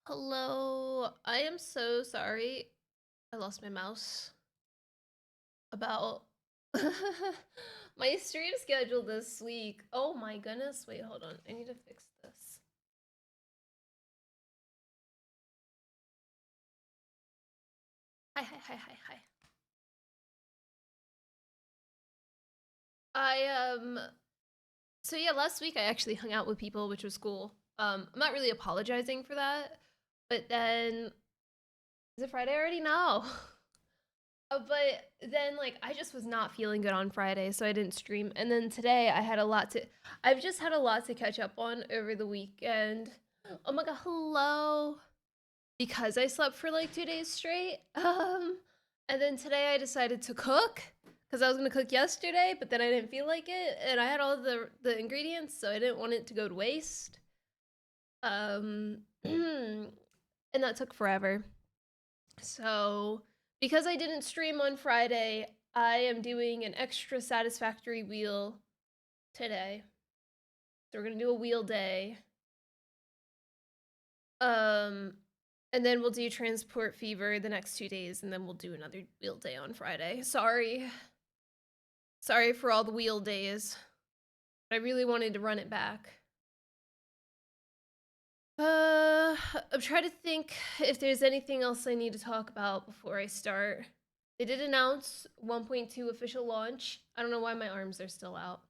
Hello, I am so sorry. I lost my mouse. About my stream schedule this week. Oh my goodness. Wait, hold on. I need to fix this. Hi. I so yeah, last week I actually hung out with people, which was cool. I'm not really apologizing for that, but then is it Friday already? No. But then like I just was not feeling good on Friday, so I didn't stream. And then today I've just had a lot to catch up on over the weekend. Oh my god, hello. Because I slept for like 2 days straight. And then today I decided to cook because I was gonna cook yesterday, but then I didn't feel like it, and I had all the ingredients, so I didn't want it to go to waste. And that took forever. So, because I didn't stream on Friday, I am doing an extra Satisfactory wheel today. So we're gonna do a wheel day. Um, and then we'll do Transport Fever the next 2 days, and then we'll do another wheel day on Friday. Sorry for all the wheel days. I really wanted to run it back. I'm trying to think if there's anything else I need to talk about before I start. They did announce 1.2 official launch. I don't know why my arms are still out.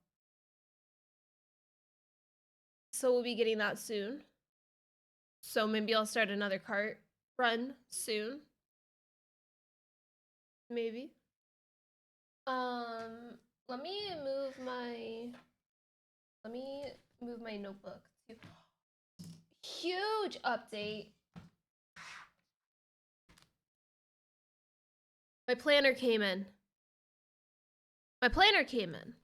So we'll be getting that soon. So maybe I'll start another cart run soon. Maybe. Let me move my notebook to huge update. My planner came in. My planner came in.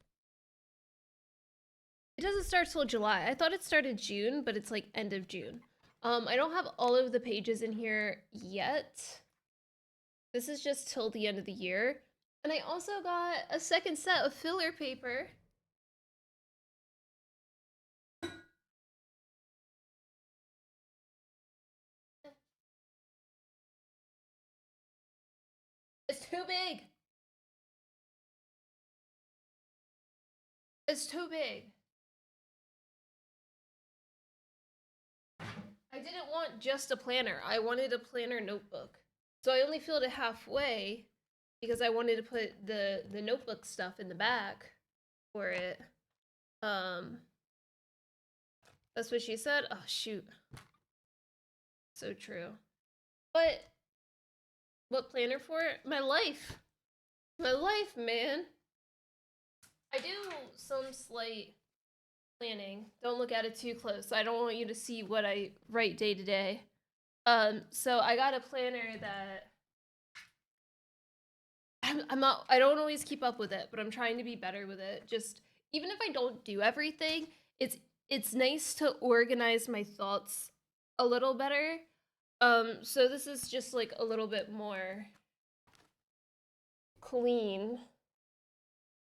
It doesn't start till July. I thought it started June, but it's like end of June. I don't have all of the pages in here yet. This is just till the end of the year. And I also got a second set of filler paper. It's too big. It's too big. I didn't want just a planner. I wanted a planner notebook. So I only filled it halfway because I wanted to put the notebook stuff in the back for it. Um that's what she said. Oh shoot. So true. But what planner for it? My life. My life, man. I do some slight planning. Don't look at it too close. I don't want you to see what I write day to day. So I got a planner that I'm not. I don't always keep up with it, but I'm trying to be better with it. Just even if I don't do everything, it's nice to organize my thoughts a little better. So this is just like a little bit more clean.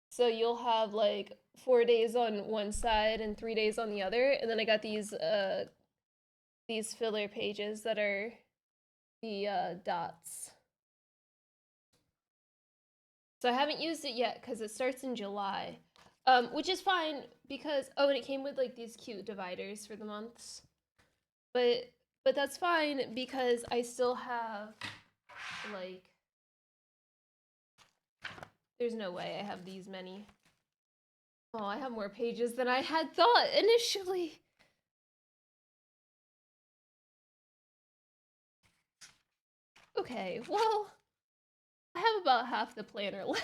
So you'll have like 4 days on one side and 3 days on the other, and then I got these filler pages that are the dots. So I haven't used it yet because it starts in July, which is fine because and it came with like these cute dividers for the months, but that's fine because I still have like there's no way I have these many. Oh, I have more pages than I had thought initially. Okay, well, I have about half the planner left,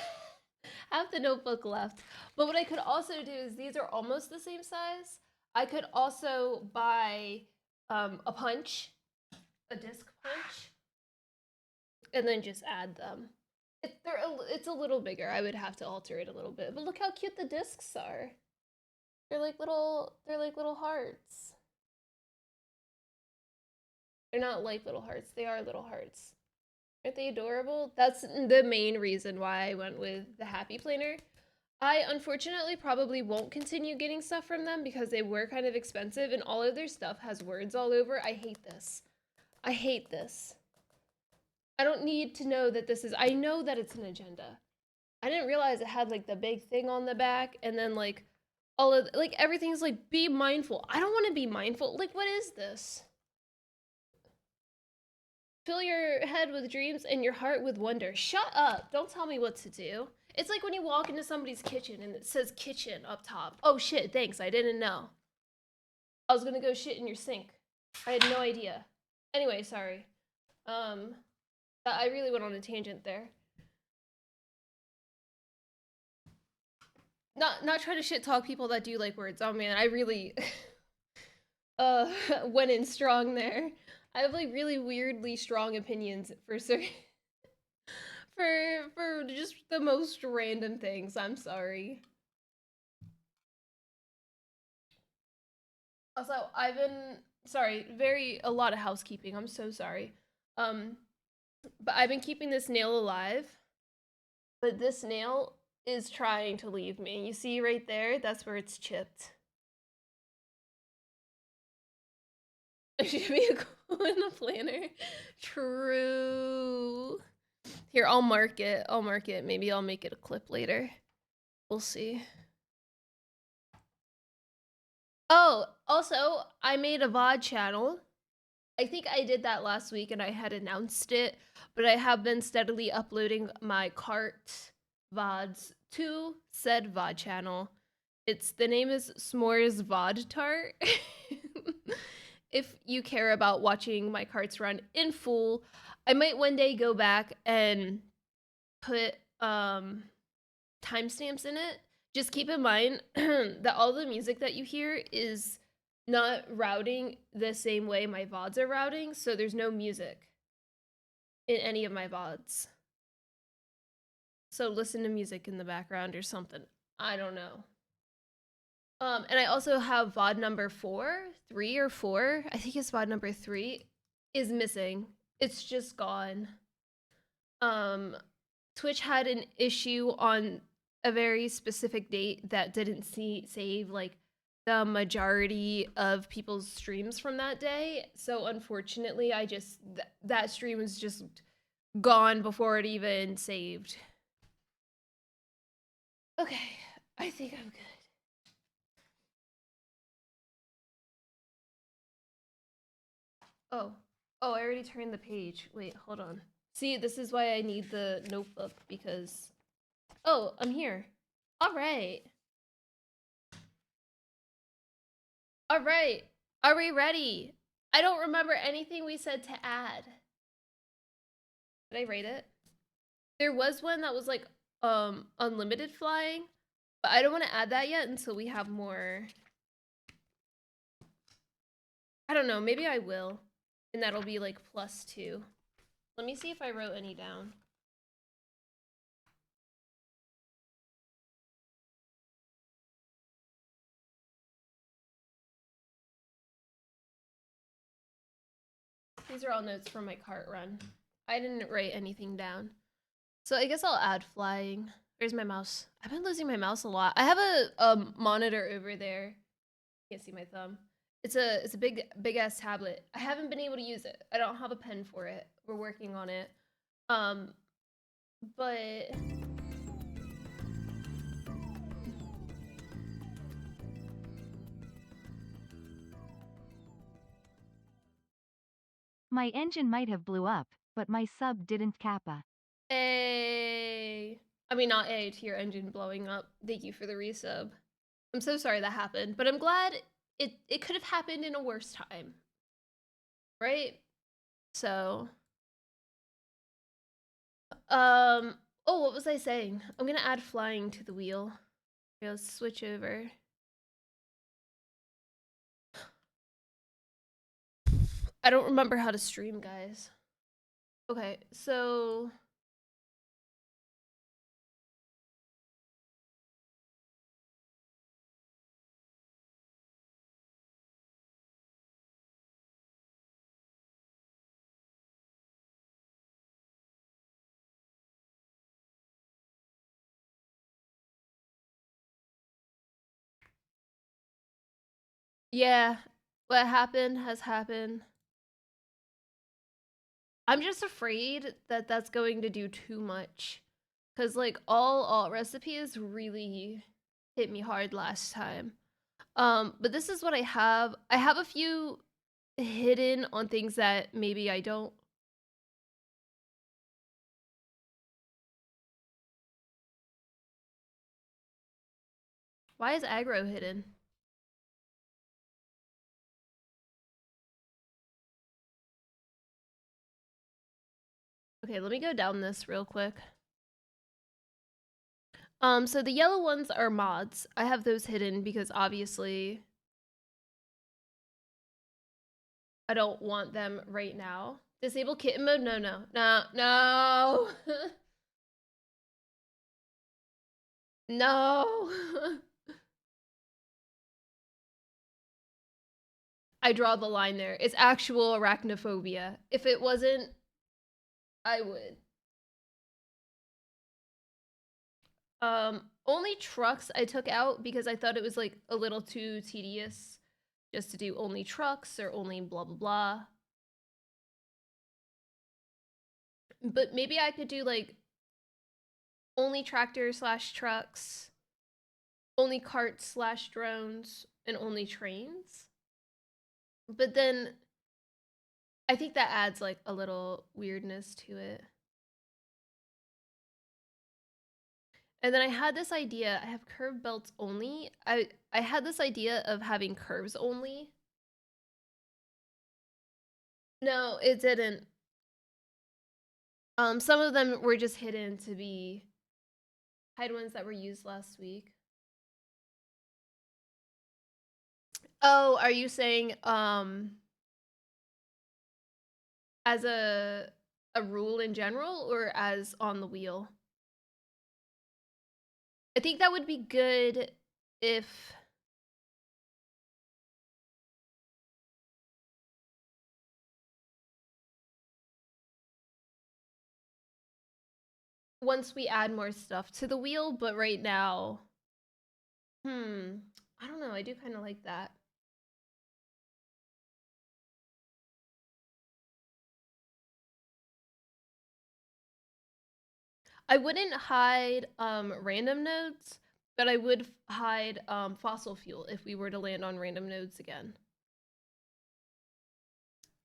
half the notebook left. But what I could also do is these are almost the same size. I could also buy a punch, a disc punch, and then just add them. It's a little bigger. I would have to alter it a little bit. But look how cute the discs are. They're like little hearts. They're not like little hearts. They are little hearts. Aren't they adorable? That's the main reason why I went with the Happy Planner. I unfortunately probably won't continue getting stuff from them because they were kind of expensive and all of their stuff has words all over. I hate this. I hate this. I don't need to know that this is, I know that it's an agenda. I didn't realize it had like the big thing on the back and then like all of, like everything's like be mindful. I don't want to be mindful. Like, what is this? Fill your head with dreams and your heart with wonder. Shut up. Don't tell me what to do. It's like when you walk into somebody's kitchen and it says kitchen up top. Oh shit, thanks. I didn't know. I was gonna go shit in your sink. I had no idea. Anyway, sorry. I really went on a tangent there. Not try to shit talk people that do like words. Oh man, I really uh went in strong there. I have like really weirdly strong opinions for certain for just the most random things. I'm sorry. Also, I've been sorry, very a lot of housekeeping. I'm so sorry. Um but I've been keeping this nail alive. But this nail is trying to leave me. You see right there? That's where it's chipped. It should be a goal in a planner. True. Here, I'll mark it. I'll mark it. Maybe I'll make it a clip later. We'll see. Oh, also, I made a VOD channel. I think I did that last week and I had announced it, but I have been steadily uploading my cart VODs to said VOD channel. The name is S'mores VOD Tart. If you care about watching my carts run in full, I might one day go back and put timestamps in it. Just keep in mind that all the music that you hear is not routing the same way my VODs are routing, so there's no music in any of my VODs. So listen to music in the background or something. I don't know. And I also have VOD number 3 or 4. I think it's VOD number 3 is missing. It's just gone. Twitch had an issue on a very specific date that didn't save like the majority of people's streams from that day. So unfortunately, I just that stream was just gone before it even saved. Okay, I think I'm good. Oh, I already turned the page. Wait, hold on. See, this is why I need the notebook because oh, I'm here. All right. All right. Are we ready? I don't remember anything we said to add. Did I rate it? There was one that was like unlimited flying, but I don't want to add that yet until we have more. I don't know, maybe I will. And that'll be like +2. Let me see if I wrote any down. These are all notes from my cart run. I didn't write anything down. So I guess I'll add flying. Where's my mouse? I've been losing my mouse a lot. I have a monitor over there. Can't see my thumb. It's a big ass tablet. I haven't been able to use it. I don't have a pen for it. We're working on it. But My engine might have blew up, but my sub didn't kappa. A. I mean, not A to your engine blowing up. Thank you for the resub. I'm so sorry that happened, but I'm glad it could have happened in a worse time. Right? So, oh, what was I saying? I'm gonna add flying to the wheel. Okay, let's switch over. I don't remember how to stream, guys. Okay, so yeah, what happened has happened. I'm just afraid that that's going to do too much. Cause like all alt recipes really hit me hard last time. But this is what I have. I have a few hidden on things that maybe I don't. Why is aggro hidden? Okay, let me go down this real quick. So the yellow ones are mods. I have those hidden because obviously I don't want them right now. Disable kitten mode? No, no, no, no. No. I draw the line there. It's actual arachnophobia. If it wasn't, I would. Only trucks I took out because I thought it was like a little too tedious just to do only trucks or only blah blah blah. But maybe I could do like only tractors slash trucks, only carts slash drones, and only trains. But then I think that adds like a little weirdness to it. And then I had this idea, I have curve belts only. I had this idea of having curves only. No, it didn't. Some of them were just hidden to be hide ones that were used last week. Oh, are you saying as a rule in general or as on the wheel? I think that would be good if once we add more stuff to the wheel, but right now, I don't know. I do kind of like that. I wouldn't hide random nodes, but I would hide fossil fuel if we were to land on random nodes again.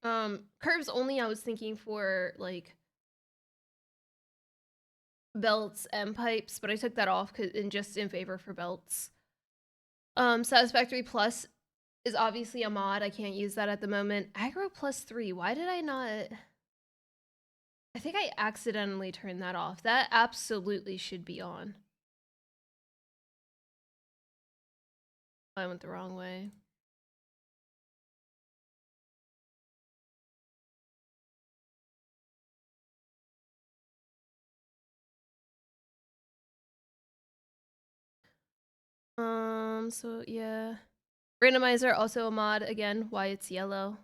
Curves only I was thinking for like belts and pipes, but I took that off just in favor for belts. Satisfactory Plus is obviously a mod. I can't use that at the moment. Aggro plus 3. Why did I not? I think I accidentally turned that off. That absolutely should be on. I went the wrong way. So yeah. Randomizer also a mod again, why it's yellow.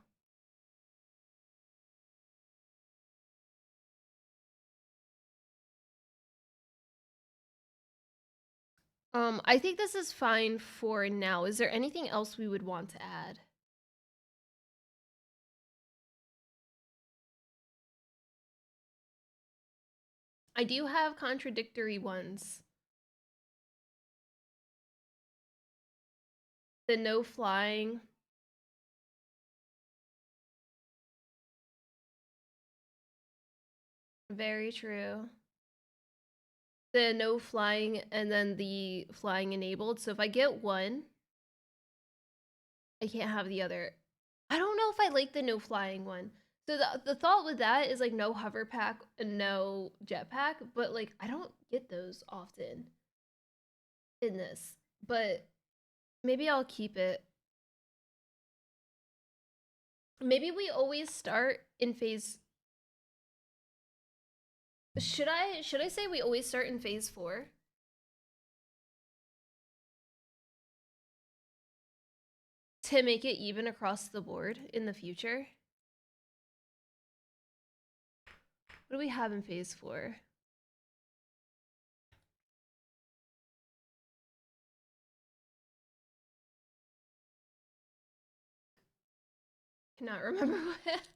I think this is fine for now. Is there anything else we would want to add? I do have contradictory ones. The no flying. Very true. The no flying and then the flying enabled. So if I get one, I can't have the other. I don't know if I like the no flying one. So the thought with that is like no hover pack and no jetpack, but like I don't get those often in this. But maybe I'll keep it. Maybe we always start in phase. Should I say we always start in phase 4? To make it even across the board in the future? What do we have in phase 4? Cannot remember what.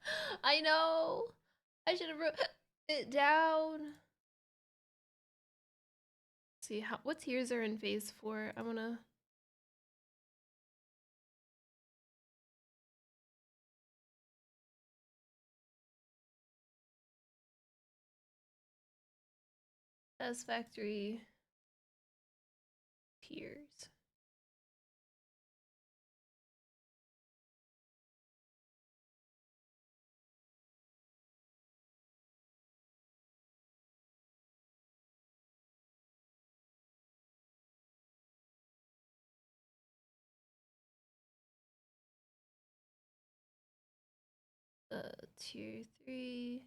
I know. I should have wrote it down. See how what tiers are in phase 4. I wanna. Satisfactory tiers. Tier 3,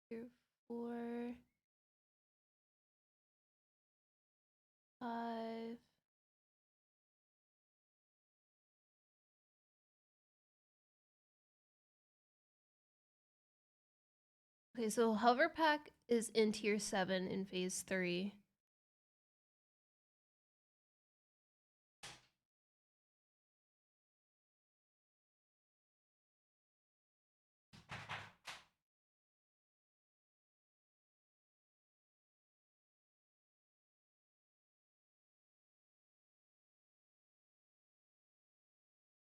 tier 4, 5. Okay, so hover pack is in tier 7 in phase 3.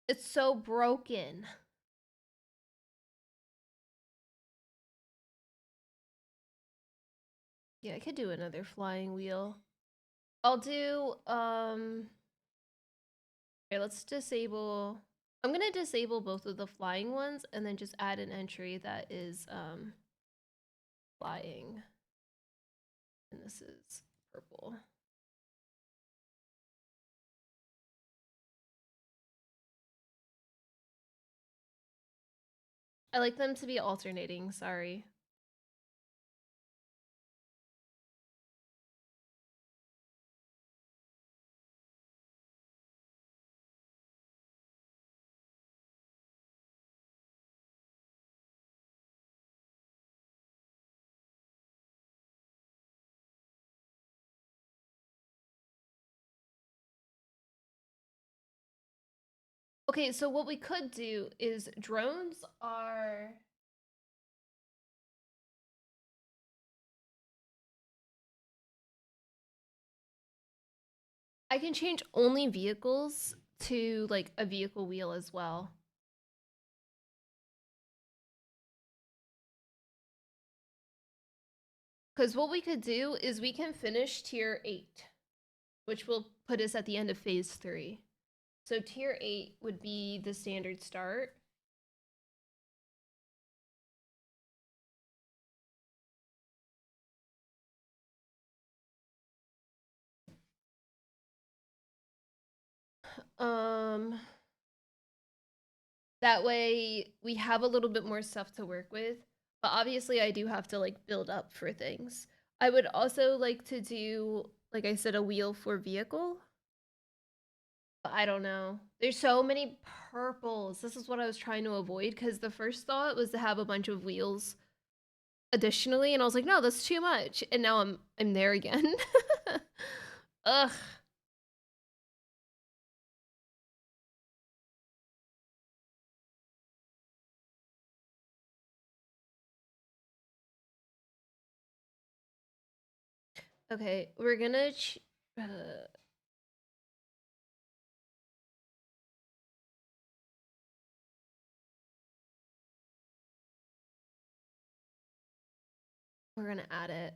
It's so broken. Yeah, I could do another flying wheel. I'll do okay, let's disable. I'm gonna disable both of the flying ones and then just add an entry that is flying. And this is purple. I like them to be alternating, sorry. Okay, so what we could do is drones are I can change only vehicles to like a vehicle wheel as well. Because what we could do is we can finish tier 8, which will put us at the end of phase 3. So tier 8 would be the standard start. Um, that way we have a little bit more stuff to work with. But obviously I do have to like build up for things. I would also like to do, like I said, a wheel for vehicle. But I don't know. There's so many purples. This is what I was trying to avoid because the first thought was to have a bunch of wheels additionally, and I was like, no, that's too much. And now I'm there again. Ugh. Okay, we're gonna we're gonna add it.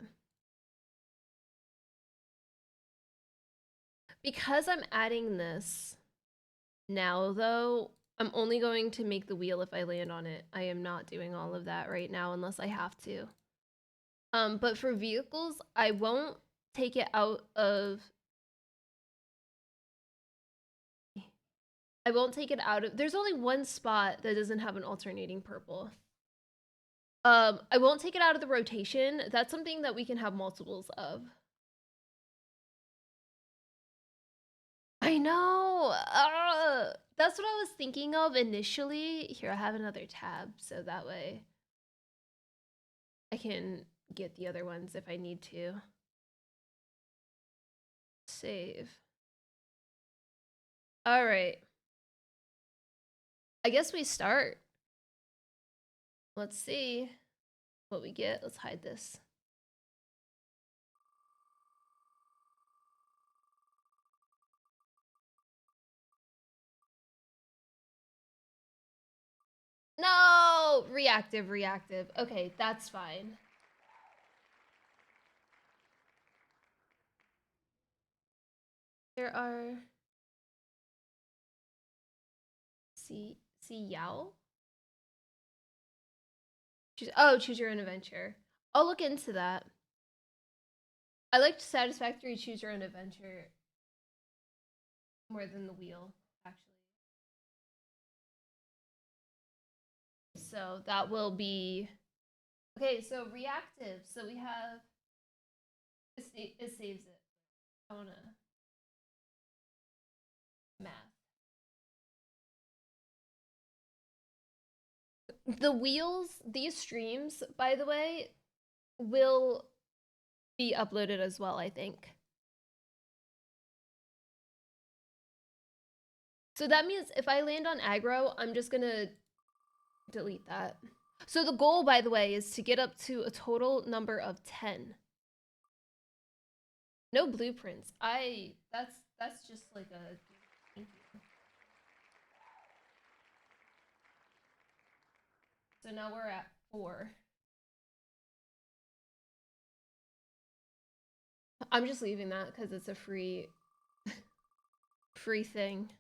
Because I'm adding this now though, I'm only going to make the wheel if I land on it. I am not doing all of that right now unless I have to. But for vehicles, I won't take it out of there's only one spot that doesn't have an alternating purple. I won't take it out of the rotation. That's something that we can have multiples of. I know. That's what I was thinking of initially. Here, I have another tab, so that way I can get the other ones if I need to. Save. All right. I guess we start. Let's see. what we get. Let's hide this. No! Reactive, reactive. Okay, that's fine. There are... See Yao? Choose your own adventure. I'll look into that. I liked Satisfactory choose your own adventure more than the wheel, actually. So that will be... Okay, so reactive. So we have... It saves it. I want to... Math. The wheels, these streams, by the way, will be uploaded as well, I think. So that means if I land on aggro, I'm just gonna delete that. So the goal, by the way, is to get up to a total number of 10. No blueprints. That's just like a thank you. So now we're at 4. I'm just leaving that because it's a free thing.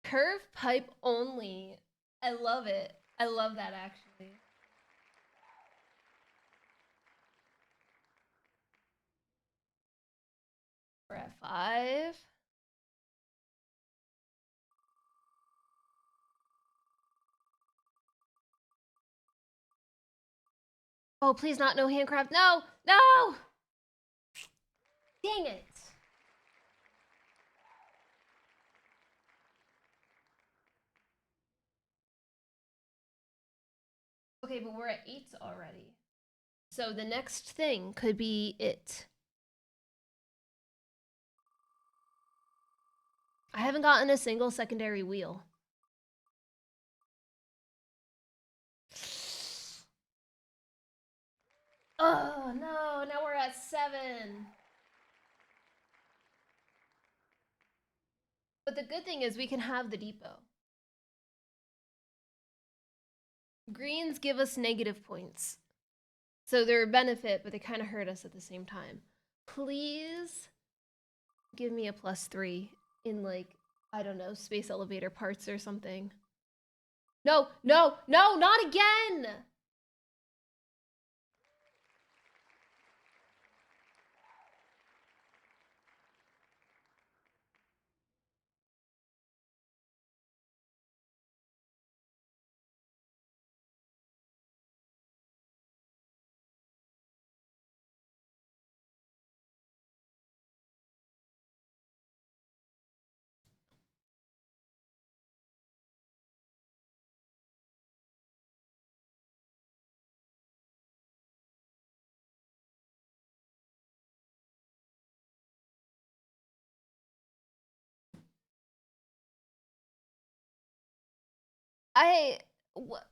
Curve pipe only. I love it. I love that actually. We're at 5. Oh, please not no handcraft. No! No! Dang it. Okay, but we're at 8 already. So the next thing could be it. I haven't gotten a single secondary wheel. Oh, no. Now we're at 7. But the good thing is we can have the depot. Greens give us negative points. So they're a benefit, but they kind of hurt us at the same time. Please give me a +3 in, like, I don't know, space elevator parts or something. No, no, no, not again! What?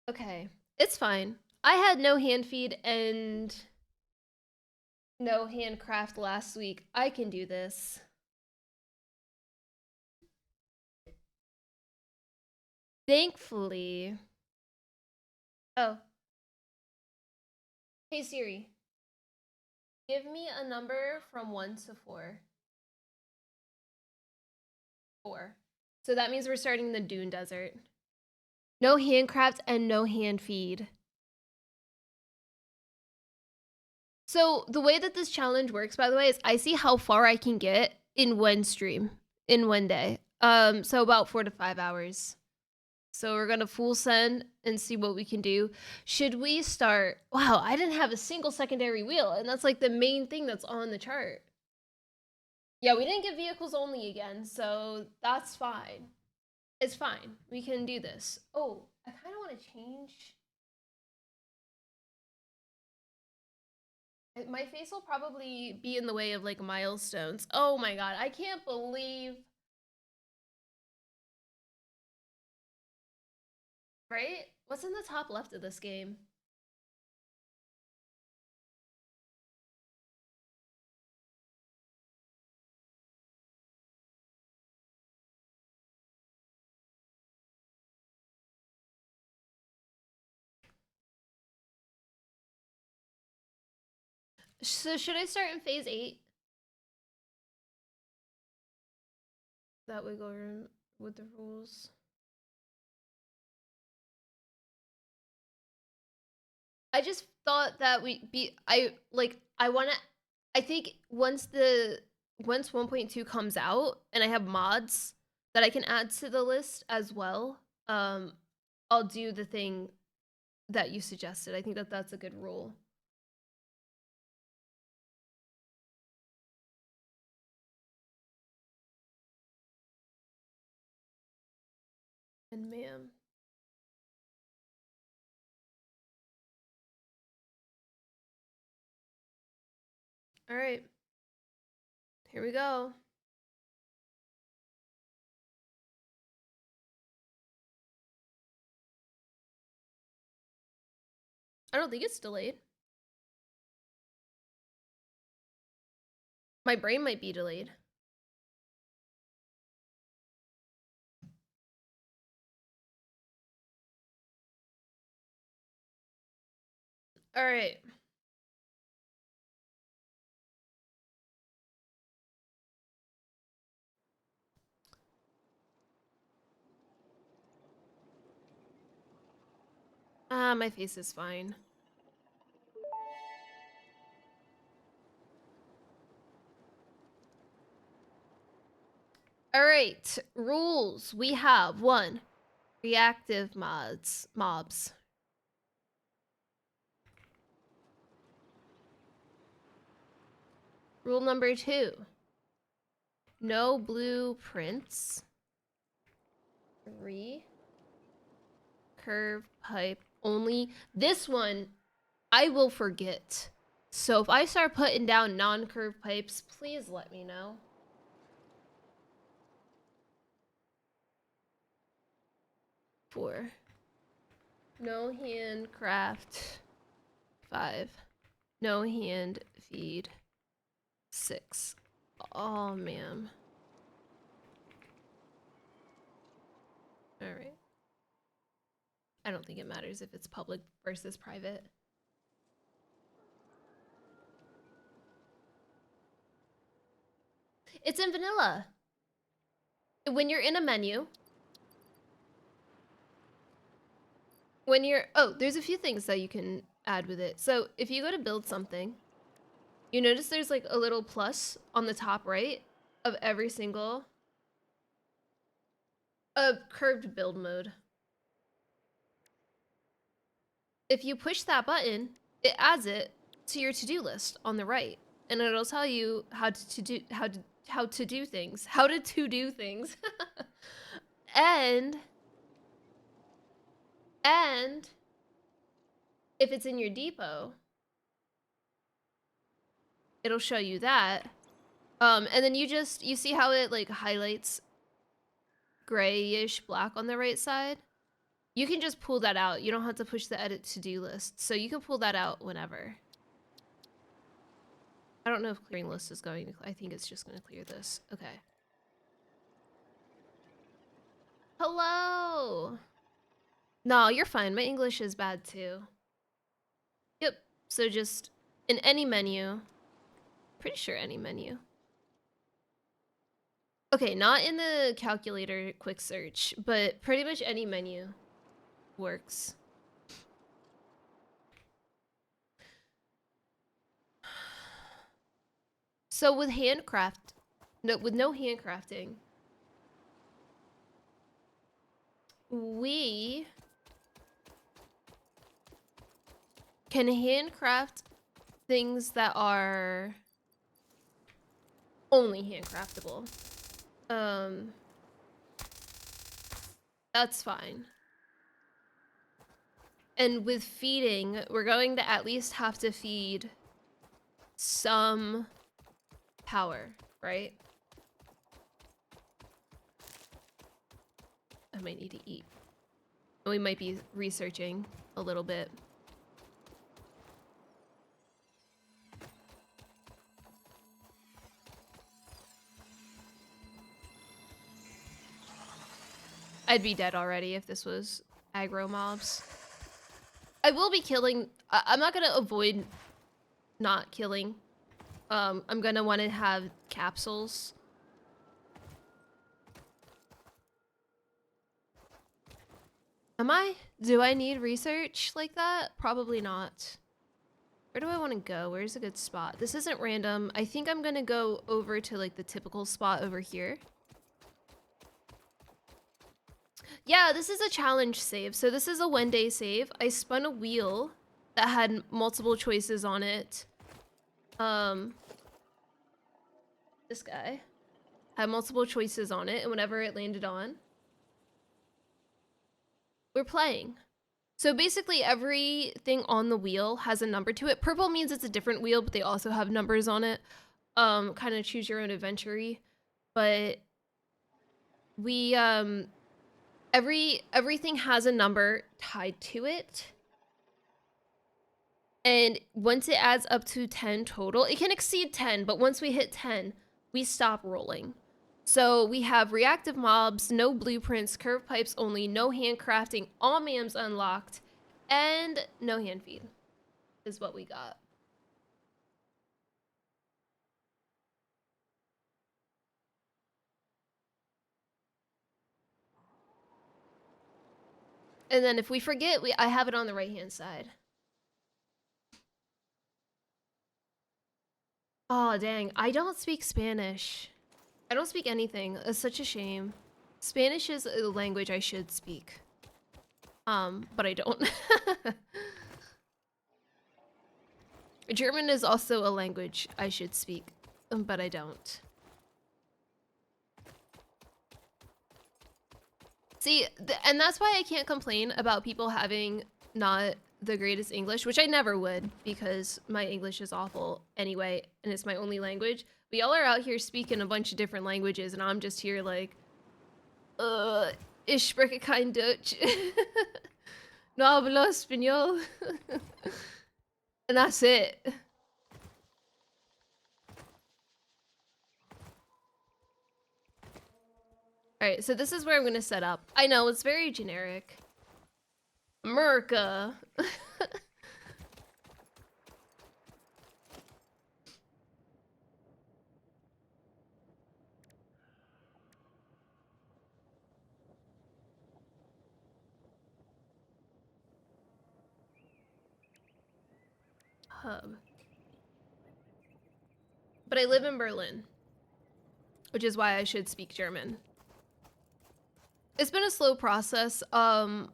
Okay, it's fine. I had no hand feed and no handcraft last week. I can do this. Thankfully. Oh. Hey Siri. Give me a number from 1 to 4. 4. So that means we're starting the Dune Desert. No handcraft and no hand feed. So the way that this challenge works, by the way, is I see how far I can get in one stream, in one day. So about 4 to 5 hours. So we're gonna full send and see what we can do. Should we start? Wow, I didn't have a single secondary wheel, and that's like the main thing that's on the chart. Yeah, we didn't get vehicles only again, so that's fine. It's fine. We can do this. Oh, I kind of want to change. My face will probably be in the way of like milestones. Oh my god, I can't believe. Right? What's in the top left of this game? So should I start in phase 8? That would go with the rules. I just thought that I think once 1.2 comes out and I have mods that I can add to the list as well, I'll do the thing that you suggested. I think that that's a good rule. And ma'am. All right. Here we go. I don't think it's delayed. My brain might be delayed. All right. Ah, my face is fine. All right. Rules. We have 1. Reactive mobs. Rule number 2. No blueprints. 3. Curved pipe only. This one, I will forget. So if I start putting down non-curved pipes, please let me know. 4. No handcraft. 5. No hand feed. 6. Oh, man. All right. I don't think it matters if it's public versus private. It's in vanilla. When you're in a menu, there's a few things that you can add with it. So if you go to build something, you notice there's like a little plus on the top right of every single curved build mode. If you push that button, it adds it to your to-do list on the right, and it'll tell you how to do things. and if it's in your depot, it'll show you that. And then you see how it like highlights grayish black on the right side? You can just pull that out. You don't have to push the edit to-do list. So you can pull that out whenever. I don't know if clearing list is going to, I think it's just going to clear this. Okay. Hello. No, you're fine. My English is bad too. Yep. So just in any menu, pretty sure any menu. Okay, not in the calculator quick search, but pretty much any menu works. So with with no handcrafting, we can handcraft things that are only handcraftable. That's fine. And with feeding, we're going to at least have to feed some power, right? I might need to eat. We might be researching a little bit. I'd be dead already if this was aggro mobs. I will be killing. I'm not gonna avoid not killing. I'm gonna want to have capsules. Am I? Do I need research like that? Probably not. Where do I want to go? Where's a good spot? This isn't random. I think I'm gonna go over to like the typical spot over here. Yeah, this is a challenge save. So this is a 1-day save. I spun a wheel that had multiple choices on it. This guy had multiple choices on it, and whenever it landed on, we're playing. So basically everything on the wheel has a number to it. Purple means it's a different wheel, but they also have numbers on it. Kind of choose your own adventure-y. But we, everything has a number tied to it. And once it adds up to 10 total, it can exceed 10, but once we hit 10, we stop rolling. So we have reactive mobs, no blueprints, curved pipes only, no handcrafting, all mams unlocked, and no hand feed is what we got. And then if we forget, I have it on the right-hand side. Oh, dang. I don't speak Spanish. I don't speak anything. It's such a shame. Spanish is a language I should speak. But I don't. German is also a language I should speak, but I don't. See, and that's why I can't complain about people having not the greatest English, which I never would because my English is awful anyway, and it's my only language. But y'all are out here speaking a bunch of different languages, and I'm just here like, ich spreche kein Deutsch. No hablo español. And that's it. Alright, so this is where I'm gonna set up. I know, it's very generic. America. Hub. But I live in Berlin, which is why I should speak German. It's been a slow process, but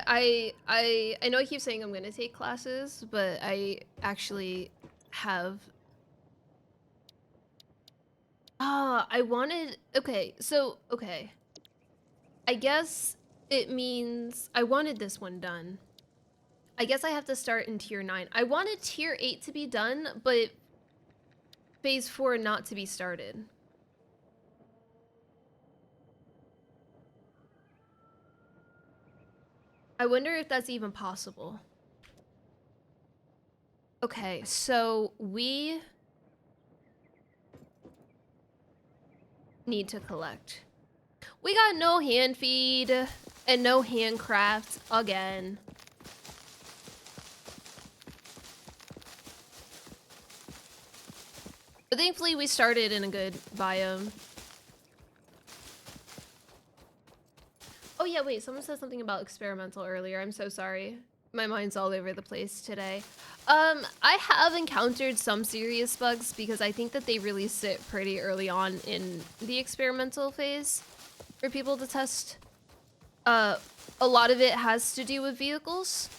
I know I keep saying I'm gonna take classes, but I actually have. I wanted. Okay, so okay. I guess it means I wanted this one done. I guess I have to start in tier 9. I wanted tier 8 to be done, but phase 4 not to be started. I wonder if that's even possible. Okay, so we need to collect. We got no hand feed and no handcraft again. But thankfully we started in a good biome. Oh yeah, wait, someone said something about experimental earlier. I'm so sorry. My mind's all over the place today. I have encountered some serious bugs because I think that they released it pretty early on in the experimental phase for people to test. A lot of it has to do with vehicles.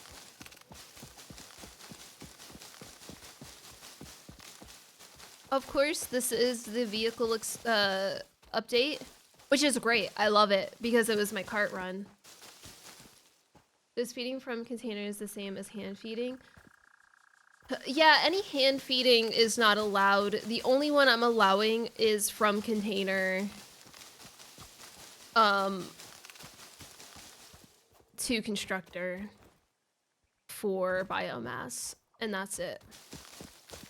Of course, this is the vehicle update, which is great. I love it because it was my cart run. Is feeding from containers the same as hand feeding? Yeah, any hand feeding is not allowed. The only one I'm allowing is from container. To constructor for biomass, and that's it.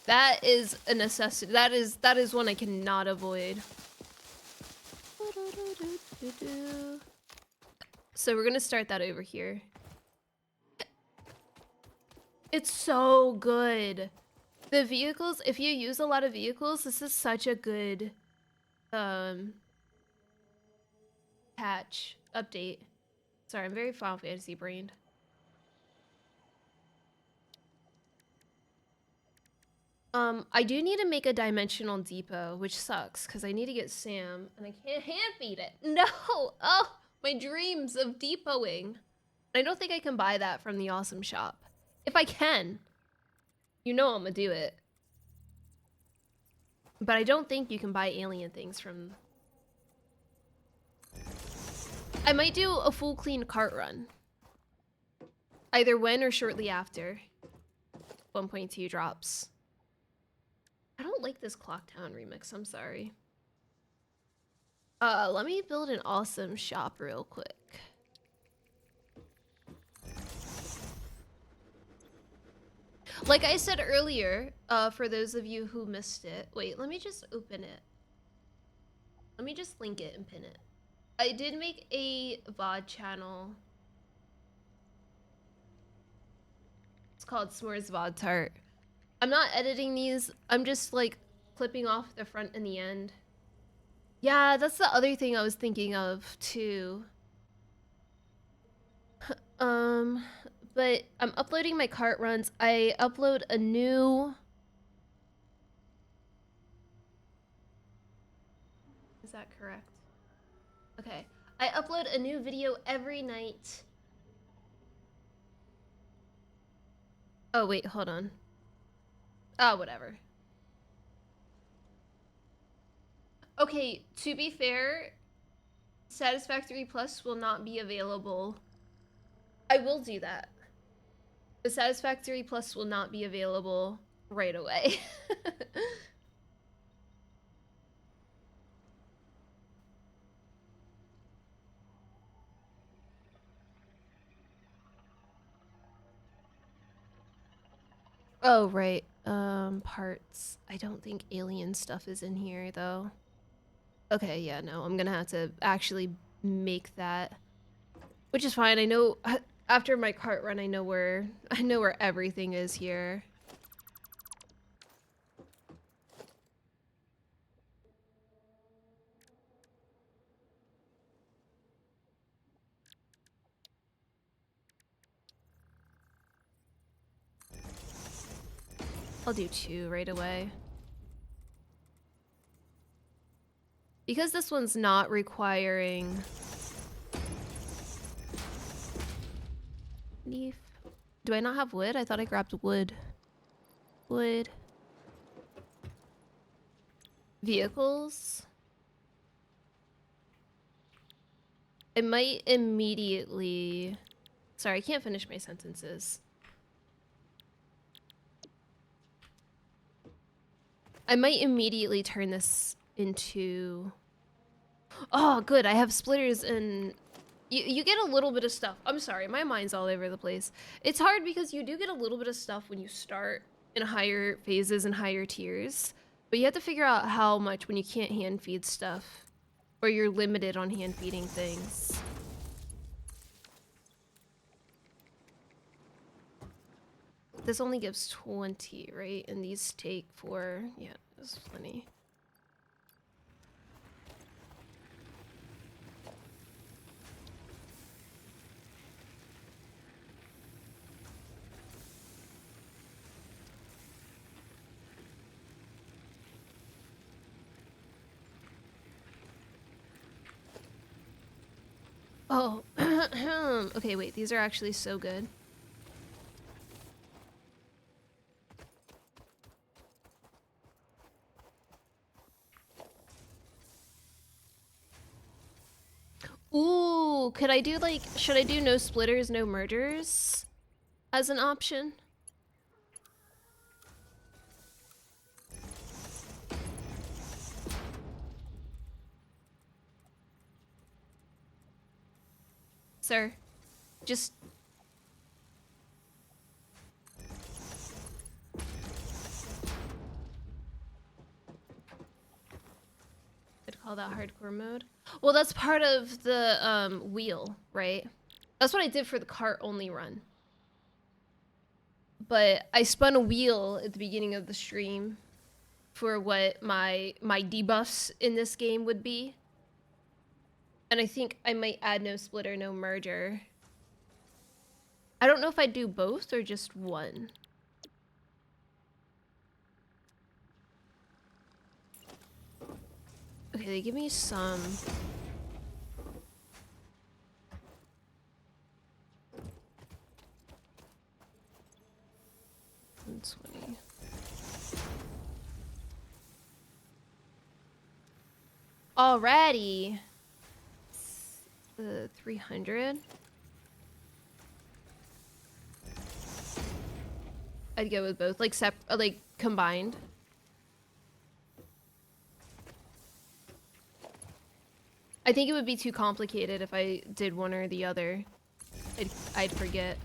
That is a necessity. That is one I cannot avoid. So we're gonna start that over here. It's so good. The vehicles, if you use a lot of vehicles, this is such a good patch update. Sorry, I'm very Final Fantasy brained. I do need to make a dimensional depot, which sucks because I need to get Sam and I can't hand feed it. No! Oh, my dreams of depoting. I don't think I can buy that from the awesome shop. If I can, you know I'm gonna do it. But I don't think you can buy alien things from... I might do a full clean cart run. Either when or shortly after 1.2 drops. I don't like this Clocktown remix, I'm sorry. Let me build an awesome shop real quick. Like I said earlier, for those of you who missed it, wait, let me just open it. Let me just link it and pin it. I did make a VOD channel. It's called S'mores VOD Tart. I'm not editing these. I'm just like clipping off the front and the end. Yeah, that's the other thing I was thinking of too. But I'm uploading my cart runs. I upload a new... Is that correct? Okay. I upload a new video every night. Oh, wait, hold on. Oh, whatever. Okay, to be fair, Satisfactory Plus will not be available. I will do that. The Satisfactory Plus will not be available right away. Oh, right. Parts. I don't think alien stuff is in here, though. Okay, yeah, no, I'm gonna have to actually make that. Which is fine. I know after my cart run, I know where everything is here. I'll do 2 right away. Because this one's not requiring leaf. Do I not have wood? I thought I grabbed wood. Wood. Vehicles. I might immediately... Sorry, I can't finish my sentences. I might immediately turn this into... Oh, good. I have splitters and... You get a little bit of stuff. I'm sorry, my mind's all over the place. It's hard because you do get a little bit of stuff when you start in higher phases and higher tiers. But you have to figure out how much when you can't hand feed stuff. Or you're limited on hand feeding things. This only gives 20, right? And these take 4. Yeah, that's plenty. Oh, okay, wait, these are actually so good. Ooh, Ooh, could I do like, should I do no splitters, no mergers as an option? Sir, just... I'd call that hardcore mode. Well, that's part of the wheel, right? That's what I did for the cart only run. But I spun a wheel at the beginning of the stream for what my debuffs in this game would be. And I think I might add no splitter, no merger. I don't know if I do both or just one. Okay, they give me some. $120. Alrighty. 300. I'd go with both, like like combined. I think it would be too complicated if I did one or the other. I'd forget.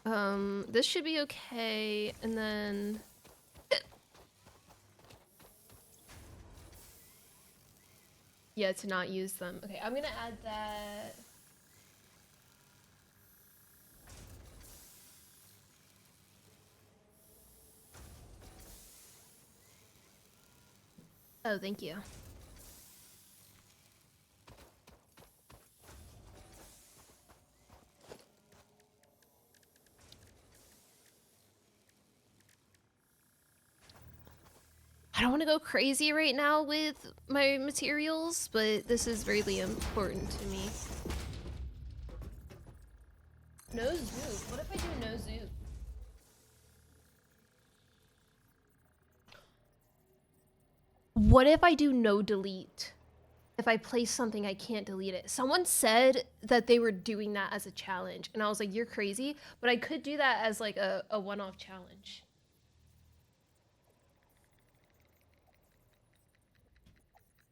This should be okay, and then... Yeah, to not use them. Okay, I'm gonna add that. Oh, thank you. I don't want to go crazy right now with my materials, but this is really important to me. No zoop. What if I do no zoop? What if I do no delete? If I place something, I can't delete it. Someone said that they were doing that as a challenge, and I was like, you're crazy, but I could do that as like a one-off challenge.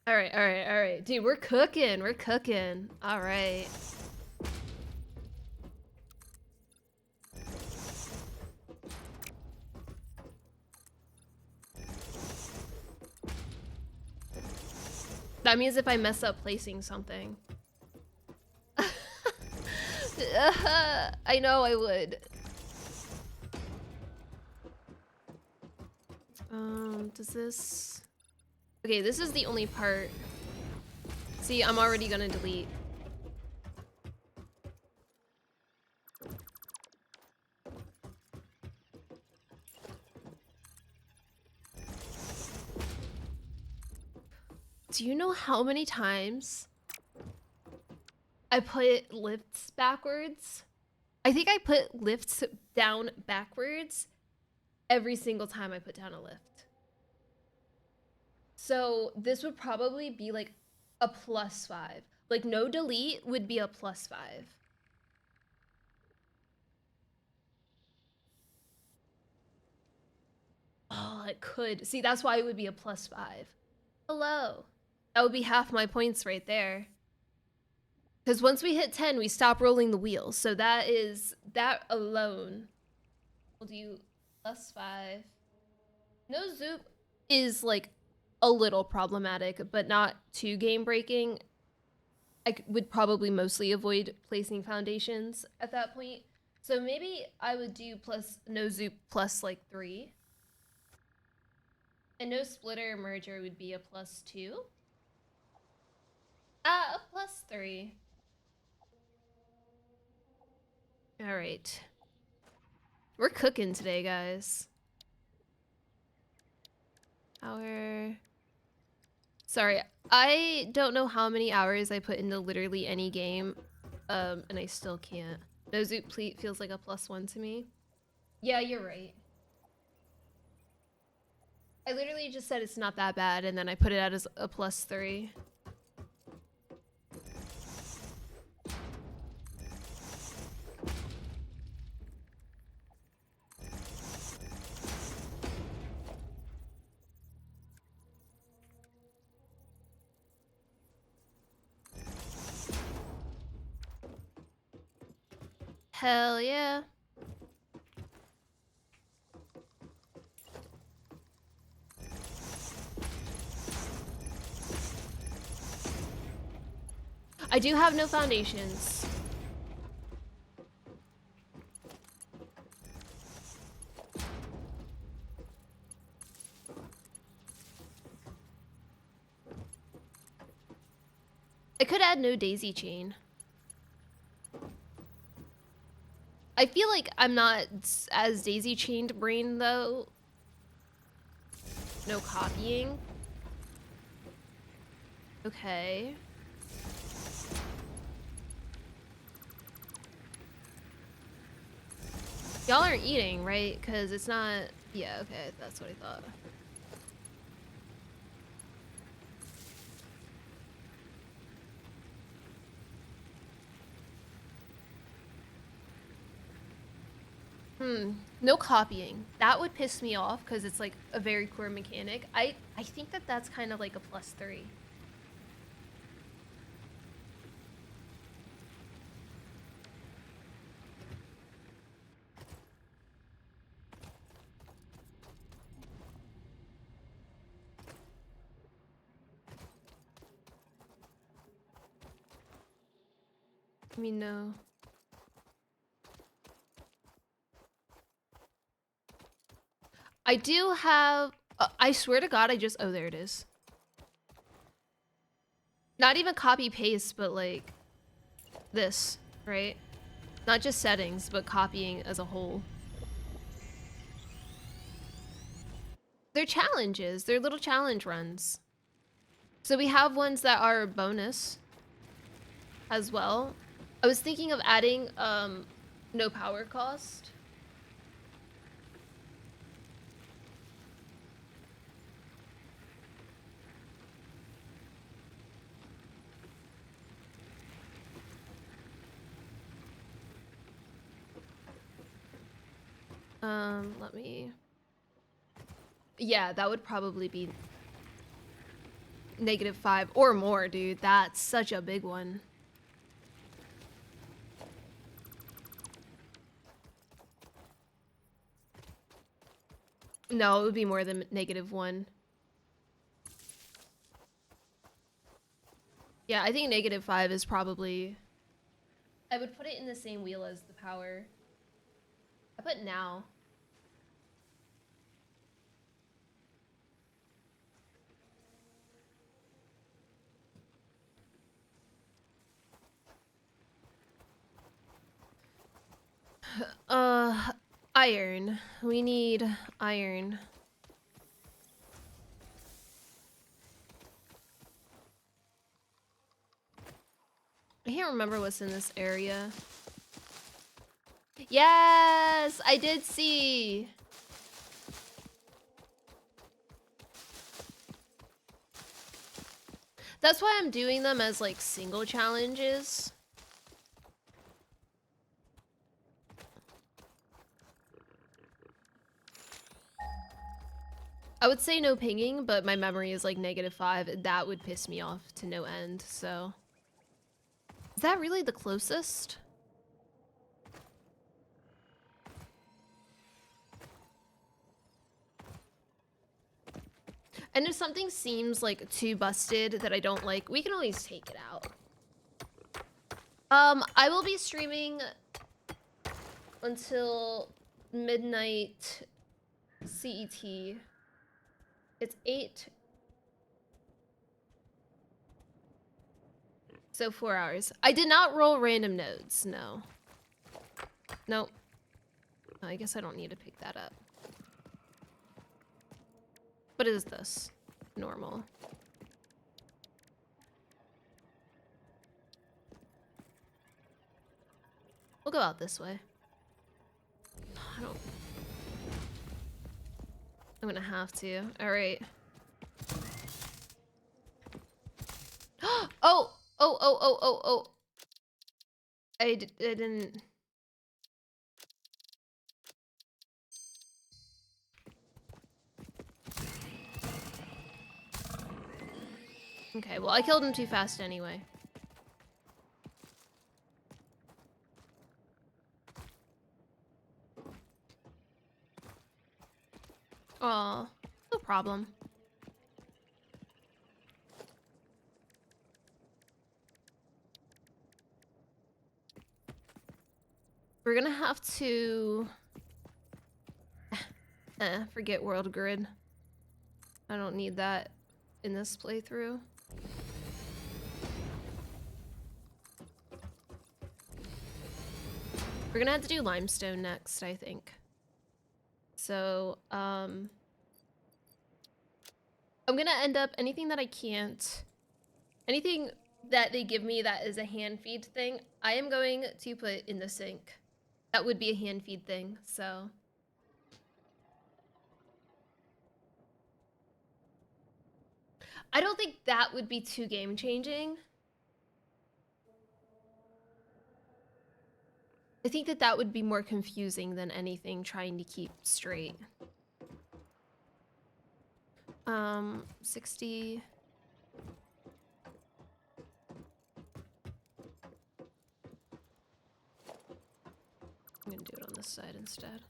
All right, all right, all right. Dude, we're cooking, we're cooking. All right. That means if I mess up placing something. I know I would. Does this... Okay, this is the only part. See, I'm already gonna delete. Do you know how many times I put lifts backwards? I think I put lifts down backwards every single time I put down a lift. So this would probably be like a +5. Like no delete would be a +5. Oh, it could. See, that's why it would be a +5. Hello. That would be half my points right there. Because once we hit 10, we stop rolling the wheels. So that alone will do +5. No zoop is like a little problematic, but not too game breaking. I would probably mostly avoid placing foundations at that point. So maybe I would do no zoop plus like 3. And no splitter merger would be a +2. A +3. All right. We're cooking today, guys. Sorry, I don't know how many hours I put into literally any game, and I still can't. No zoop pleat feels like a +1 to me. Yeah, you're right. I literally just said it's not that bad, and then I put it out as a +3. Hell yeah. I do have no foundations. I could add no daisy chain. I feel like I'm not as daisy chained brain though. No copying. Okay. Y'all aren't eating, right? Because it's not... Yeah, okay, that's what I thought. No copying. That would piss me off because it's like a very core mechanic. I think that that's kind of like a +3. I mean, no. I do have... I swear to God, I just... Oh, there it is. Not even copy paste, but like this, right? Not just settings, but copying as a whole. They're challenges. They're little challenge runs. So we have ones that are bonus as well. I was thinking of adding no power cost. Let me... Yeah, that would probably be -5 or more, dude. That's such a big one. No, it would be more than -1. Yeah, I think -5 is probably... I would put it in the same wheel as the power. I put now. Iron. We need iron. I can't remember what's in this area. Yes, I did see. That's why I'm doing them as like single challenges. I would say no pinging, but my memory is like -5. That would piss me off to no end, so. Is that really the closest? And if something seems like too busted that I don't like, we can always take it out. I will be streaming until midnight CET. It's 8. So 4 hours. I did not roll random nodes, no. Nope. I guess I don't need to pick that up. What is this? Normal. We'll go out this way. I don't... I'm gonna have to. Alright. Oh! Oh. I didn't... Okay, well, I killed him too fast anyway. Oh, no problem. We're gonna have to... forget world grid. I don't need that in this playthrough. We're gonna have to do limestone next, I think. So, I'm gonna end up anything that I can't... Anything that they give me that is a hand feed thing, I am going to put in the sink. That would be a hand feed thing, so... I don't think that would be too game-changing. I think that that would be more confusing than anything trying to keep straight. 60... I'm gonna do it on this side instead.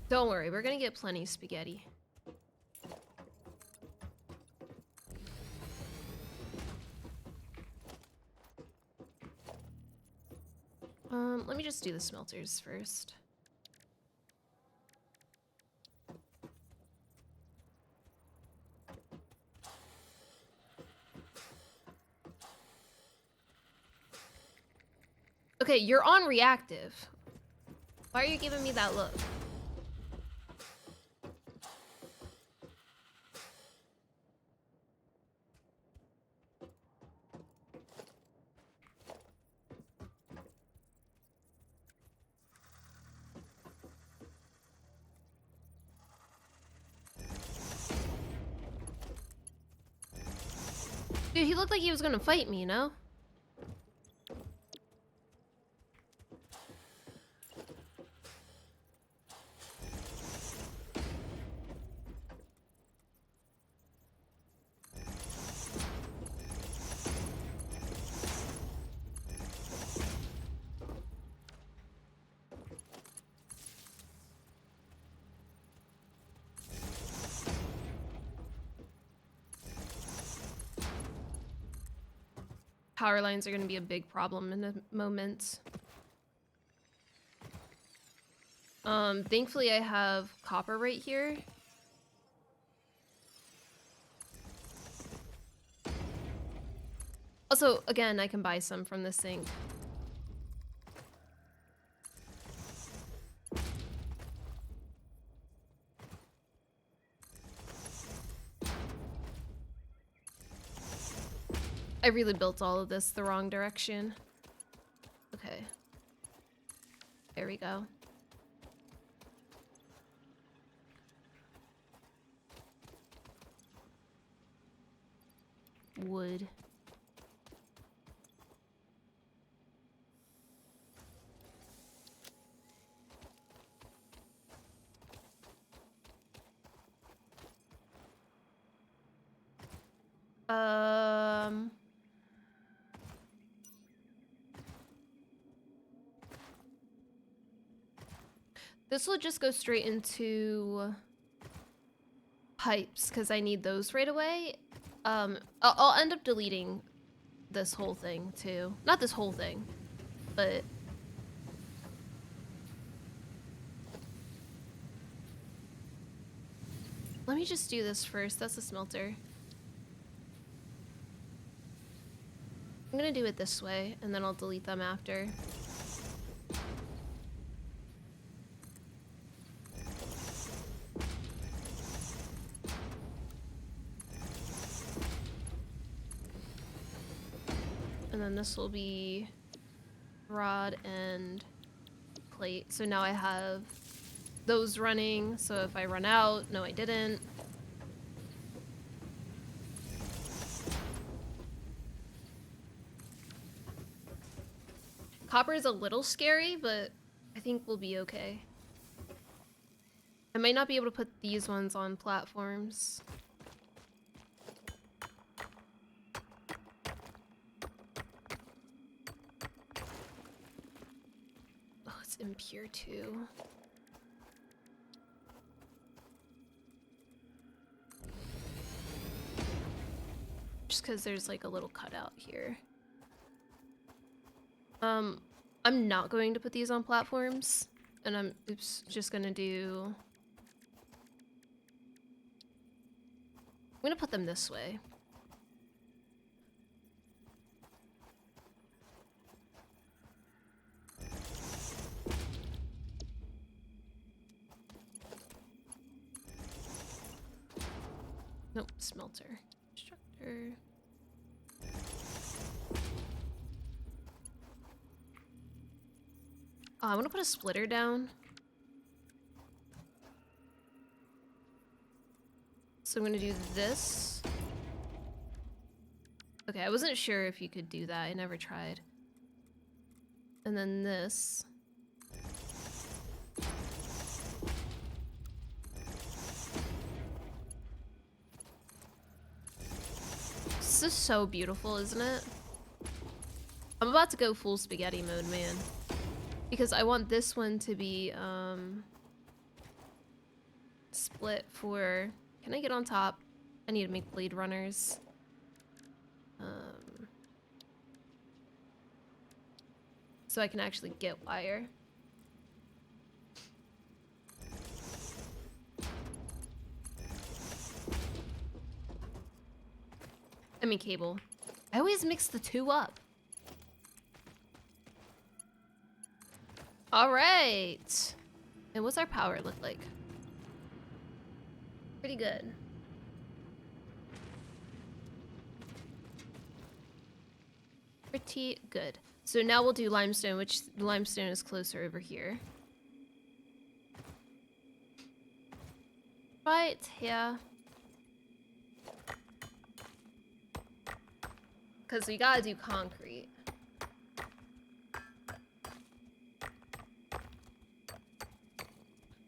Don't worry, we're gonna get plenty of spaghetti. Let me just do the smelters first. Okay, you're on reactive. Why are you giving me that look? Dude, he looked like he was gonna fight me, you know? Power lines are gonna be a big problem in a moment. Thankfully I have copper right here. Also, again, I can buy some from the sink. I really built all of this the wrong direction. Okay. There we go. Wood. This will just go straight into pipes because I need those right away. I'll end up deleting this whole thing too. Not this whole thing, but let me just do this first. That's a smelter. I'm gonna do it this way and then I'll delete them after. And then this will be rod and plate. So now I have those running. So if I run out, no, I didn't. Copper is a little scary, but I think we'll be okay. I might not be able to put these ones on platforms. it's impure too. Just because there's like a little cutout here. I'm not going to put these on platforms, and I'm just gonna do. I'm gonna put them this way. Nope, smelter. Constructor. Oh, I want to put a splitter down. So I'm gonna do this. Okay, I wasn't sure if you could do that. I never tried. And then this. This is so beautiful, isn't it? I'm about to go full spaghetti mode, man. Because I want this one to be, split for... Can I get on top? I need to make blade runners. So I can actually get wire. I mean cable. I always mix the two up. All right. And what's our power look like? Pretty good. Pretty good. So now we'll do limestone, which limestone is closer over here. Right here. Because we gotta do concrete.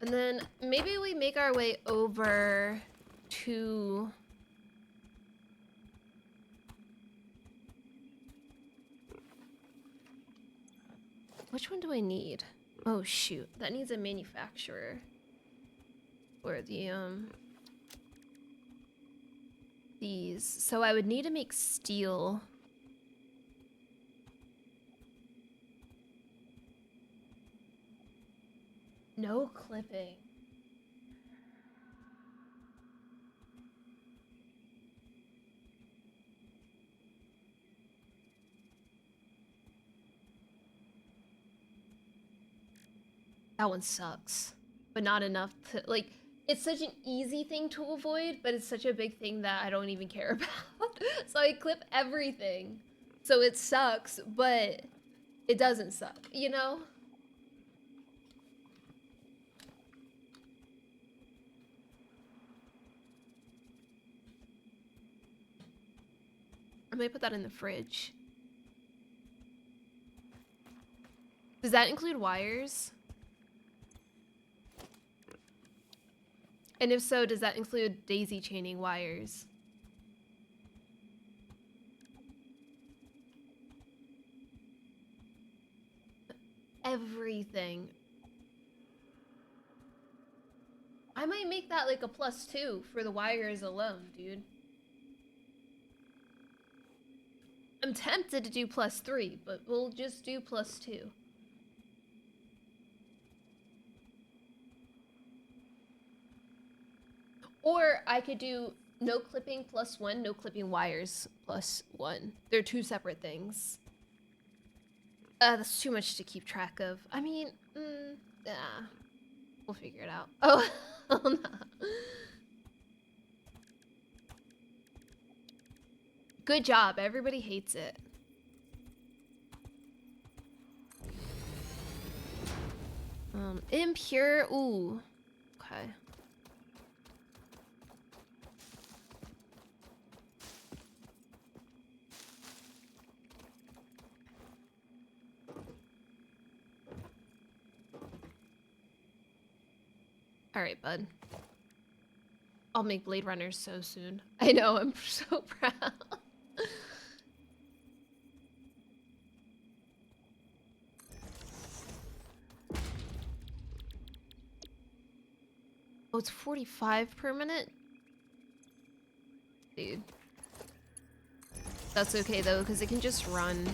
And then maybe we make our way over to... Which one do I need? Oh shoot, that needs a manufacturer. Or the, these. So I would need to make steel. No clipping. That one sucks. But not enough to, like, it's such an easy thing to avoid, but it's such a big thing that I don't even care about. So I clip everything. So it sucks, but it doesn't suck, you know? I might put that in the fridge. Does that include wires? And if so, does that include daisy chaining wires? Everything. I might make that like a +2 for the wires alone, dude. I'm tempted to do +3, but we'll just do +2. Or I could do no clipping +1, no clipping wires +1. They're two separate things. That's too much to keep track of. I mean, yeah. We'll figure it out. Oh, oh no. Good job. Everybody hates it. Impure. Ooh. Okay. All right, bud. I'll make Blade Runners so soon. I know, I'm so proud. it's 45 per minute? Dude. That's okay though, because it can just run.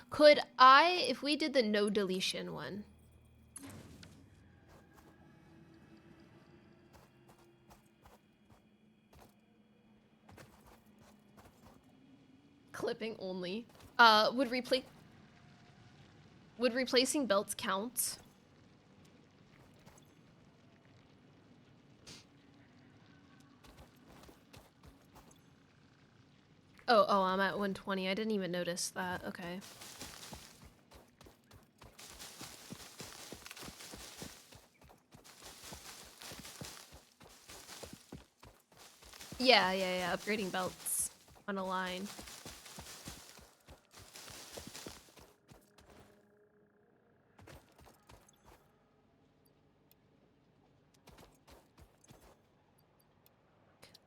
Could I, if we did the no deletion one? Clipping only. Would replacing belts count? Oh, I'm at 120. I didn't even notice that. Okay. Yeah. Upgrading belts on a line.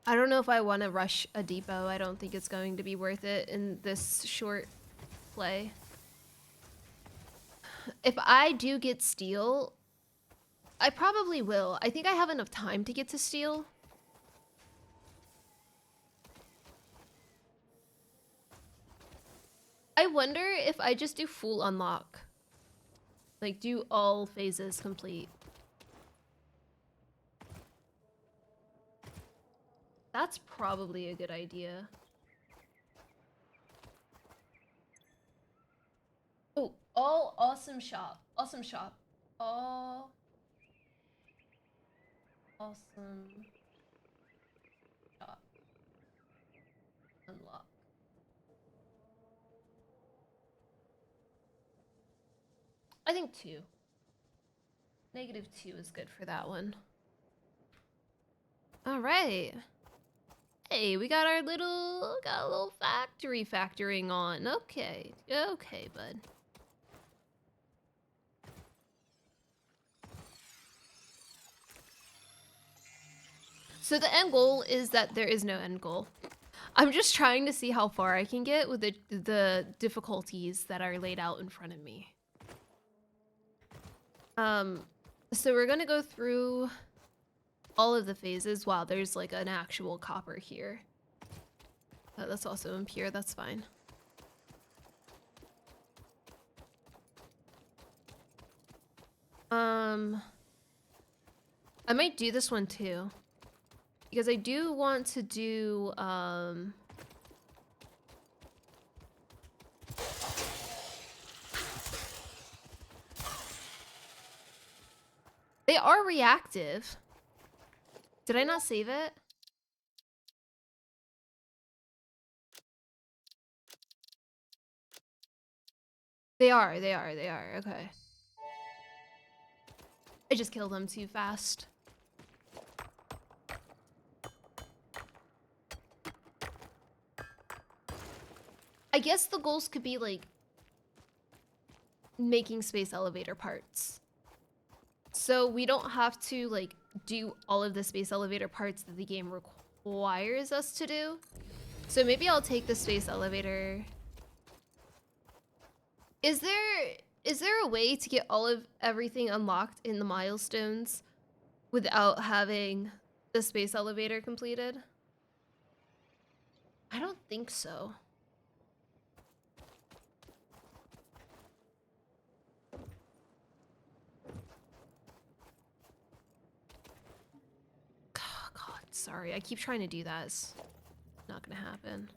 I don't know if I want to rush a depot. I don't think it's going to be worth it in this short play. If I do get steel, I probably will. I think I have enough time to get to steel. I wonder if I just do full unlock. Like, do all phases complete. That's probably a good idea. Oh, all awesome shop. Awesome shop. All awesome shop. Unlock. I think 2. -2 is good for that one. All right. Hey, we got a little factory factoring on. Okay, bud. So the end goal is that there is no end goal. I'm just trying to see how far I can get with the difficulties that are laid out in front of me. So we're gonna go through all of the phases. Wow, there's like an actual copper here. That's also impure, that's fine. I might do this one too. Because I do want to do, they are reactive. Did I not save it? They are, okay. I just killed them too fast. I guess the goals could be like making space elevator parts. So we don't have to like do all of the space elevator parts that the game requires us to do. So maybe I'll take the space elevator. Is there a way to get all of everything unlocked in the milestones without having the space elevator completed? I don't think so. God, sorry. I keep trying to do that. It's not gonna happen.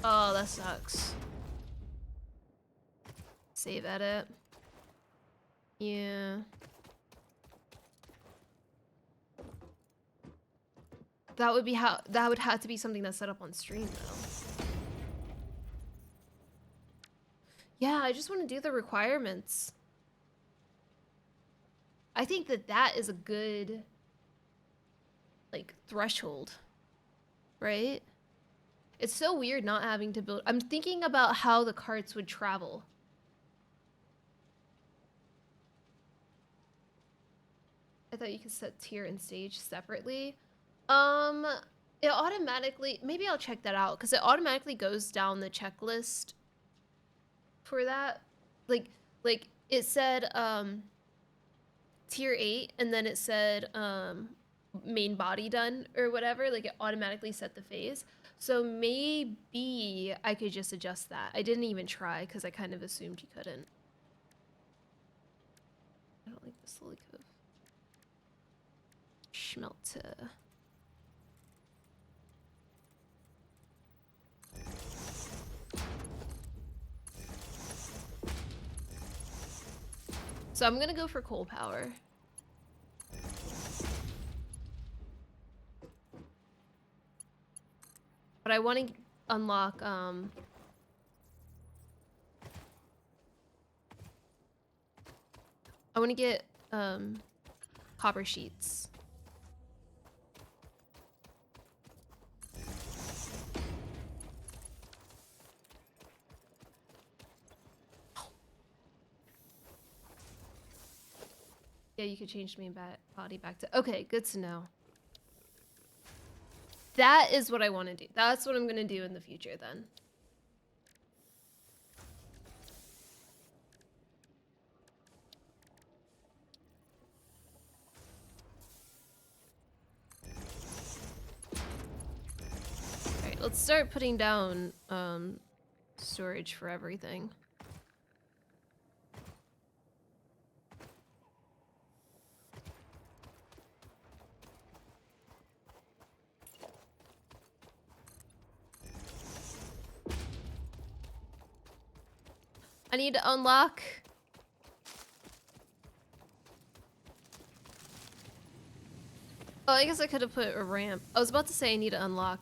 Oh, that sucks. Save edit. Yeah. That would have to be something that's set up on stream though. Yeah, I just want to do the requirements. I think that is a good like threshold, right? It's so weird not having to build. I'm thinking about how the carts would travel. I thought you could set tier and stage separately. It automatically, maybe I'll check that out because it automatically goes down the checklist for that. Like it said tier 8 and then it said main body done or whatever. Like it automatically set the phase. So maybe I could just adjust that. I didn't even try because I kind of assumed you couldn't. I don't like this lily cove. Schmelter. So I'm gonna go for coal power. But I want to unlock I want to get copper sheets. Yeah, you could change me body back to... Okay, good to know. That is what I want to do. That's what I'm going to do in the future then. Alright, let's start putting down storage for everything. I need to unlock... Oh, I guess I could have put a ramp. I was about to say I need to unlock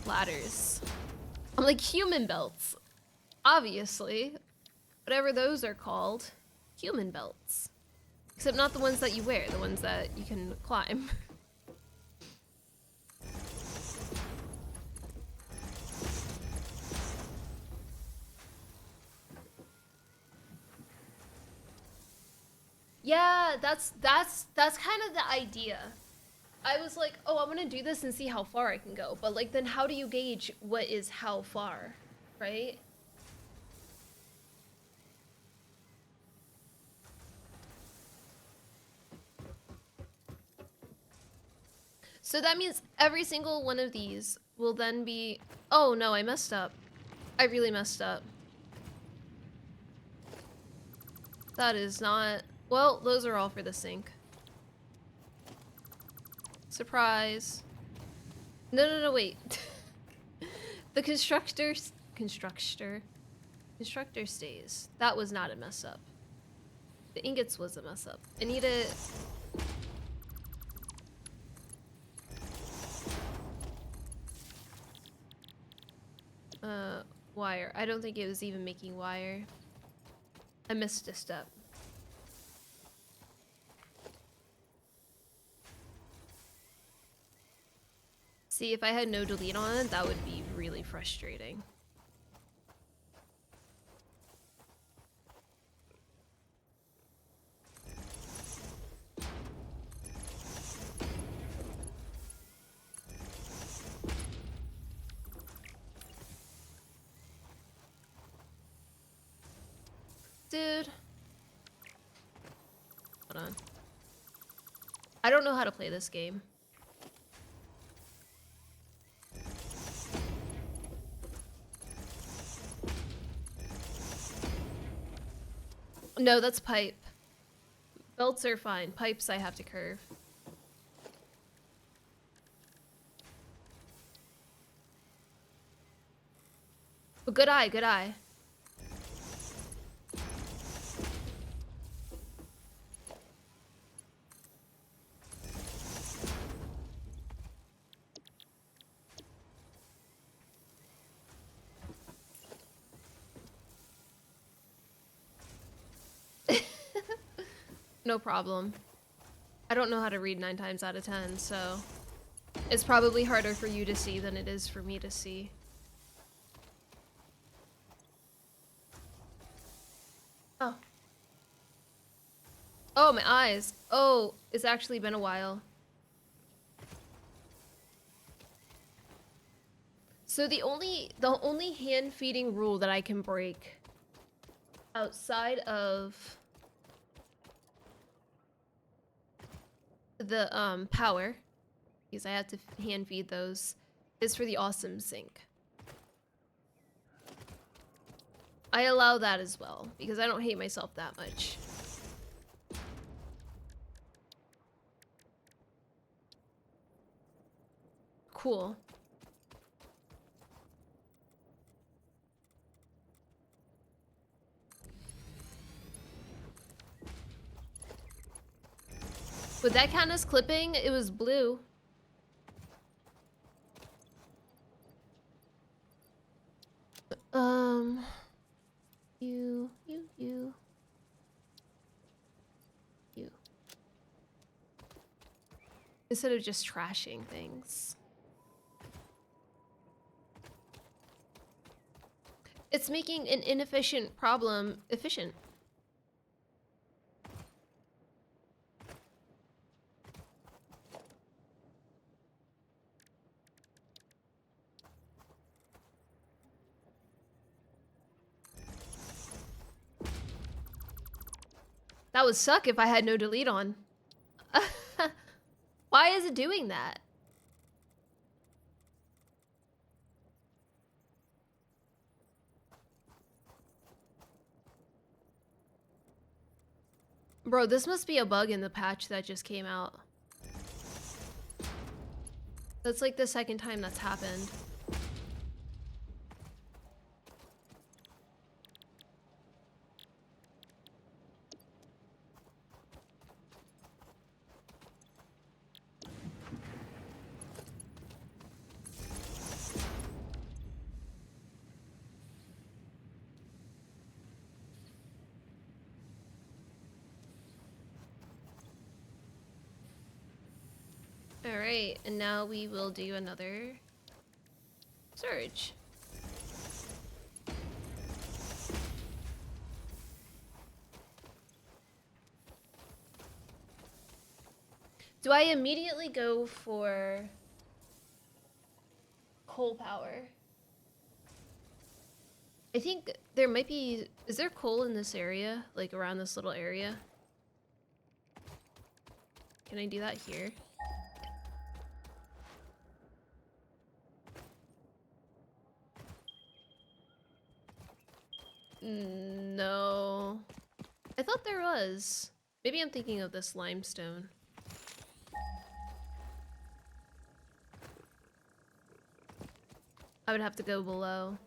ladders. I'm like, human belts. Obviously. Whatever those are called. Human belts. Except not the ones that you wear, the ones that you can climb. Yeah, that's kind of the idea. I was like, oh, I'm gonna do this and see how far I can go. But like, then how do you gauge what is how far, right? So that means every single one of these will then be... Oh no, I messed up. I really messed up. That is not... Well, those are all for the sink. Surprise. No, wait. The constructor stays. That was not a mess up. The ingots was a mess up. I need to... Wire. I don't think it was even making wire. I missed a step. See, if I had no delete on it, that would be really frustrating. Dude. Hold on. I don't know how to play this game. No, that's pipe. Belts are fine. Pipes I have to curve. But good eye, good eye. No problem. I don't know how to read 9 times out of 10, so it's probably harder for you to see than it is for me to see. Oh. Oh, my eyes. Oh, it's actually been a while. So the only hand feeding rule that I can break outside of the power, because I had to hand feed those, is for the awesome sink. I allow that as well because I don't hate myself that much. Cool. Would that count as clipping? It was blue. You. Instead of just trashing things. It's making an inefficient problem efficient. That would suck if I had no delete on. Why is it doing that? Bro, this must be a bug in the patch that just came out. That's like the second time that's happened. Alright, and now we will do another surge. Do I immediately go for coal power? I think there might be... Is there coal in this area? Like around this little area? Can I do that here? No. I thought there was. Maybe I'm thinking of this limestone. I would have to go below.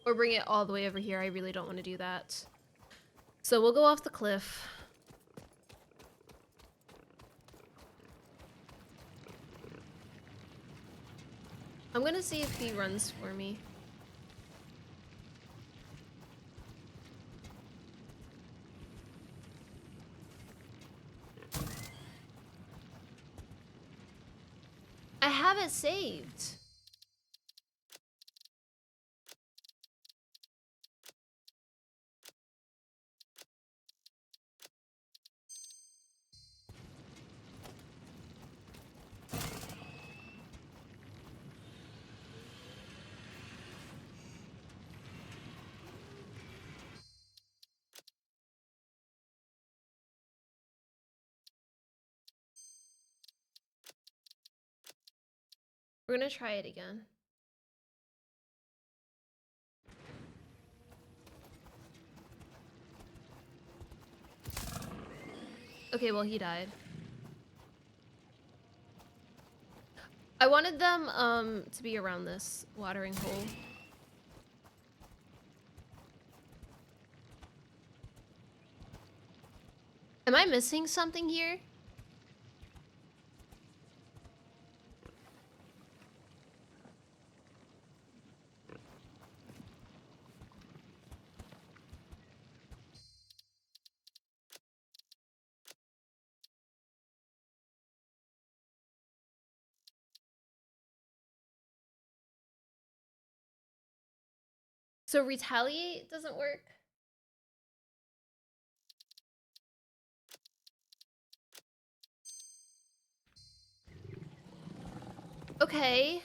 Or bring it all the way over here. I really don't want to do that. So we'll go off the cliff. I'm gonna see if he runs for me. I have it saved. We're gonna try it again. Okay, well, he died. I wanted them, to be around this watering hole. Am I missing something here? So retaliate doesn't work? Okay.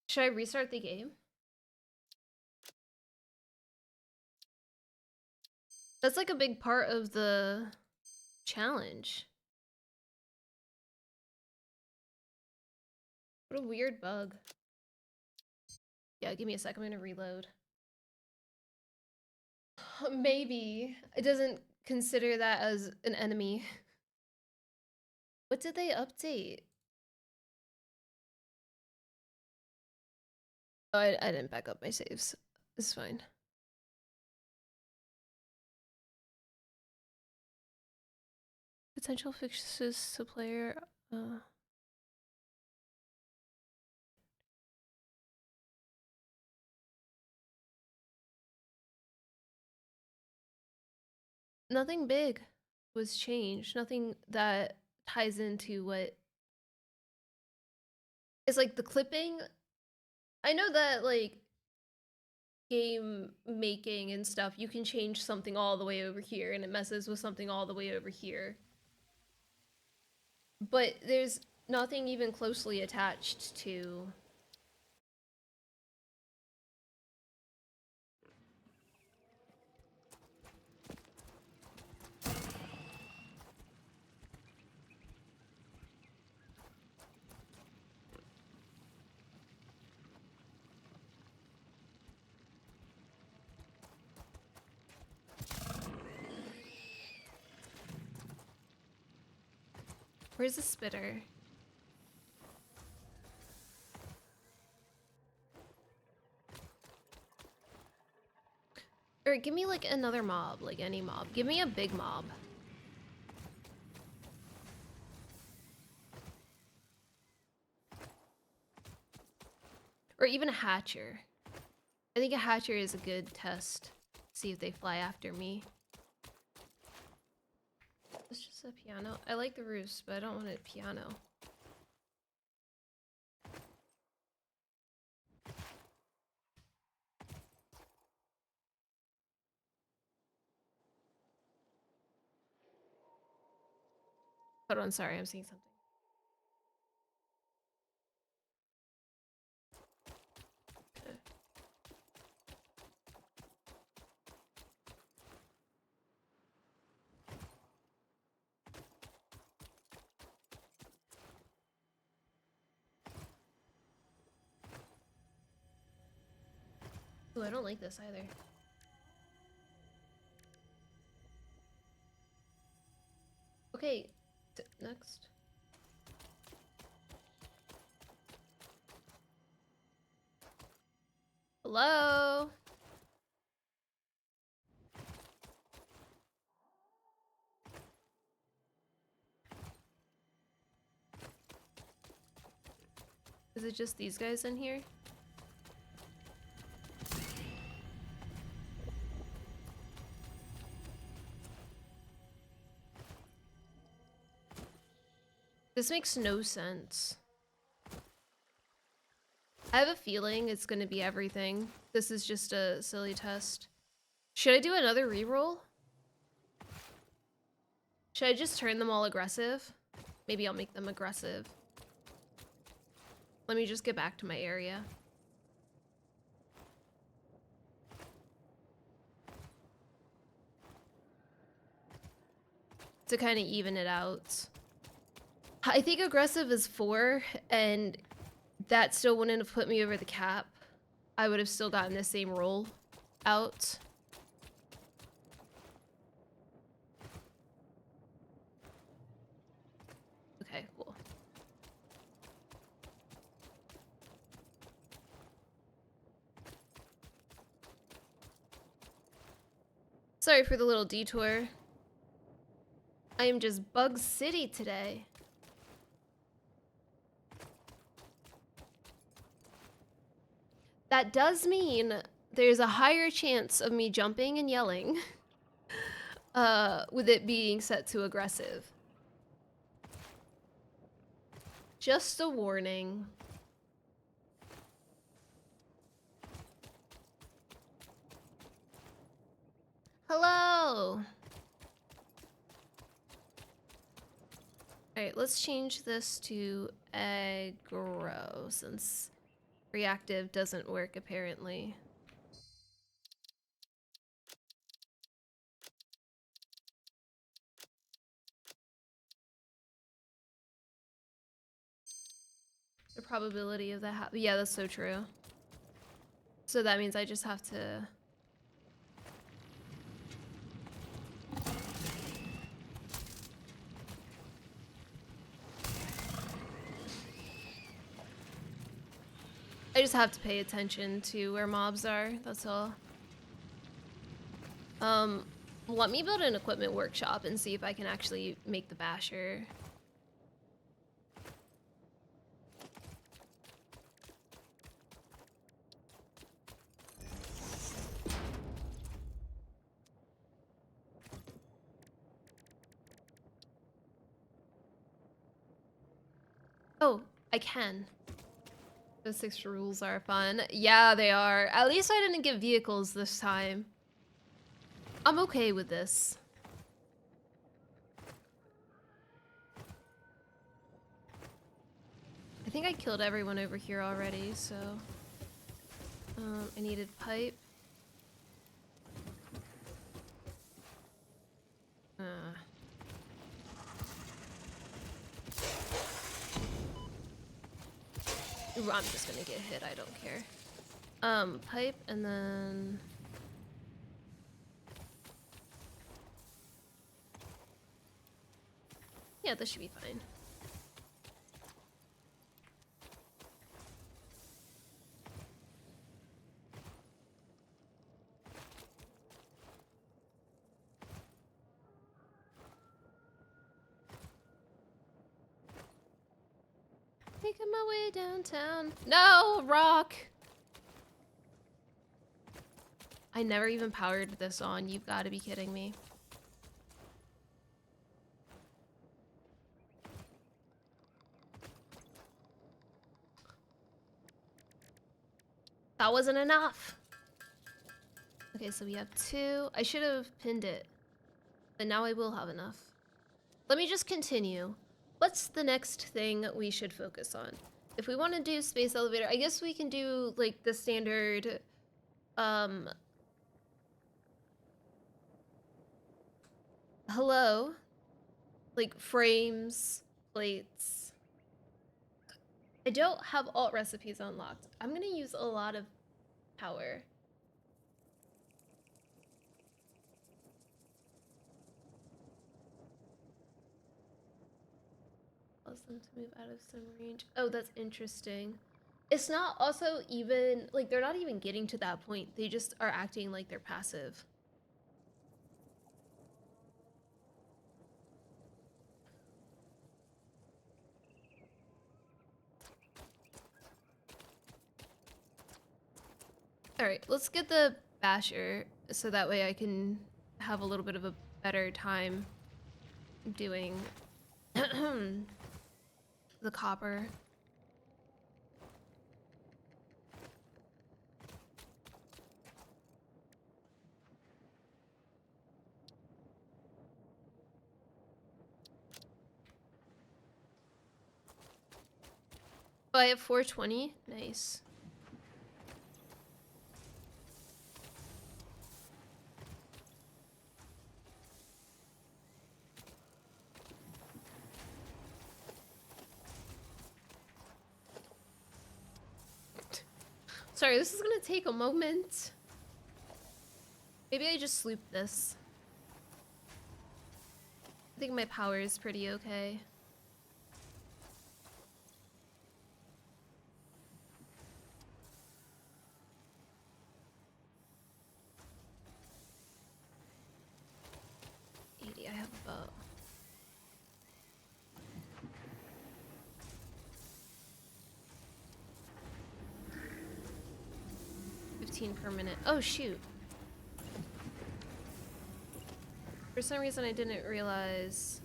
Should I restart the game? That's like a big part of the challenge. What a weird bug. Yeah, give me a sec. I'm gonna reload. Maybe. It doesn't consider that as an enemy. What did they update? Oh, I didn't back up my saves. It's fine. Potential fixes to player. Nothing big was changed. Nothing that ties into what. It's like the clipping. I know that like game making and stuff, you can change something all the way over here and it messes with something all the way over here. But there's nothing even closely attached to. Where's the spitter? Or give me like another mob, like any mob. Give me a big mob. Or even a hatcher. I think a hatcher is a good test. See if they fly after me. It's just a piano. I like the roost, but I don't want a piano. Hold on, sorry, I'm seeing something. Okay. Ooh, I don't like this either. Okay, next. Hello? Is it just these guys in here? This makes no sense. I have a feeling it's gonna be everything. This is just a silly test. Should I do another reroll? Should I just turn them all aggressive? Maybe I'll make them aggressive. Let me just get back to my area. To kind of even it out. I think aggressive is 4, and that still wouldn't have put me over the cap. I would have still gotten the same roll out. Okay, cool. Sorry for the little detour. I am just Bug City today. That does mean there's a higher chance of me jumping and yelling with it being set to aggressive. Just a warning. Hello! Alright, let's change this to aggro since reactive doesn't work apparently. The probability of that yeah, that's so true. So that means I just have to... I just have to pay attention to where mobs are, that's all. Let me build an equipment workshop and see if I can actually make the basher. Oh, I can. The 6 rules are fun. Yeah, they are. At least I didn't get vehicles this time. I'm okay with this. I think I killed everyone over here already, so... I needed pipe. Ooh, I'm just gonna get hit, I don't care. Pipe, and then... Yeah, this should be fine. Making my way downtown. No, rock! I never even powered this on. You've got to be kidding me. That wasn't enough. Okay, so we have 2. I should have pinned it, but now I will have enough. Let me just continue. What's the next thing we should focus on? If we want to do space elevator, I guess we can do like the standard, hello, like frames, plates. I don't have alt recipes unlocked. I'm gonna use a lot of power. Allows them to move out of some range. Oh, that's interesting. It's not also even, like, they're not even getting to that point. They just are acting like they're passive. Alright, let's get the basher so that way I can have a little bit of a better time doing the copper. Oh, I have 420? Nice. Sorry, this is gonna take a moment. Maybe I just sloop this. I think my power is pretty okay. I have about 15 per minute. Oh shoot. For some reason I didn't realize.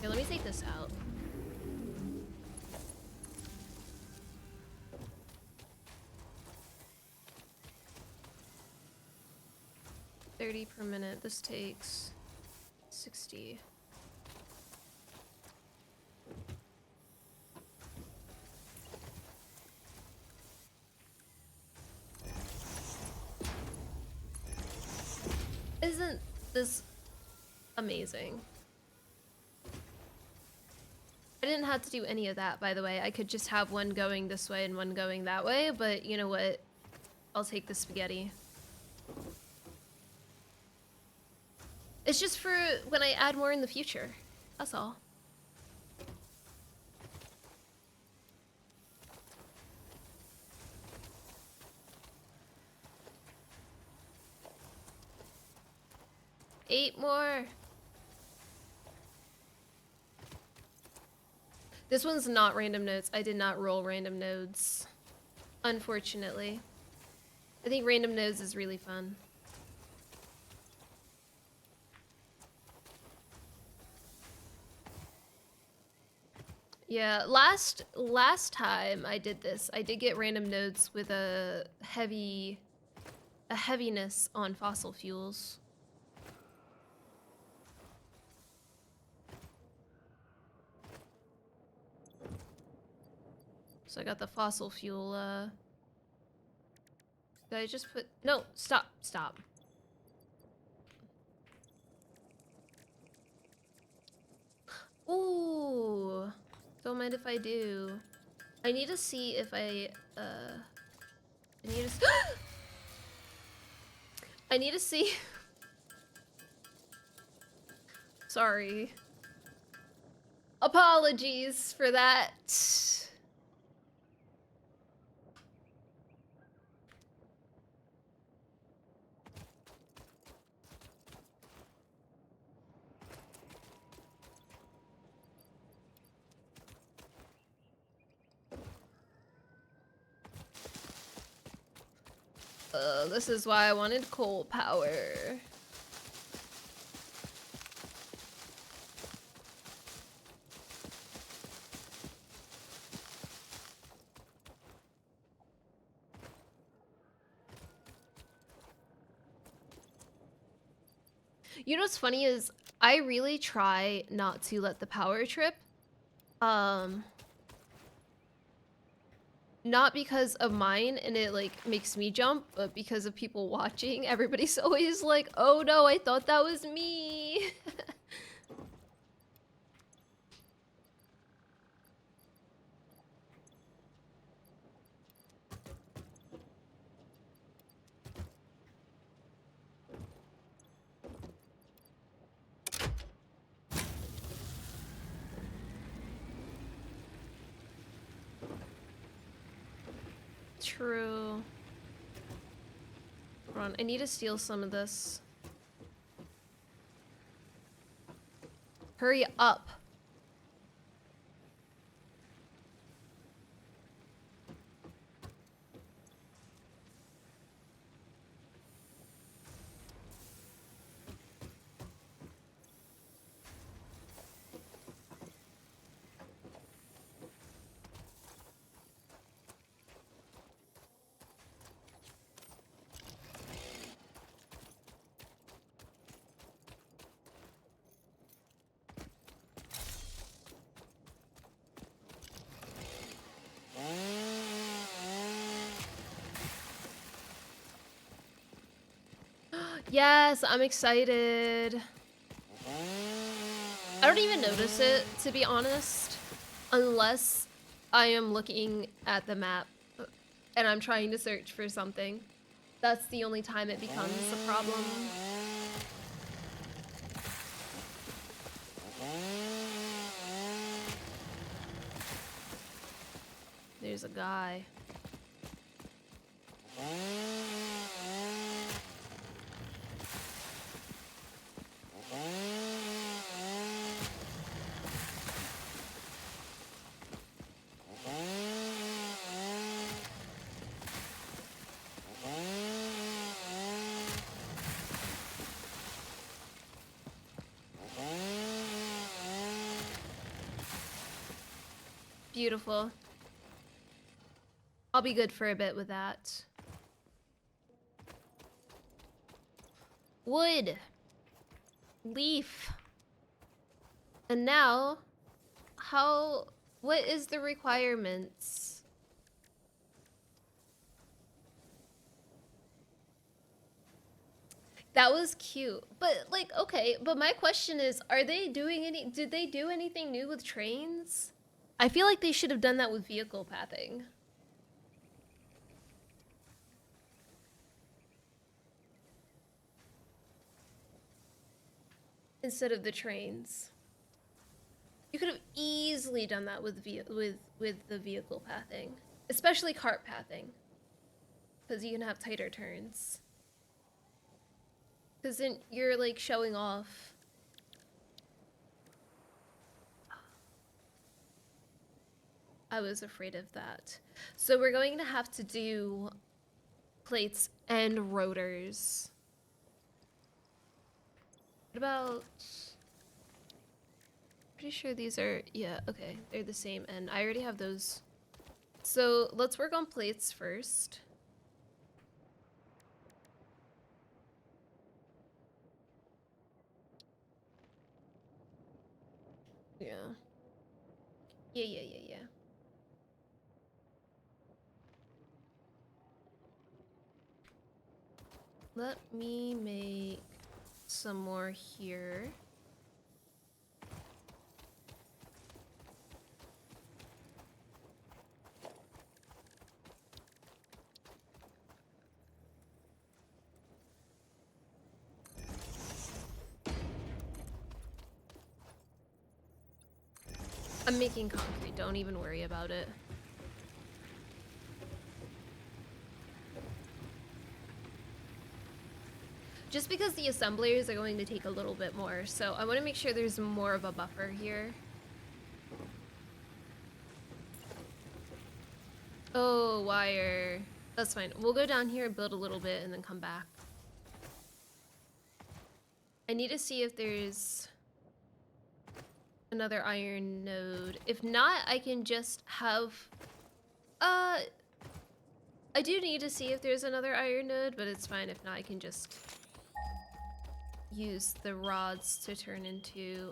Here, let me take this out. $30 per minute. This takes 60. Isn't this amazing? I didn't have to do any of that, by the way. I could just have one going this way and one going that way, but you know what? I'll take the spaghetti. It's just for when I add more in the future. That's all. Eight more. This one's not random nodes. I did not roll random nodes, unfortunately. I think random nodes is really fun. Yeah, last time I did this, I did get random nodes with a heaviness on fossil fuels. So I got the fossil fuel, did I just put, no, stop. Ooh, don't mind if I do. I need to see if I need to, I need to see. Sorry. Apologies for that. This is why I wanted coal power. You know what's funny is I really try not to let the power trip. Not because of mine and it like makes me jump, but because of people watching. Everybody's always like, oh no, I thought that was me. True. Hold on, I need to steal some of this. Hurry up. Yes, I'm excited. I don't even notice it, to be honest, unless I am looking at the map and I'm trying to search for something. That's the only time it becomes a problem. There's a guy. Beautiful. I'll be good for a bit with that. Wood. Leaf. And now, what is the requirements? That was cute. But like, okay, but my question is, did they do anything new with trains? I feel like they should have done that with vehicle pathing. Instead of the trains. You could have easily done that with the vehicle pathing, especially cart pathing, because you can have tighter turns. Because then you're like showing off. I was afraid of that. So we're going to have to do plates and rotors. What about... Pretty sure these are... Yeah, okay. They're the same, and I already have those. So let's work on plates first. Yeah. Yeah. Let me make some more here. I'm making concrete, don't even worry about it. Just because the assemblers are going to take a little bit more, so I want to make sure there's more of a buffer here. Oh, wire. That's fine. We'll go down here, build a little bit, and then come back. I need to see if there's another iron node. If not, I can just have... I do need to see if there's another iron node, but it's fine. If not, I can just use the rods to turn into...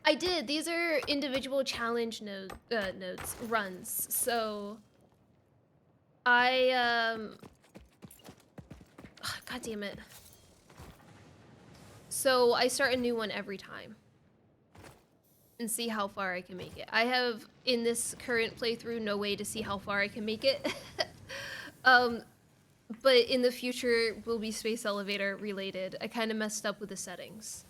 I did. These are individual challenge nodes, runs. So God damn it. So I start a new one every time and see how far I can make it. I have, in this current playthrough, no way to see how far I can make it. But in the future will be space elevator related. I kind of messed up with the settings.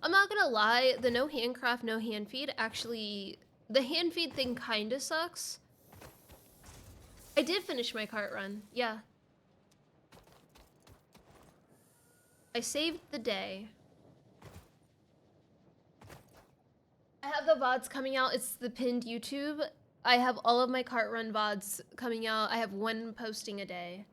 I'm not gonna lie, the no handcraft, no hand feed actually, the hand feed thing kinda sucks. I did finish my cart run, yeah. I saved the day. I have the VODs coming out, it's the pinned YouTube. I have all of my cart run VODs coming out. I have one posting a day.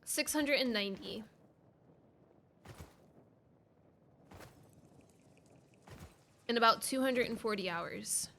$690. In about 240 hours.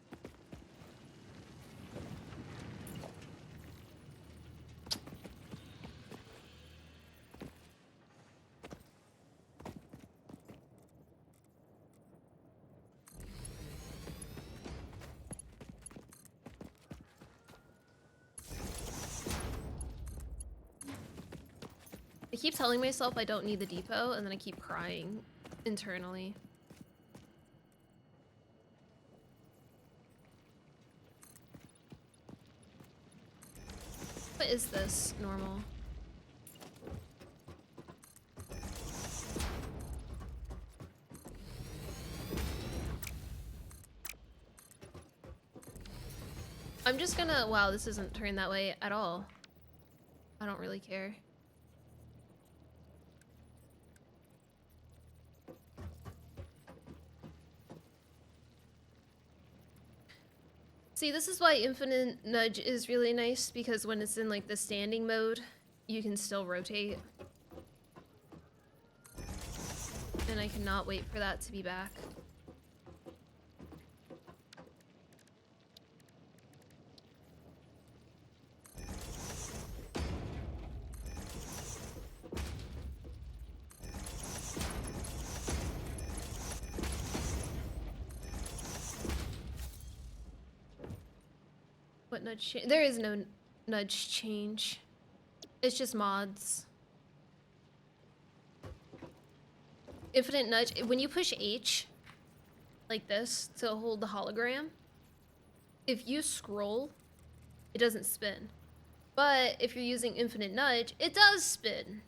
I keep telling myself I don't need the depot, and then I keep crying internally. What is this? Normal. I'm just gonna... Wow, this isn't turned that way at all. I don't really care. See, this is why infinite nudge is really nice, because when it's in like the standing mode, you can still rotate. And I cannot wait for that to be back. What nudge change? There is no nudge change. It's just mods. Infinite nudge, when you push H, like this, to hold the hologram, if you scroll, it doesn't spin. But if you're using infinite nudge, it does spin.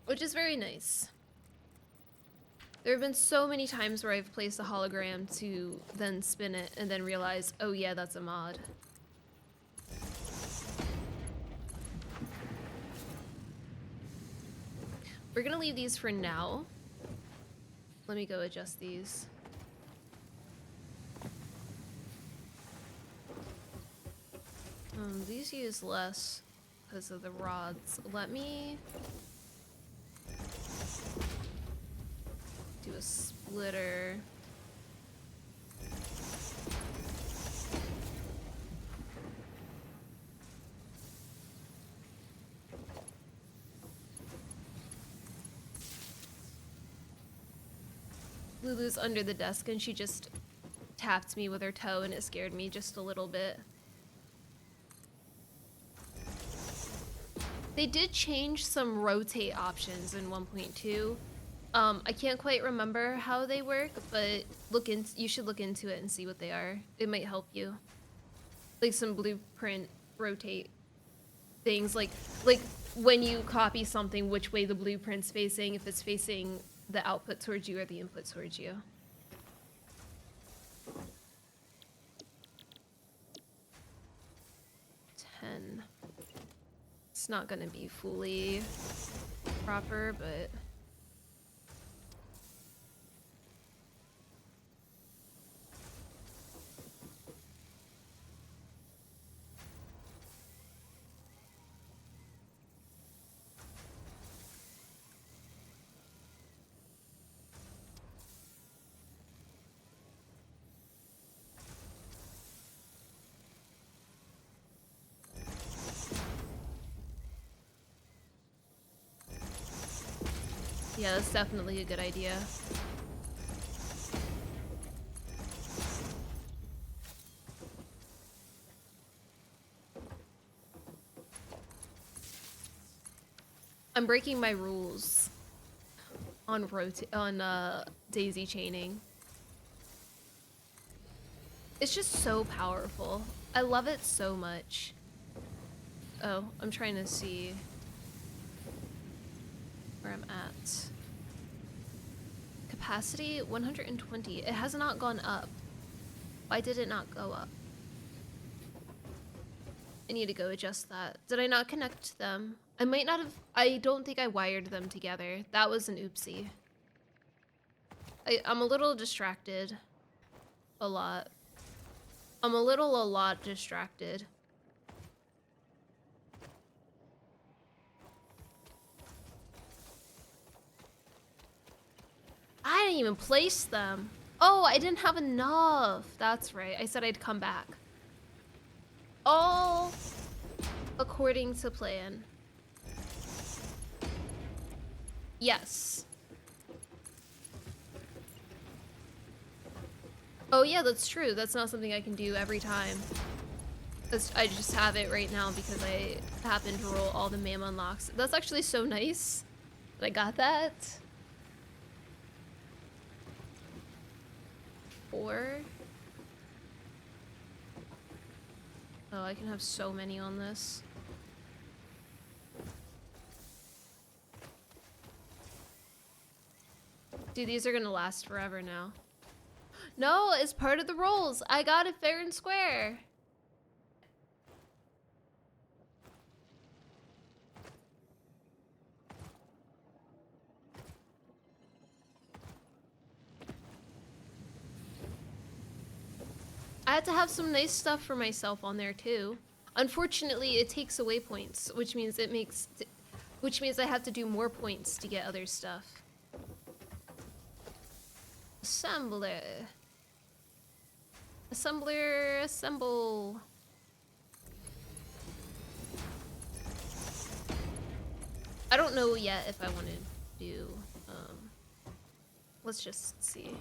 Which is very nice. There have been so many times where I've placed a hologram to then spin it and then realize, oh yeah, that's a mod. We're gonna leave these for now. Let me go adjust these. These use less because of the rods. Let me do a splitter. Lulu's under the desk and she just tapped me with her toe and it scared me just a little bit. They did change some rotate options in 1.2. I can't quite remember how they work, but you should look into it and see what they are. It might help you. Like some blueprint rotate things, like when you copy something, which way the blueprint's facing, if it's facing the output towards you or the input towards you. It's not gonna be fully proper, but yeah, that's definitely a good idea. I'm breaking my rules on daisy chaining. It's just so powerful. I love it so much. Oh, I'm trying to see where I'm at. Capacity 120. It has not gone up. Why did it not go up? I need to go adjust that. Did I not connect them? I might not have. I don't think I wired them together. That was an oopsie. I'm a little distracted. A lot. I'm a lot distracted. I didn't even place them. Oh, I didn't have enough. That's right. I said I'd come back. All according to plan. Yes. Oh yeah, that's true. That's not something I can do every time. I just have it right now because I happen to roll all the MAM unlocks. That's actually so nice that I got that. 4. Oh, I can have so many on this. Dude, these are gonna last forever now. No, it's part of the rolls. I got it fair and square. I had to have some nice stuff for myself on there too. Unfortunately, it takes away points, which means I have to do more points to get other stuff. Assembler. Assembler, assemble. I don't know yet if I want to do, let's just see.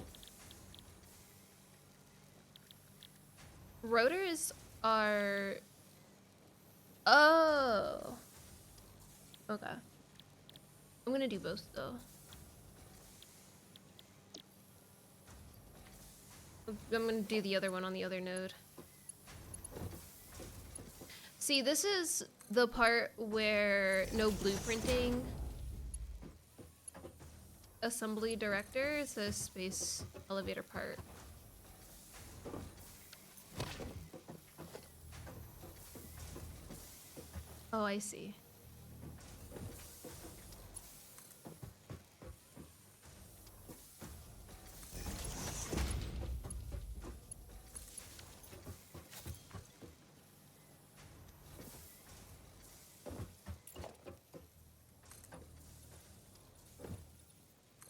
Rotors are, oh. Okay. I'm gonna do both though. I'm gonna do the other one on the other node. See, this is the part where no blueprinting. Assembly director is a space elevator part. Oh, I see.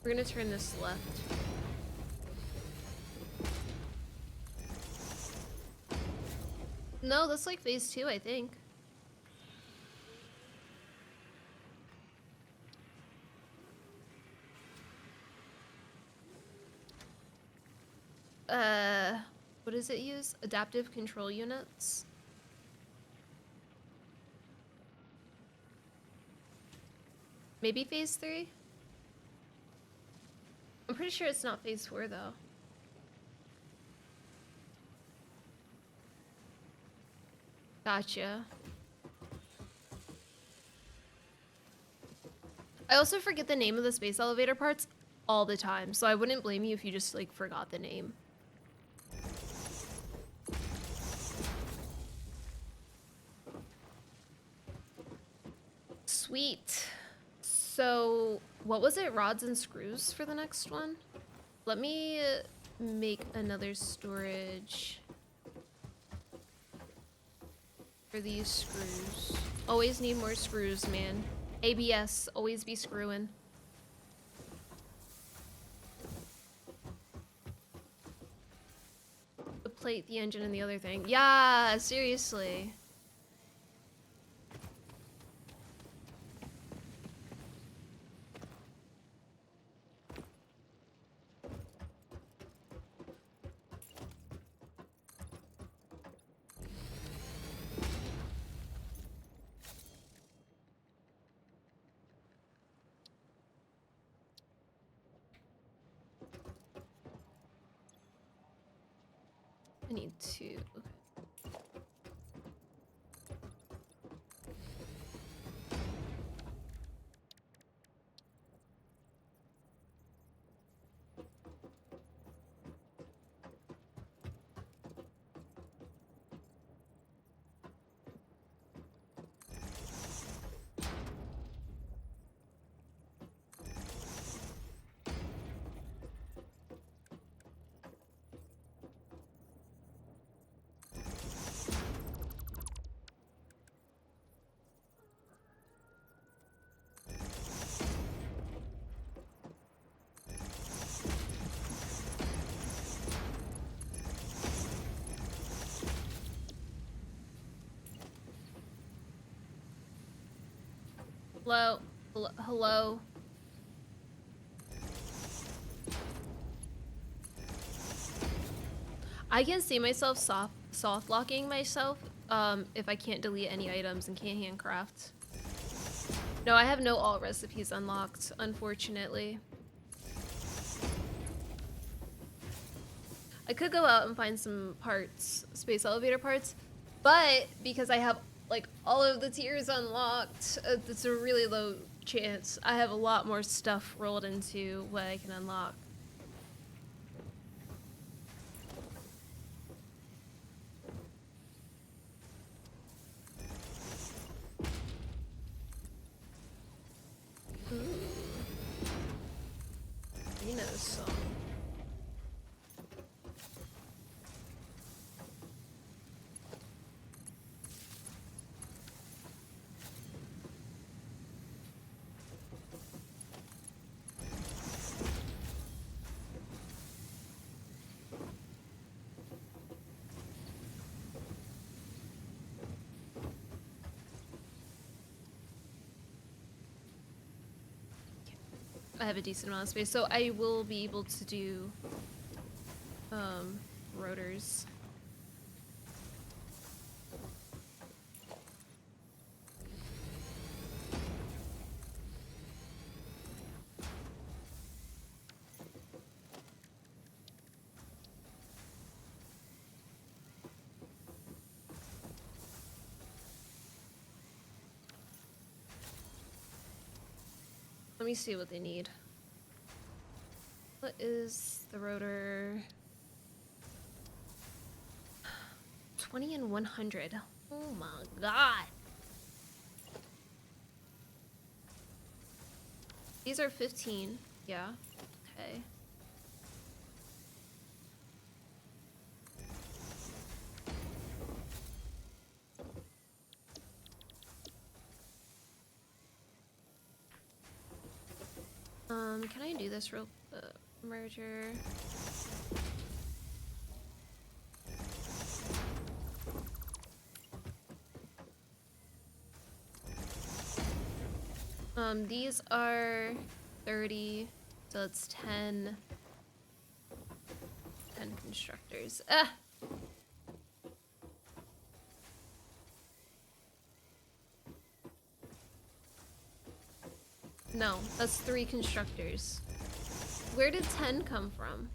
We're gonna turn this left. No, that's like phase 2, I think. What does it use? Adaptive control units? Maybe phase 3? I'm pretty sure it's not phase 4 though. Gotcha. I also forget the name of the space elevator parts all the time, so I wouldn't blame you if you just like forgot the name. Sweet. So, what was it? Rods and screws for the next one? Let me make another storage for these screws. Always need more screws, man. ABS, always be screwing. The plate, the engine, and the other thing. Yeah, seriously. I need to. Hello? Hello? I can see myself soft locking myself if I can't delete any items and can't handcraft. No, I have no alt recipes unlocked, unfortunately. I could go out and find some parts, space elevator parts, but because I have like all of the tiers unlocked, it's a really low chance. I have a lot more stuff rolled into what I can unlock. Reno's song. I have a decent amount of space, so I will be able to do rotors. Let me see what they need. What is the rotor? 20 and 100. Oh my god. These are 15. Yeah. Okay. Can I do this real merger? These are 30, so it's 10. 10 constructors. Ah! No, that's 3 constructors. Where did 10 come from?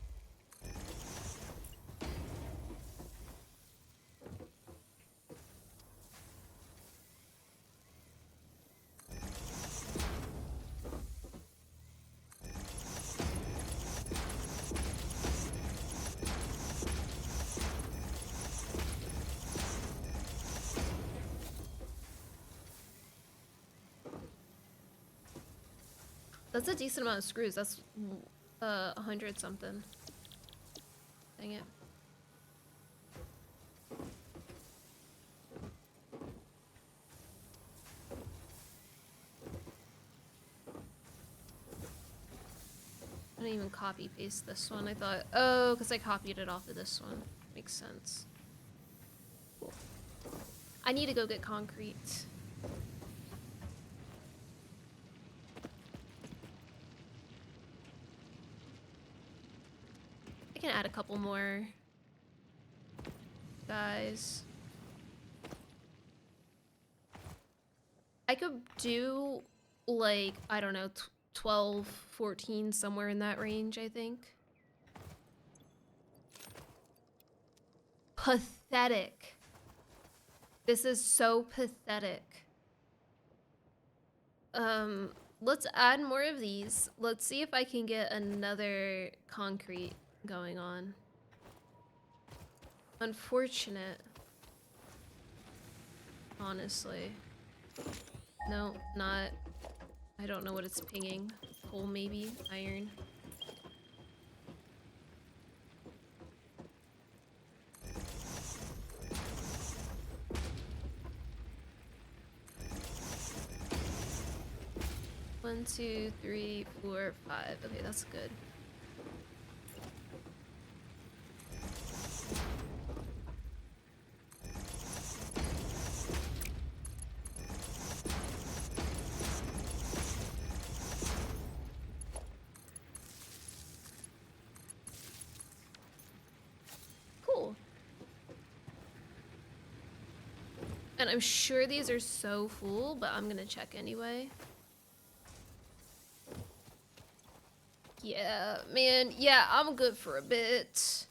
That's a decent amount of screws. That's 100 something. Dang it. I didn't even copy paste this one. I thought, oh, because I copied it off of this one. Makes sense. Cool. I need to go get concrete. I can add a couple more guys. I could do like, I don't know, 12, 14, somewhere in that range, I think. Pathetic. This is so pathetic. Let's add more of these. Let's see if I can get another concrete going on. Unfortunate. Honestly. No, not. I don't know what it's pinging. Coal maybe? Iron? One, two, three, four, five. Okay, that's good. Cool. And I'm sure these are so full, but I'm gonna check anyway. Yeah, man. Yeah, I'm good for a bit.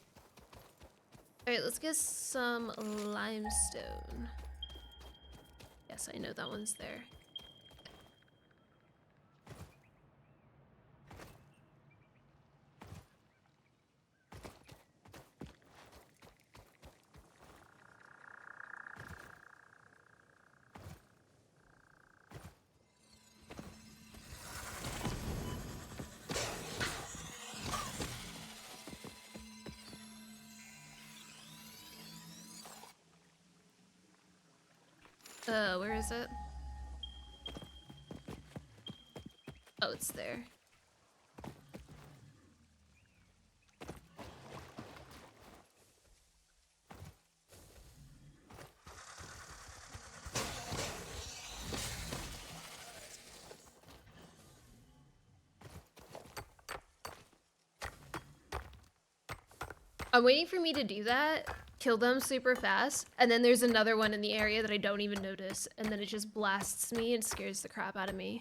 Alright, let's get some limestone. Yes, I know that one's there. Where is it? Oh, it's there. I'm waiting for me to do that, kill them super fast, and then there's another one in the area that I don't even notice, and then it just blasts me and scares the crap out of me.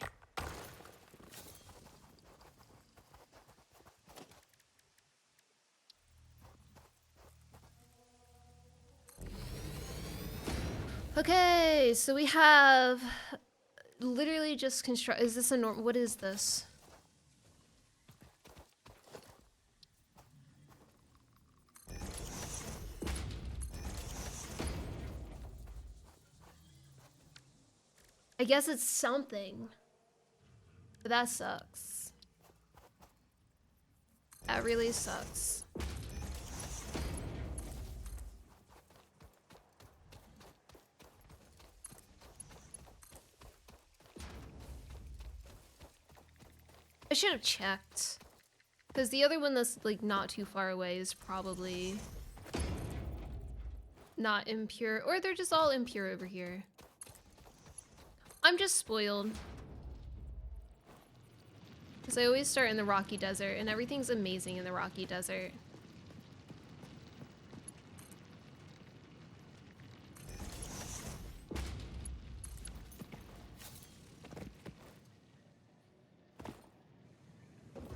Okay, so we have literally just construct. Is this a norm? What is this? I guess it's something. But that sucks. That really sucks. I should have checked. Because the other one that's like not too far away is probably not impure. Or they're just all impure over here. I'm just spoiled. Because I always start in the Rocky Desert, and everything's amazing in the Rocky Desert.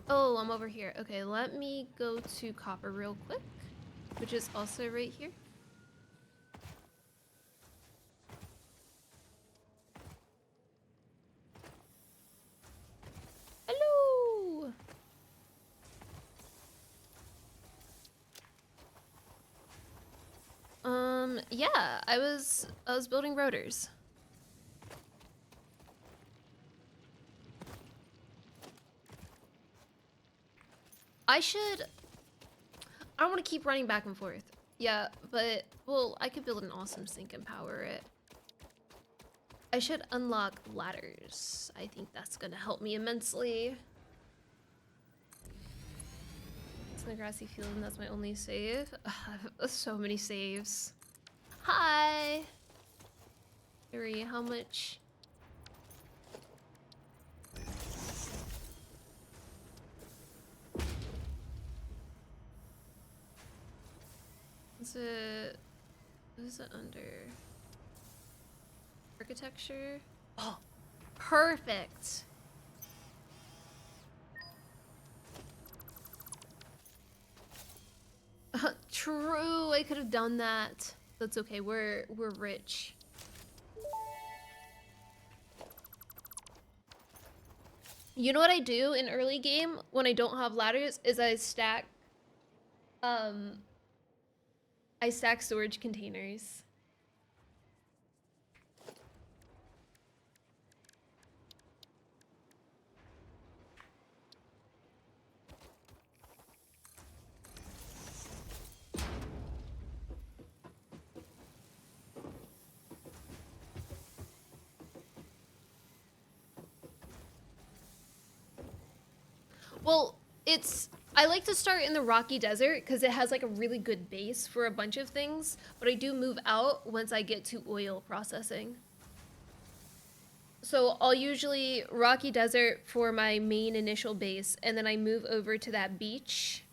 Oh, I'm over here. Okay, let me go to copper real quick, which is also right here. Hello! Yeah, I was building rotors. I don't want to keep running back and forth. Yeah, but, well, I could build an awesome sink and power it. I should unlock ladders. I think that's gonna help me immensely. It's in the grassy field and that's my only save. Ugh, I have so many saves. Hi! Yuri, how much? What is it under? Architecture? Oh, perfect! True, I could have done that. That's okay, we're rich. You know what I do in early game when I don't have ladders is I stack storage containers. Well, I like to start in the Rocky Desert because it has like a really good base for a bunch of things, but I do move out once I get to oil processing. So I'll usually Rocky Desert for my main initial base, and then I move over to that beach.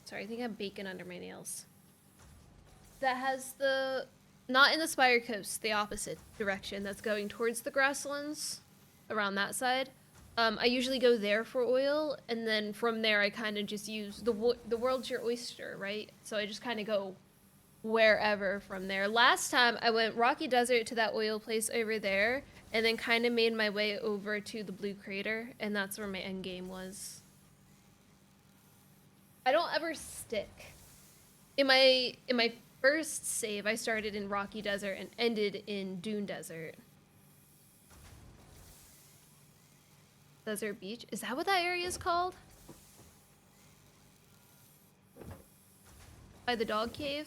Sorry, I think I have bacon under my nails. That has the Not in the Spire Coast, the opposite direction. That's going towards the grasslands, around that side. I usually go there for oil, and then from there I kind of just use the world's your oyster, right? So I just kind of go wherever from there. Last time I went Rocky Desert to that oil place over there, and then kind of made my way over to the Blue Crater, and that's where my end game was. I don't ever stick. In my first save, I started in Rocky Desert and ended in Dune Desert. Desert Beach? Is that what that area is called? By the dog cave?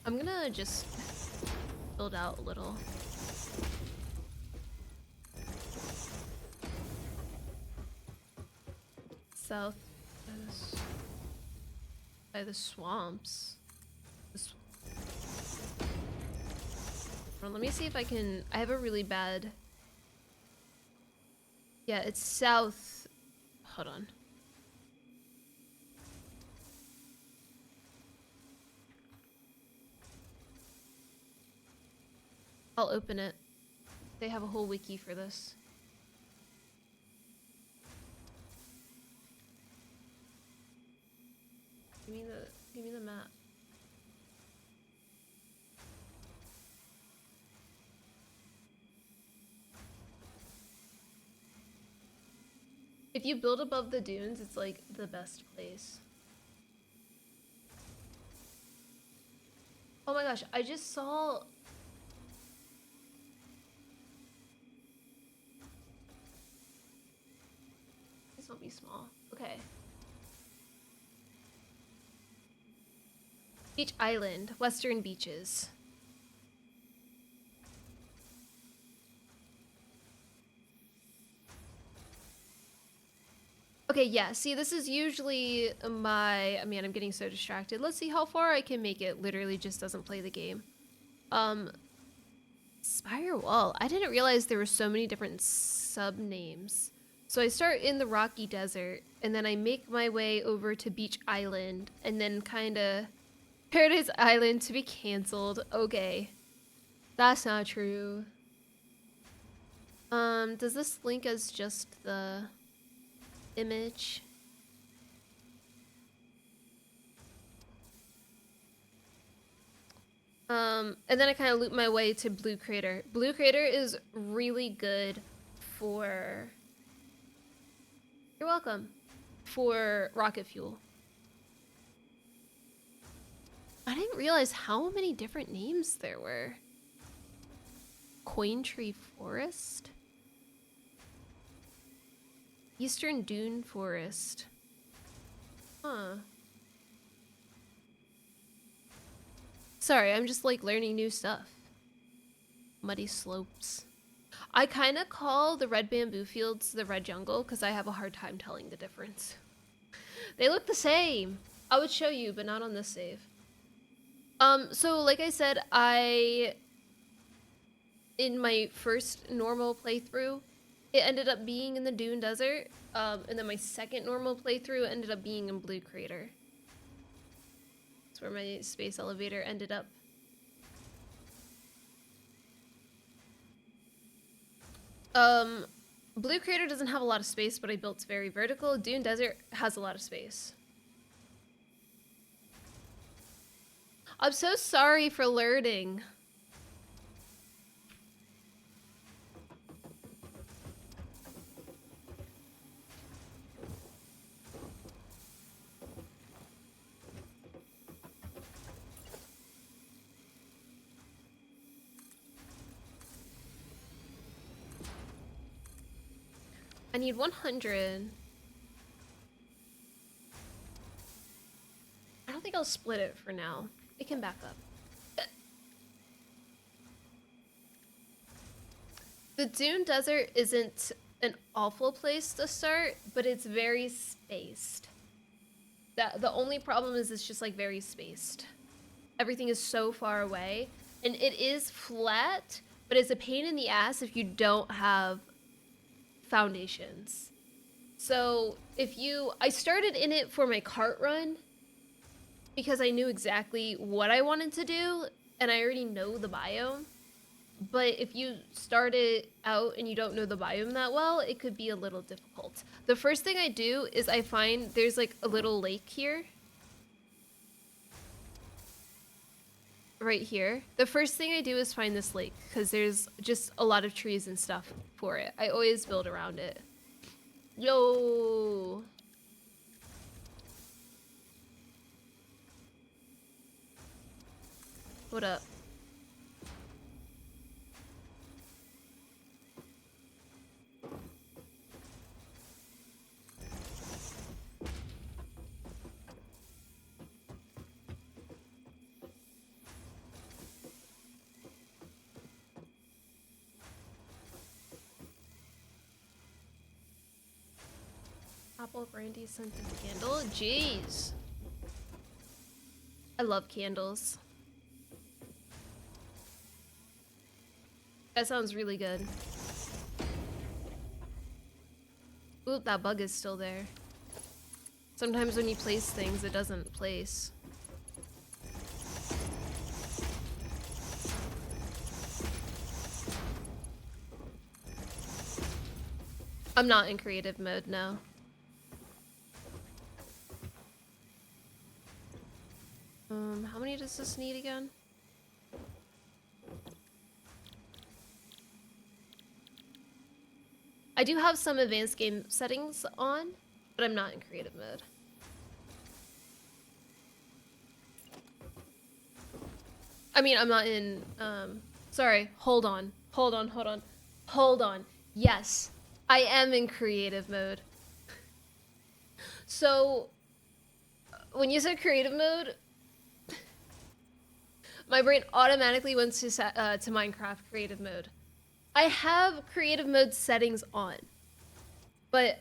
I'm gonna just build out a little. South by the swamps. Well, let me see if I can. I have a really bad. Yeah, it's south. Hold on. I'll open it. They have a whole wiki for this. Give me the map. If you build above the dunes, it's like the best place. Oh my gosh, I just saw. This won't be small. Okay. Beach Island, Western Beaches. Okay, yeah, see, this is usually my... Man, I'm getting so distracted. Let's see how far I can make it. Literally just doesn't play the game. Spire Wall. I didn't realize there were so many different sub-names. So I start in the Rocky Desert, and then I make my way over to Beach Island, and then kinda... Paradise Island to be canceled. Okay. That's not true. Does this link as just the image? And then I kind of loop my way to Blue Crater. Blue Crater is really good for... You're welcome. For rocket fuel. I didn't realize how many different names there were. Coin Tree Forest? Eastern Dune Forest. Huh. Sorry, I'm just like learning new stuff. Muddy Slopes. I kind of call the red bamboo fields the red jungle because I have a hard time telling the difference. They look the same. I would show you, but not on this save. So like I said, in my first normal playthrough, it ended up being in the Dune Desert, and then my second normal playthrough ended up being in Blue Crater. That's where my space elevator ended up. Blue Crater doesn't have a lot of space, but I built very vertical. Dune Desert has a lot of space. I'm so sorry for learning. I need 100. I don't think I'll split it for now. It can back up. The Dune Desert isn't an awful place to start, but it's very spaced. The only problem is it's just like very spaced. Everything is so far away, and it is flat, but it's a pain in the ass if you don't have foundations. So I started in it for my cart run because I knew exactly what I wanted to do, and I already know the biome. But if you start it out and you don't know the biome that well, it could be a little difficult. The first thing I do is I find there's like a little lake here. Right here. The first thing I do is find this lake because there's just a lot of trees and stuff for it. I always build around it. Yo! What up? Apple brandy scented candle? Jeez. I love candles. That sounds really good. Oop, that bug is still there. Sometimes when you place things, it doesn't place. I'm not in creative mode now. How many does this need again? I do have some advanced game settings on, but I'm not in creative mode. I mean, I'm not in, sorry, hold on. Yes, I am in creative mode. So, when you said creative mode, my brain automatically went to Minecraft creative mode. I have creative mode settings on, but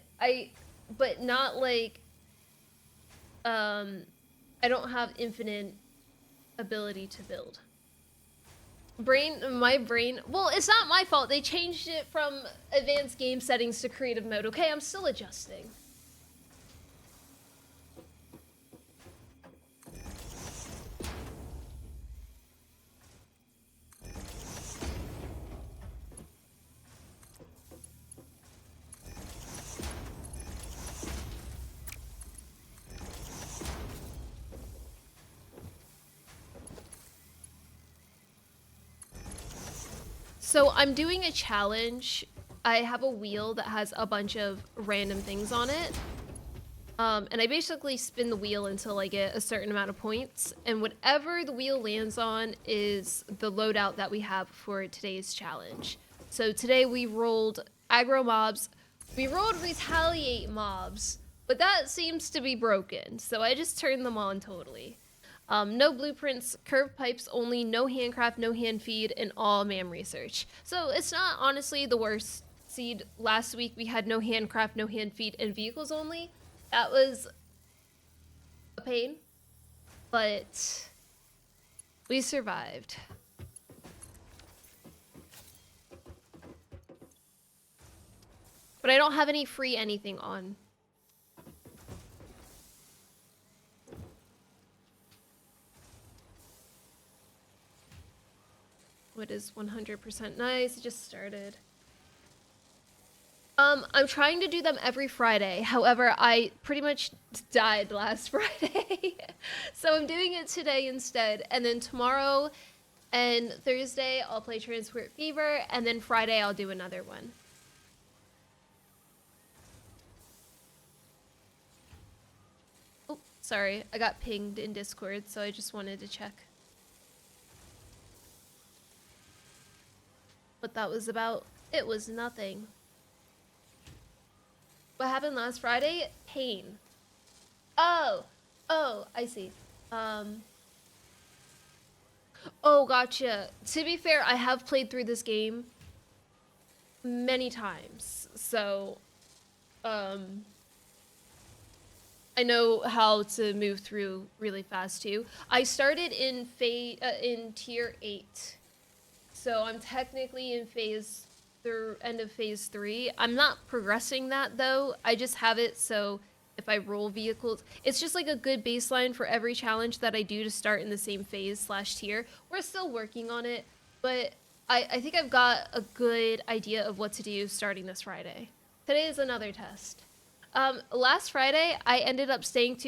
not like, I don't have infinite ability to build. My brain, well, it's not my fault. They changed it from advanced game settings to creative mode. Okay, I'm still adjusting. So I'm doing a challenge. I have a wheel that has a bunch of random things on it. And I basically spin the wheel until I get a certain amount of points. And whatever the wheel lands on is the loadout that we have for today's challenge. So today we rolled aggro mobs. We rolled retaliate mobs, but that seems to be broken. So I just turned them on totally. No blueprints, curved pipes only, no handcraft, no hand feed, and all MAM research. So it's not honestly the worst seed. Last week we had no handcraft, no hand feed, and vehicles only. That was a pain, but we survived. But I don't have any free anything on. What is 100% nice? It just started. I'm trying to do them every Friday. However, I pretty much died last Friday. So I'm doing it today instead. And then tomorrow and Thursday, I'll play Transport Fever. And then Friday, I'll do another one. Oh, sorry. I got pinged in Discord, so I just wanted to check what that was about. It was nothing. What happened last Friday? Pain. Oh, I see. Oh, gotcha. To be fair, I have played through this game many times, so, I I know how to move through really fast too. I started in tier 8. So I'm technically in end of phase 3. I'm not progressing that though. I just have it so if I roll vehicles, it's just like a good baseline for every challenge that I do to start in the same phase / tier. We're still working on it, but I think I've got a good idea of what to do starting this Friday. Today is another test. Last Friday, I ended up staying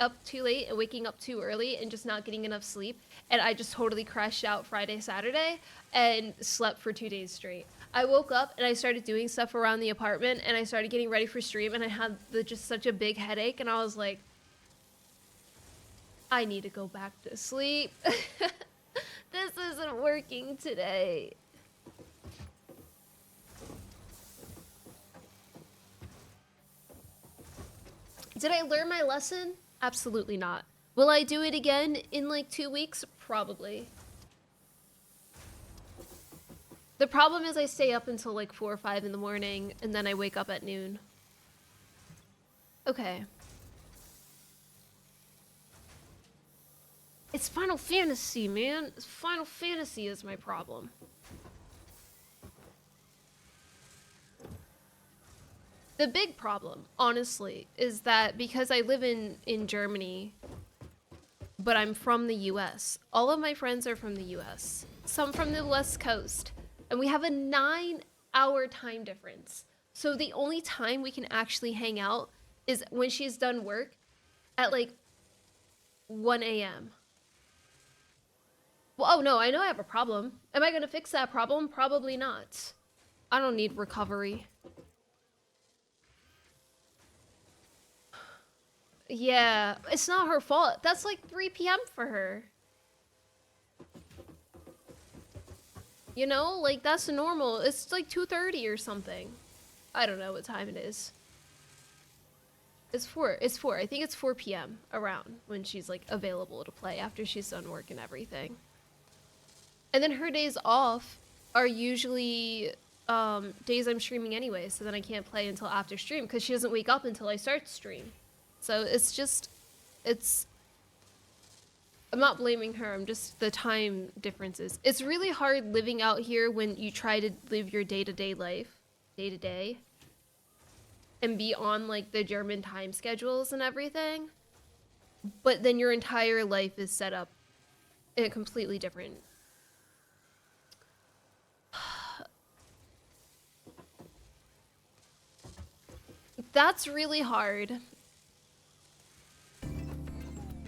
up too late and waking up too early and just not getting enough sleep. And I just totally crashed out Friday, Saturday and slept for 2 days straight. I woke up and I started doing stuff around the apartment and I started getting ready for stream and I had just such a big headache and I was like, I need to go back to sleep. This isn't working today. Did I learn my lesson? Absolutely not. Will I do it again in like 2 weeks? Probably. The problem is I stay up until like 4 or 5 in the morning and then I wake up at noon. Okay. It's Final Fantasy, man. Final Fantasy is my problem. The big problem, honestly, is that because I live in Germany, but I'm from the US, all of my friends are from the US, some from the West Coast, and we have a 9-hour time difference. So the only time we can actually hang out is when she's done work at like 1 a.m. Well, oh no, I know I have a problem. Am I gonna fix that problem? Probably not. I don't need recovery. Yeah, it's not her fault. That's like 3 p.m. for her. You know, like that's normal. It's like 2:30 or something. I don't know what time it is. It's 4. It's 4. I think it's 4 p.m. around when she's like available to play after she's done work and everything. And then her days off are usually days I'm streaming anyway, so then I can't play until after stream because she doesn't wake up until I start stream. So it's just, I'm not blaming her, I'm just the time differences. It's really hard living out here when you try to live your day-to-day life, day-to-day, and be on like the German time schedules and everything. But then your entire life is set up in a completely different. That's really hard.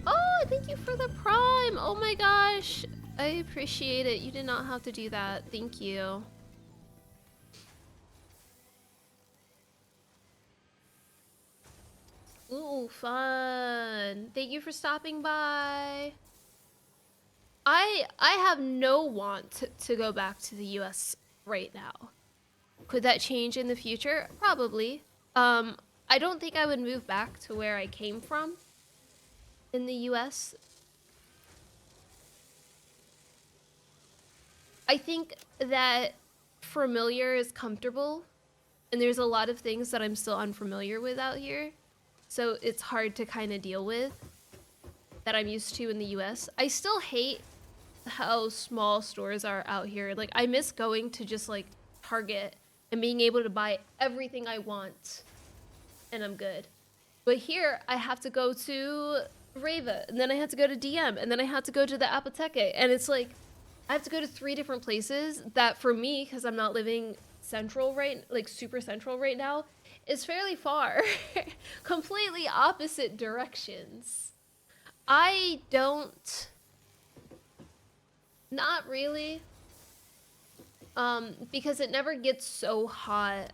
Oh, thank you for the prime. Oh my gosh. I appreciate it. You did not have to do that. Thank you. Ooh, fun. Thank you for stopping by. I have no want to go back to the US right now. Could that change in the future? Probably. I don't think I would move back to where I came from in the US. I think that familiar is comfortable, and there's a lot of things that I'm still unfamiliar with out here. So it's hard to kind of deal with that I'm used to in the US. I still hate how small stores are out here. Like, I miss going to just like Target and being able to buy everything I want and I'm good. But here I have to go to Reva and then I have to go to DM and then I have to go to the Apotheke, and it's like I have to go to 3 different places that for me, because I'm not living central like super central right now, is fairly far. Completely opposite directions. I don't, not really, because it never gets so hot.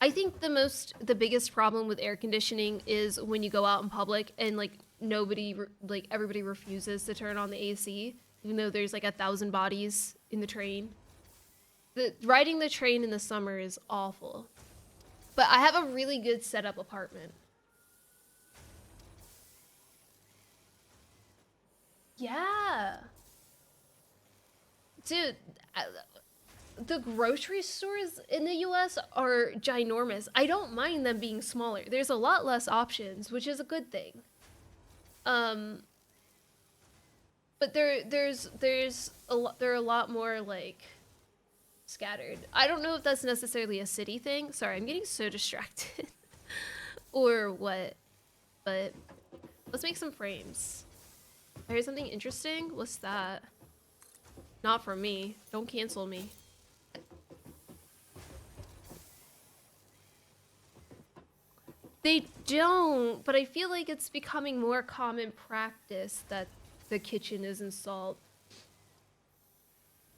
I think the biggest problem with air conditioning is when you go out in public and like everybody refuses to turn on the AC, even though there's like 1,000 bodies in the train. Riding the train in the summer is awful. But I have a really good setup apartment. Yeah. Dude, the grocery stores in the US are ginormous. I don't mind them being smaller. There's a lot less options, which is a good thing. But they're a lot more like scattered. I don't know if that's necessarily a city thing. Sorry, I'm getting so distracted. Or what, but let's make some frames. I heard something interesting. What's that? Not from me. Don't cancel me. They don't, but I feel like it's becoming more common practice that the kitchen is installed.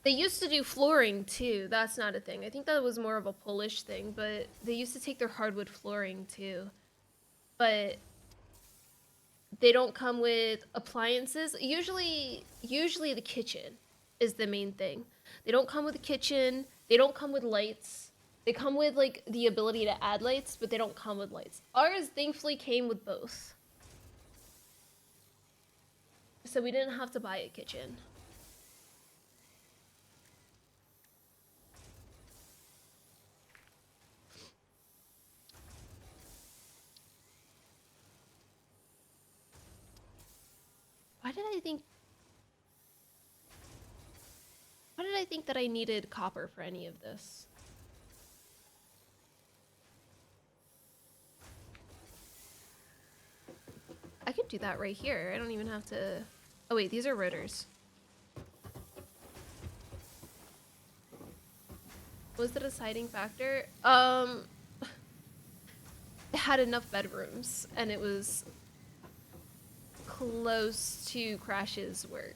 They used to do flooring too. That's not a thing. I think that was more of a Polish thing, but they used to take their hardwood flooring too. But they don't come with appliances. Usually the kitchen is the main thing. They don't come with a kitchen. They don't come with lights. They come with like the ability to add lights, but they don't come with lights. Ours thankfully came with both. So we didn't have to buy a kitchen. Why did I think that I needed copper for any of this? I could do that right here. I don't even have to... Oh wait, these are rotors. Was the deciding factor? It had enough bedrooms, and it was close to Crash's work.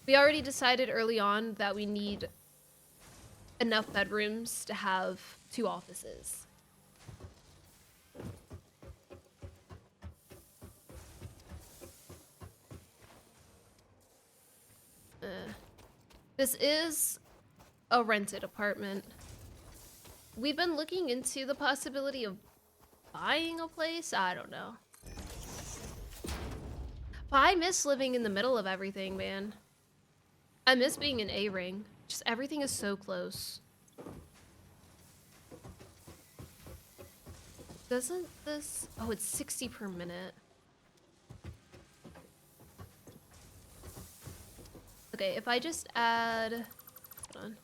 We already decided early on that we need enough bedrooms to have 2 offices. This is a rented apartment. We've been looking into the possibility of buying a place. I don't know. But I miss living in the middle of everything, man. I miss being an A-ring. Just everything is so close. Doesn't this... Oh, it's 60 per minute. Okay, if I just add... Hold on.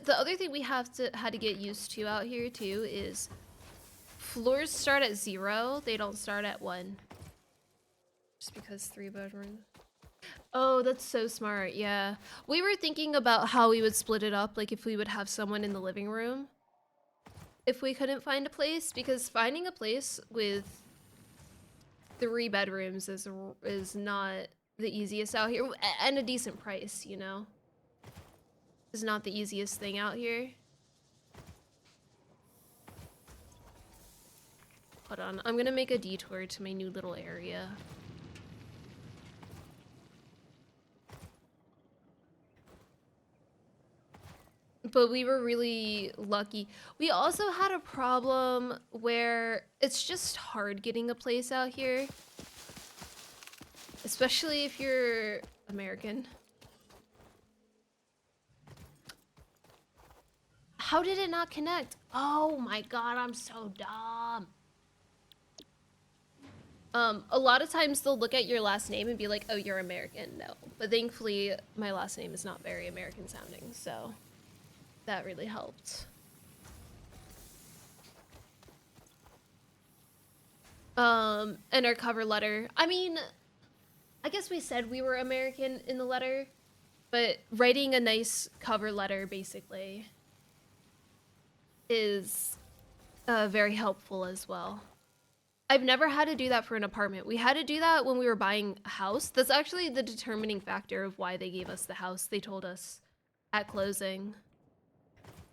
The other thing we had to get used to out here too is floors start at 0. They don't start at 1. Just because 3 bedrooms. Oh, that's so smart. Yeah. We were thinking about how we would split it up, like if we would have someone in the living room if we couldn't find a place, because finding a place with 3 bedrooms is not the easiest out here, and a decent price, you know? Is not the easiest thing out here. Hold on, I'm gonna make a detour to my new little area. But we were really lucky. We also had a problem where it's just hard getting a place out here. Especially if you're American. How did it not connect? Oh my god, I'm so dumb. A lot of times they'll look at your last name and be like, oh, you're American. No. But thankfully, my last name is not very American sounding, so that really helped. And our cover letter. I mean, I guess we said we were American in the letter, but writing a nice cover letter basically is very helpful as well. I've never had to do that for an apartment. We had to do that when we were buying a house. That's actually the determining factor of why they gave us the house. They told us at closing.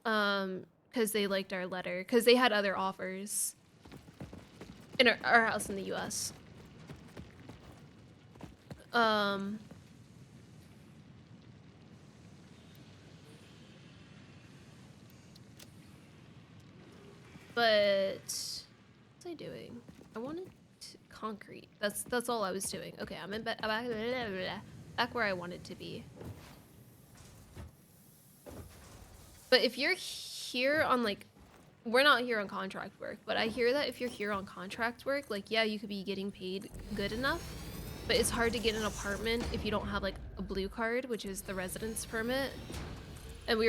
Because they liked our letter. Because they had other offers in our house in the US. But what's I doing? I wanted concrete. That's all I was doing. Okay, I'm in back where I wanted to be. But if you're here on like, we're not here on contract work, but I hear that if you're here on contract work, like yeah, you could be getting paid good enough, but it's hard to get an apartment if you don't have like a blue card, which is the residence permit. And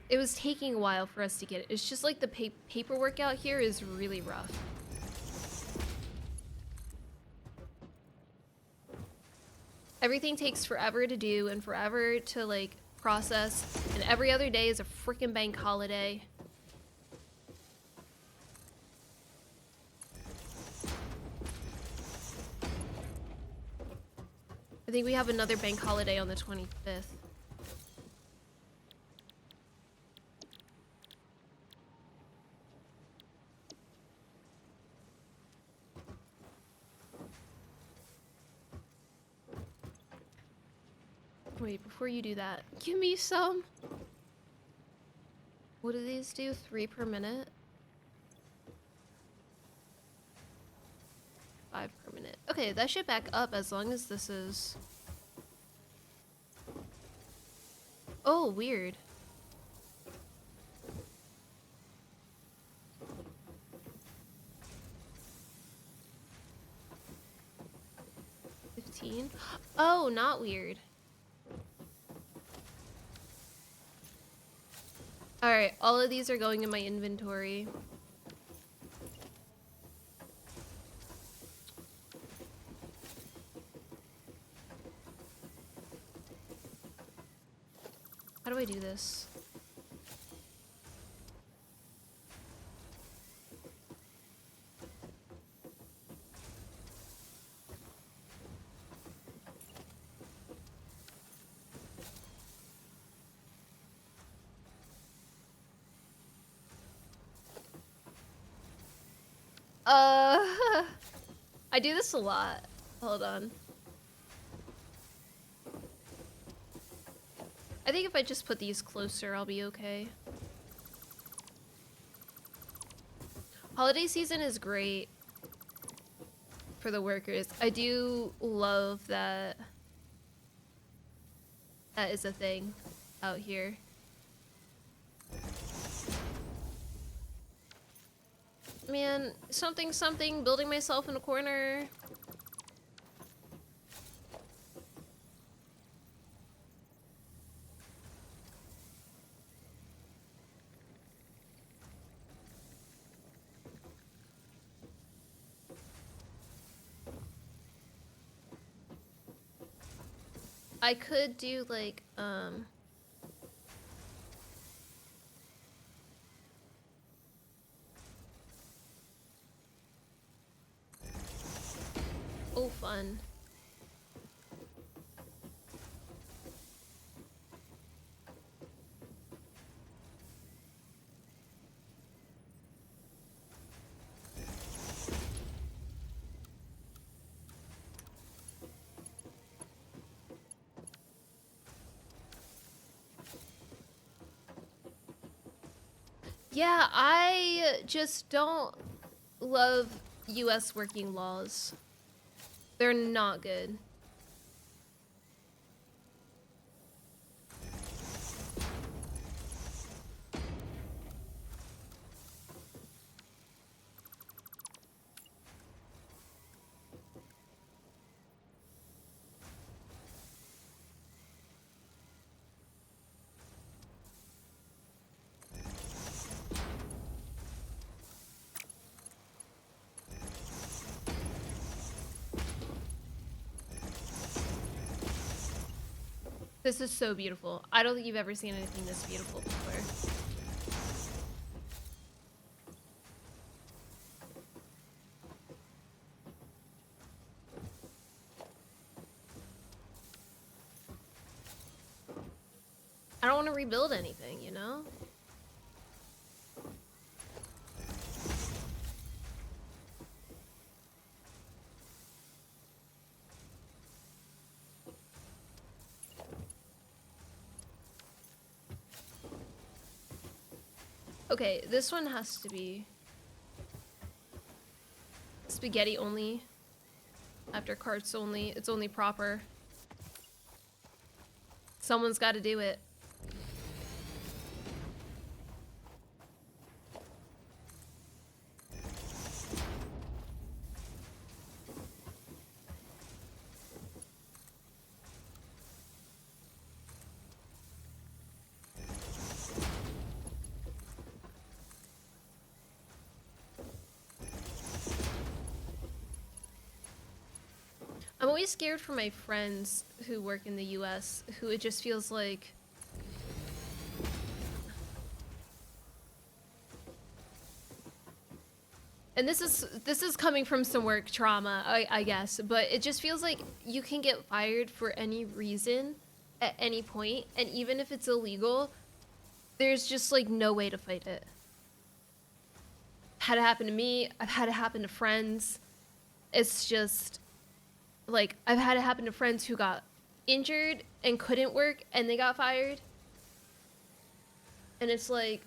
it was taking a while for us to get it. It's just like the paperwork out here is really rough. Everything takes forever to do and forever to like process, and every other day is a freaking bank holiday. I think we have another bank holiday on the 25th. Wait, before you do that, give me some. What do these do? 3 per minute? 5 per minute. Okay, that should back up as long as this is... Oh, weird. $15? Oh, not weird. Alright, all of these are going in my inventory. How do I do this? I do this a lot. Hold on. I think if I just put these closer, I'll be okay. Holiday season is great for the workers. I do love that that is a thing out here. Man, something, building myself in a corner. I could do like, oh, fun. Yeah, I just don't love US working laws. They're not good. This is so beautiful. I don't think you've ever seen anything this beautiful before. I don't want to rebuild anything, you know? Okay, this one has to be spaghetti only. After carts only. It's only proper. Someone's got to do it. I'm always scared for my friends who work in the US, who it just feels like and this is coming from some work trauma, I guess, but it just feels like you can get fired for any reason at any point, and even if it's illegal, there's just like no way to fight it. Had it happen to me, I've had it happen to friends. It's just like I've had it happen to friends who got injured and couldn't work and they got fired. And it's like,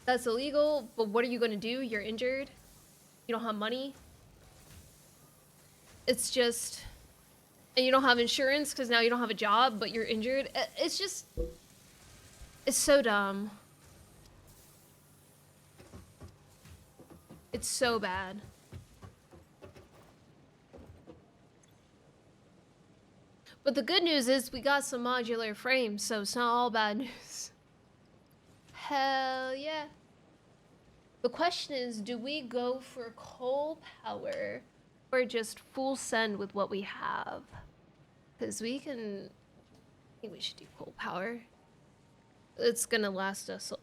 that's illegal, but what are you gonna do? You're injured. You don't have money. It's just, and you don't have insurance because now you don't have a job, but you're injured. It's just, it's so dumb. It's so bad. But the good news is we got some modular frames, so it's not all bad news. Hell yeah. The question is, do we go for coal power or just full send with what we have? Because we can, I think we should do coal power. It's gonna last us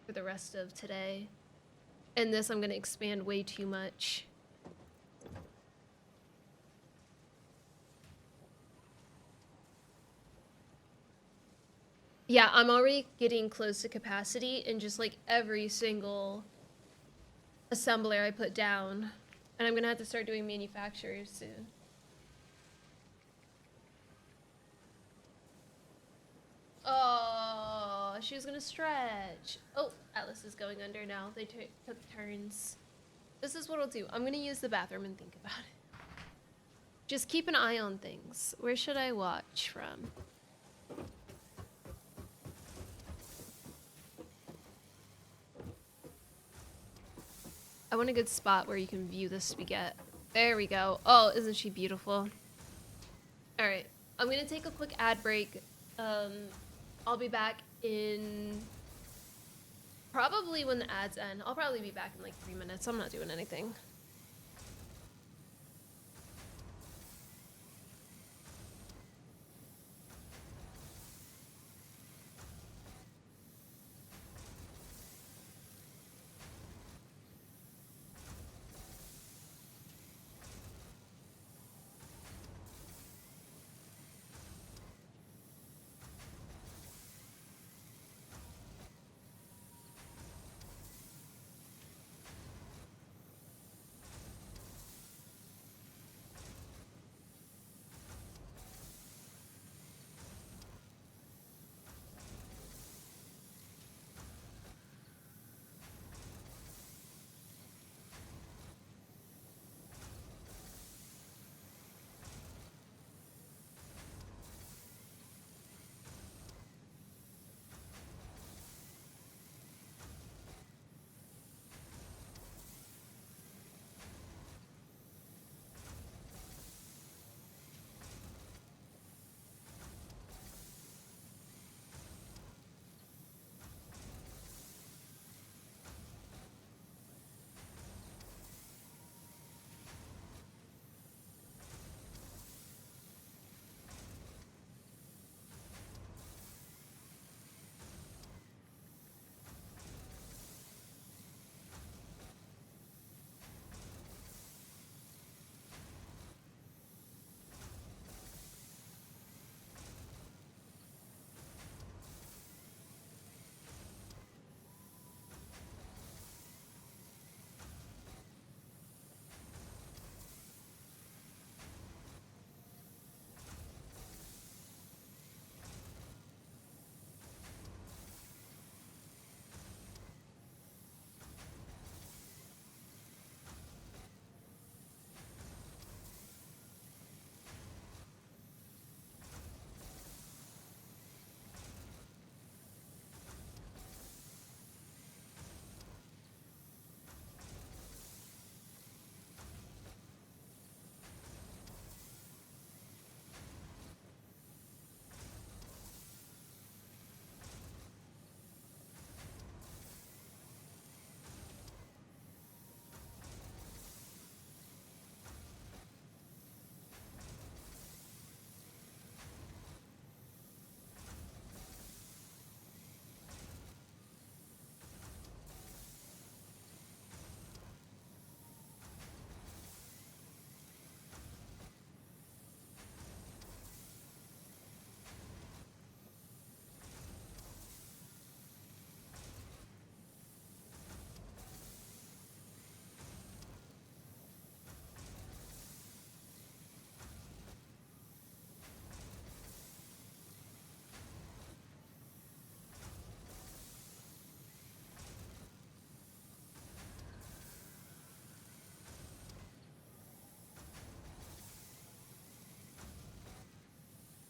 for the rest of today. And this I'm gonna expand way too much. Yeah, I'm already getting close to capacity in just like every single assembler I put down. And I'm gonna have to start doing manufacturers soon. Oh, she was gonna stretch. Oh, Atlas is going under now. They took turns. This is what I'll do. I'm gonna use the bathroom and think about it. Just keep an eye on things. Where should I watch from? I want a good spot where you can view the spaghetti. There we go. Oh, isn't she beautiful? All right, I'm gonna take a quick ad break. I'll be back in probably when the ads end. I'll probably be back in like 3 minutes. I'm not doing anything.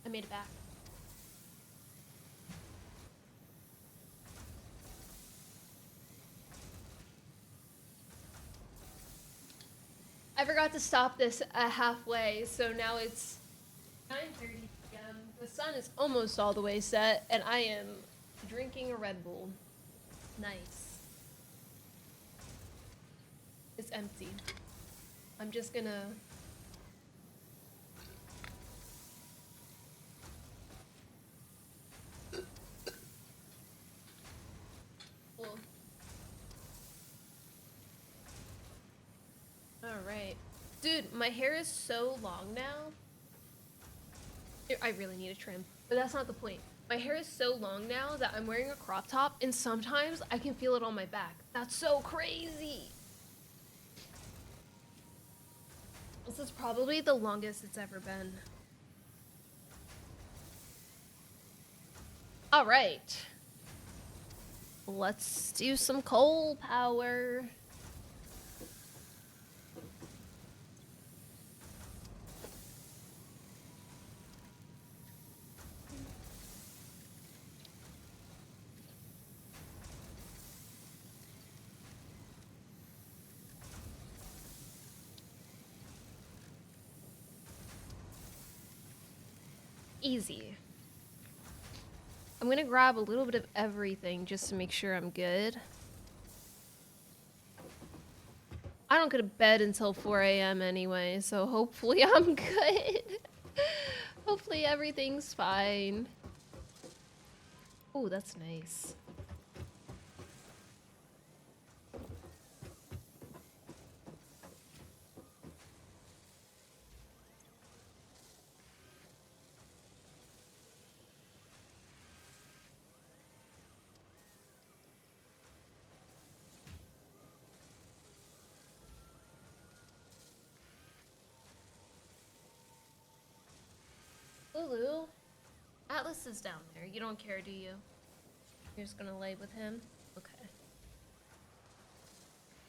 I made it back. I forgot to stop this at halfway, so now it's 9:30 p.m. The sun is almost all the way set, and I am drinking a Red Bull. Nice. It's empty. I'm just gonna... Cool. Alright. Dude, my hair is so long now. I really need a trim, but that's not the point. My hair is so long now that I'm wearing a crop top, and sometimes I can feel it on my back. That's so crazy. This is probably the longest it's ever been. All right. Let's do some coal power. Easy. I'm gonna grab a little bit of everything just to make sure I'm good. I don't go to bed until 4 a.m. anyway, so hopefully I'm good. Hopefully everything's fine. Oh, that's nice. Lulu, Atlas is down there. You don't care, do you? You're just gonna lay with him? Okay.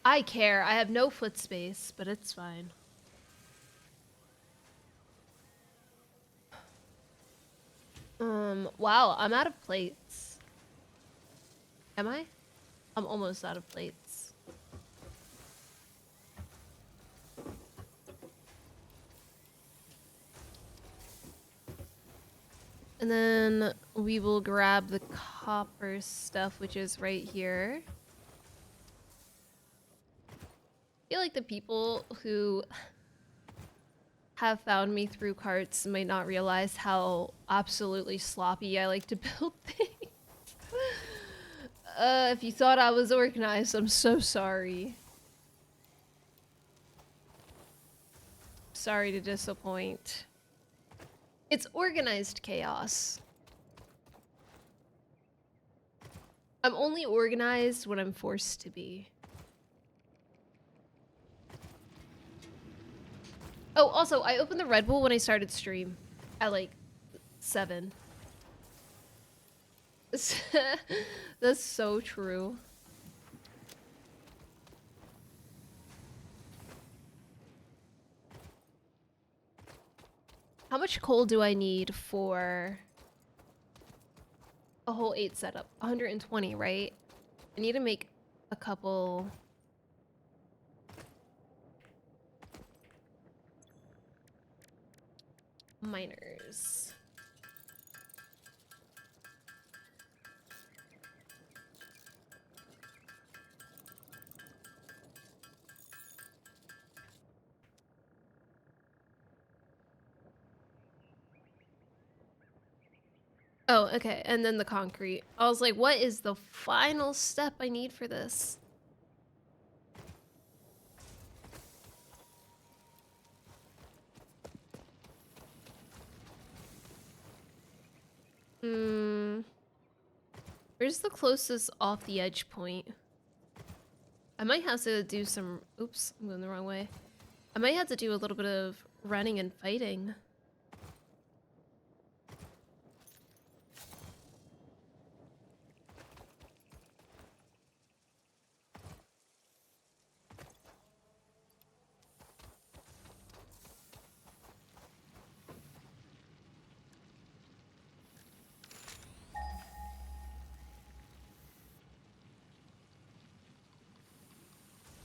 I care. I have no foot space, but it's fine. Wow, I'm out of plates. Am I? I'm almost out of plates. And then we will grab the copper stuff, which is right here. I feel like the people who have found me through carts might not realize how absolutely sloppy I like to build things. If you thought I was organized, I'm so sorry. Sorry to disappoint. It's organized chaos. I'm only organized when I'm forced to be. Oh, also, I opened the Red Bull when I started stream at like 7. That's so true. How much coal do I need for a whole 8 setup? 120, right? I need to make a couple... miners. Oh, okay, and then the concrete. I was like, what is the final step I need for this? Where's the closest off the edge point? I might have to do some... Oops, I'm going the wrong way. I might have to do a little bit of running and fighting.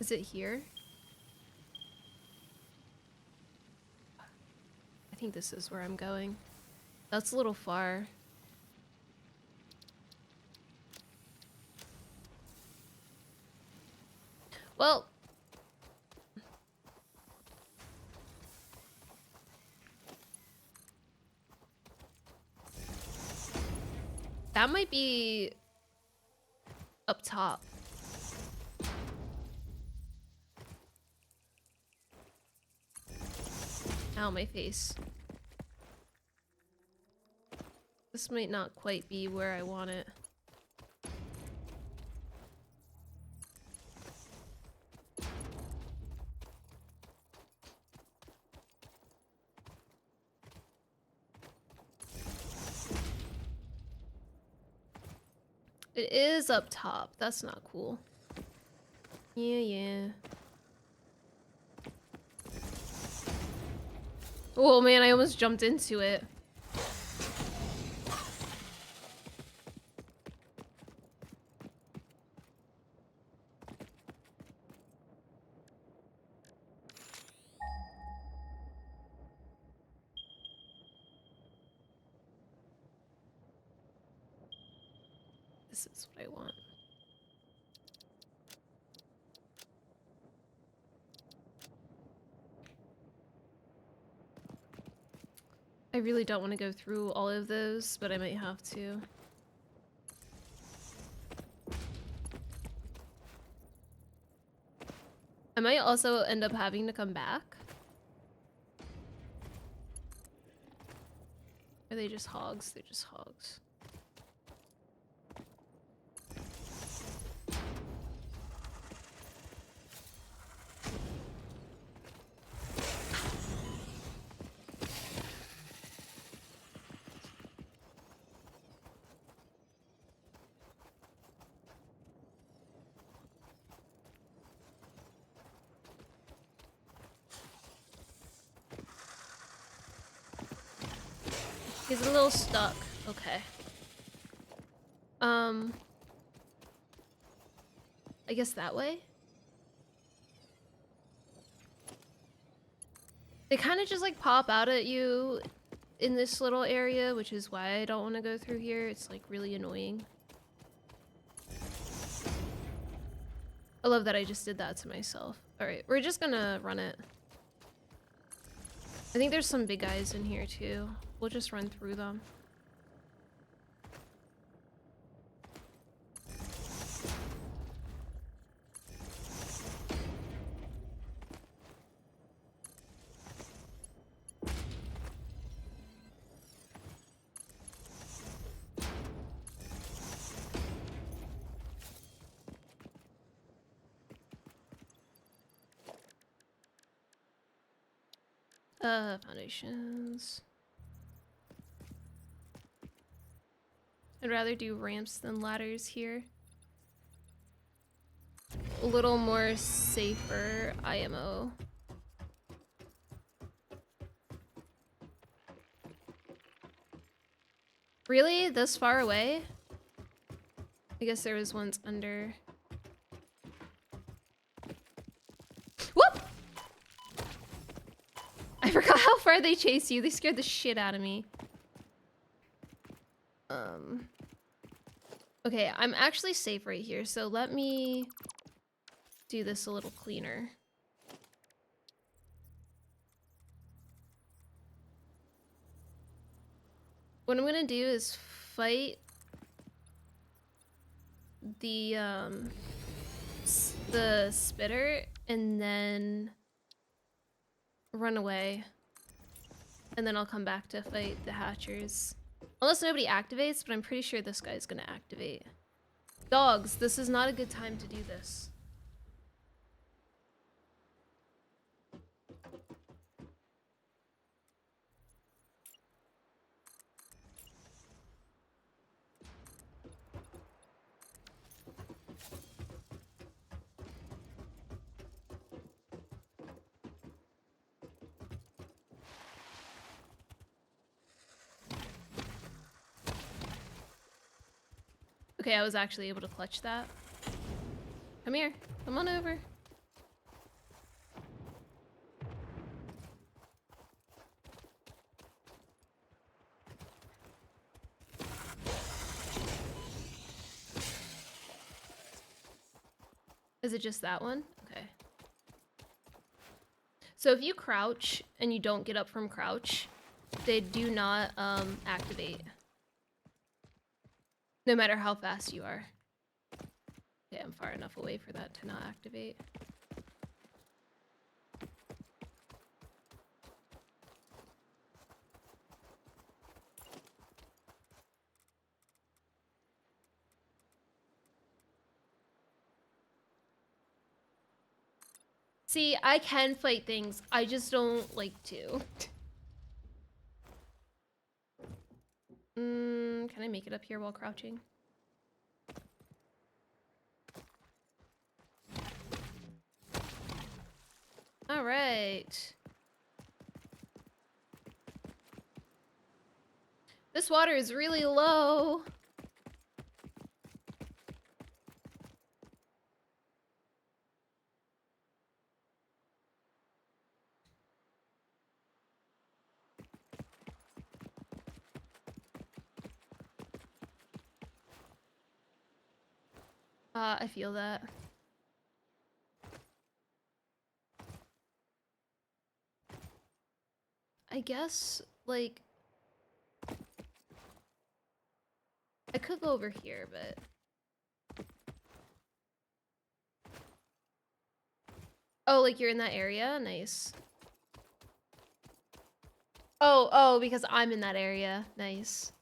Is it here? I think this is where I'm going. That's a little far. Well, that might be up top. Ow, my face. This might not quite be where I want it. It is up top. That's not cool. Yeah. Oh man, I almost jumped into it. This is what I want. I really don't want to go through all of those, but I might have to. I might also end up having to come back. Are they just hogs? They're just hogs. He's a little stuck. Okay. I guess that way? They kind of just like pop out at you in this little area, which is why I don't want to go through here. It's like really annoying. I love that I just did that to myself. Alright, we're just gonna run it. I think there's some big guys in here too. We'll just run through them. Foundations. I'd rather do ramps than ladders here. A little more safer IMO. Really? This far away? I guess there was ones under. Whoop! I forgot how far they chase you. They scared the shit out of me. Okay, I'm actually safe right here, so let me do this a little cleaner. What I'm gonna do is fight the spitter and then run away. And then I'll come back to fight the hatchers. Unless nobody activates, but I'm pretty sure this guy's gonna activate. Dogs, this is not a good time to do this. Okay, I was actually able to clutch that. Come here. Come on over. Is it just that one? Okay. So if you crouch and you don't get up from crouch, they do not activate. No matter how fast you are. Okay, I'm far enough away for that to not activate. See, I can fight things. I just don't like to. Can I make it up here while crouching? All right. This water is really low. I feel that. I guess, like, I could go over here, but... Oh, like you're in that area? Nice. Oh, because I'm in that area. Nice.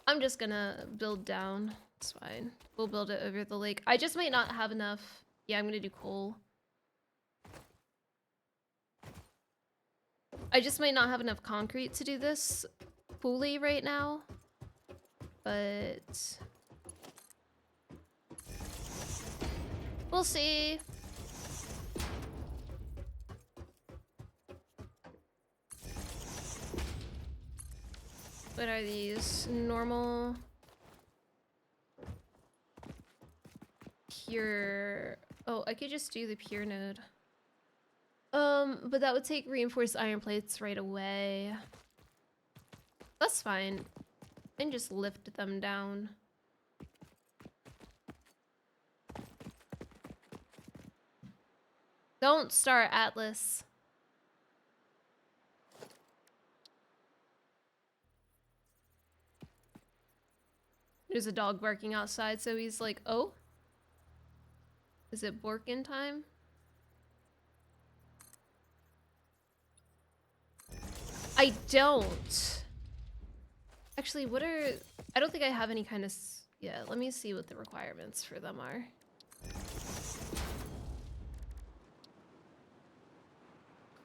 I'm just gonna build down. It's fine. We'll build it over the lake. I just might not have enough. Yeah, I'm gonna do coal. I just might not have enough concrete to do this fully right now. But... we'll see. What are these? Normal... pure... Oh, I could just do the pure node. But that would take reinforced iron plates right away. That's fine. And just lift them down. Don't start, Atlas. There's a dog barking outside, so he's like, oh? Is it Borkin time? I don't. Actually, what are... I don't think I have any kind of... Yeah, let me see what the requirements for them are.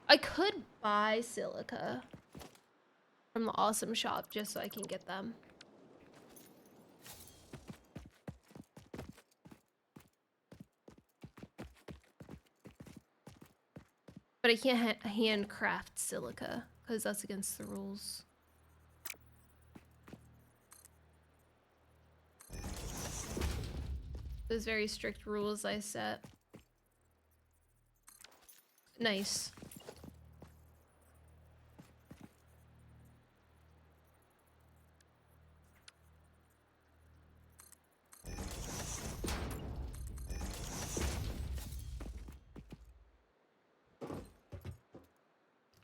I could buy silica from the awesome shop just so I can get them. But I can't handcraft silica because that's against the rules. Those very strict rules I set. Nice.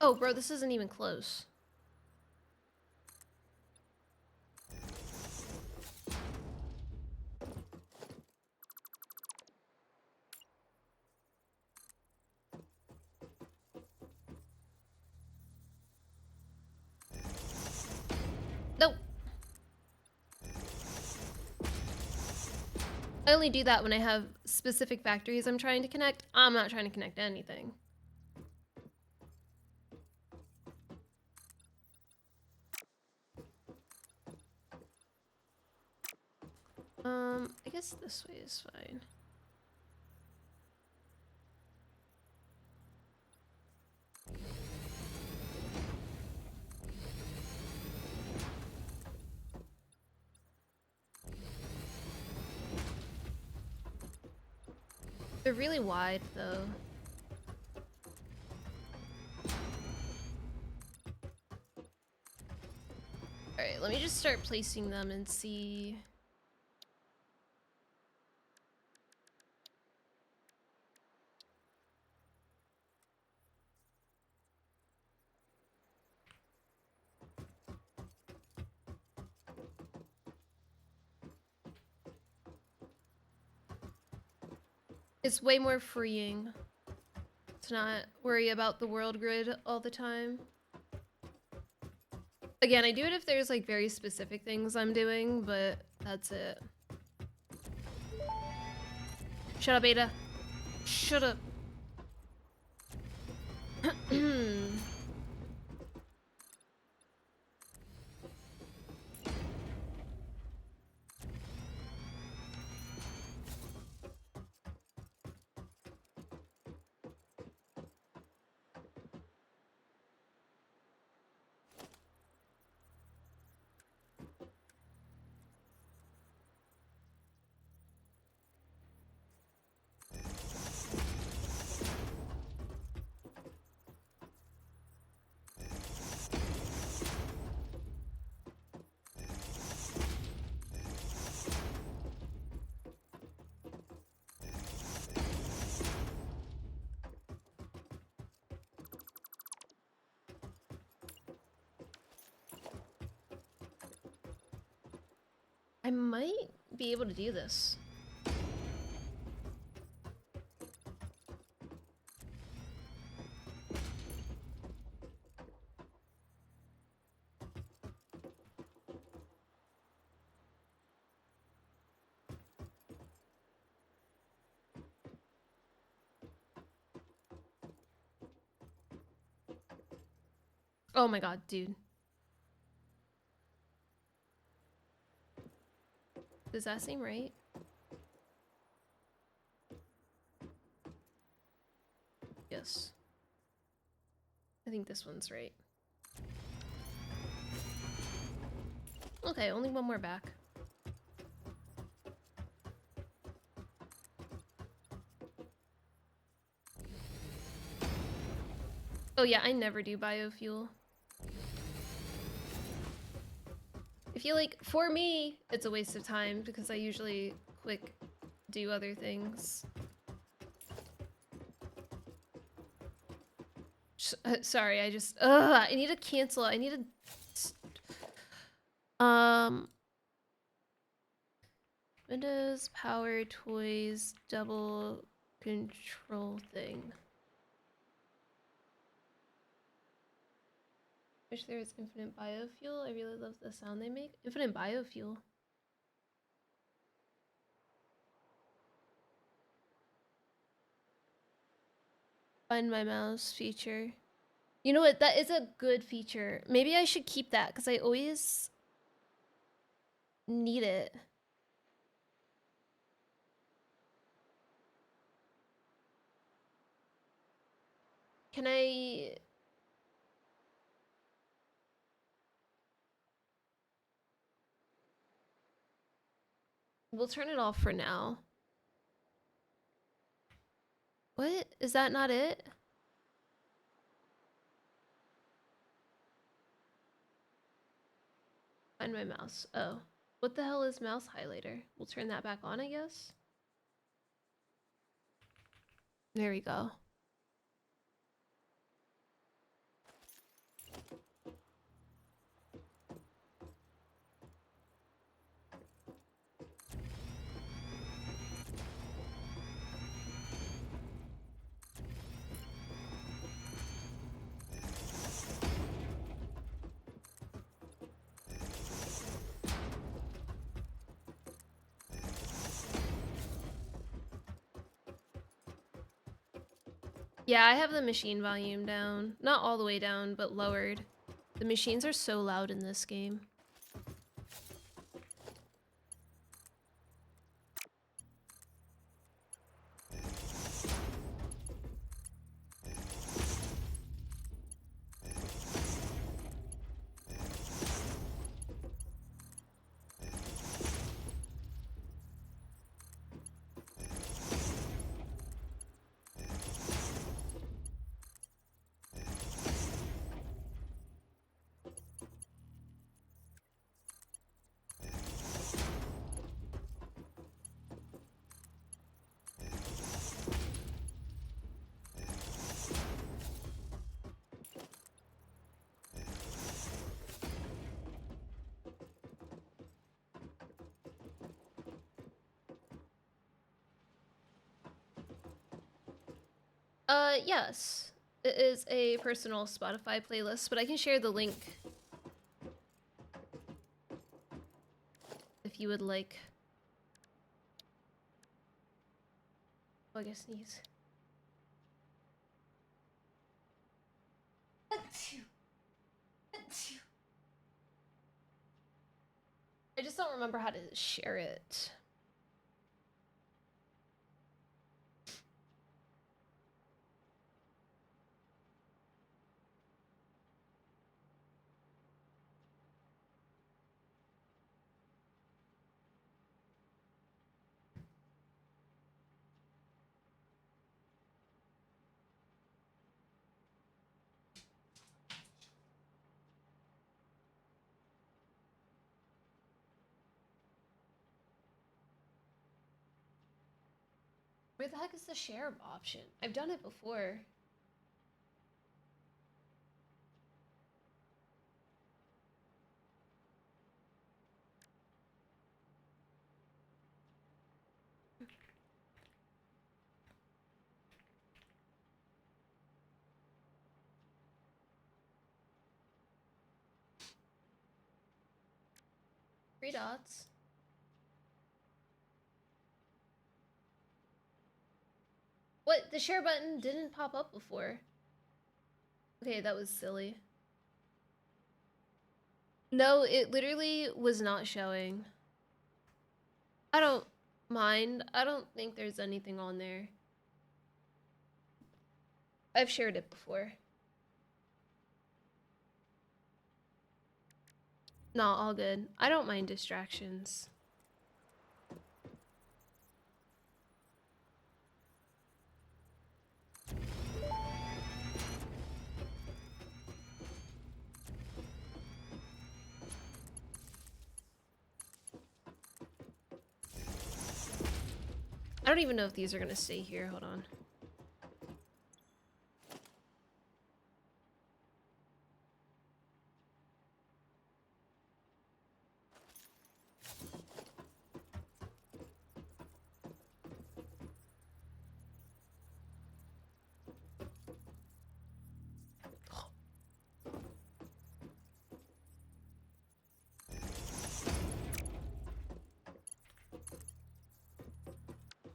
Oh, bro, this isn't even close. Nope. I only do that when I have specific factories I'm trying to connect. I'm not trying to connect anything. I guess this way is fine. They're really wide, though. Alright, let me just start placing them and see... It's way more freeing to not worry about the world grid all the time. Again, I do it if there's like very specific things I'm doing, but that's it. Shut up, Ada. Shut up. I might be able to do this. Oh my god, dude. Does that seem right? Yes. I think this one's right. Okay, only one more back. Oh yeah, I never do biofuel. I feel like, for me, it's a waste of time because I usually quick do other things. Sorry, I just, I need to cancel. I need to, Windows, power, toys, double control thing. Wish there was infinite biofuel. I really love the sound they make. Infinite biofuel. Find my mouse feature. You know what? That is a good feature. Maybe I should keep that because I always need it. Can I... We'll turn it off for now. What? Is that not it? Find my mouse. Oh. What the hell is mouse highlighter? We'll turn that back on, I guess. There we go. Yeah, I have the machine volume down. Not all the way down, but lowered. The machines are so loud in this game. Yes. It is a personal Spotify playlist, but I can share the link if you would like. Oh, I guess sneeze. I just don't remember how to share it. Where the heck is the share option? I've done it before. Three dots. What? The share button didn't pop up before. Okay, that was silly. No, it literally was not showing. I don't mind. I don't think there's anything on there. I've shared it before. No, all good. I don't mind distractions. I don't even know if these are gonna stay here. Hold on.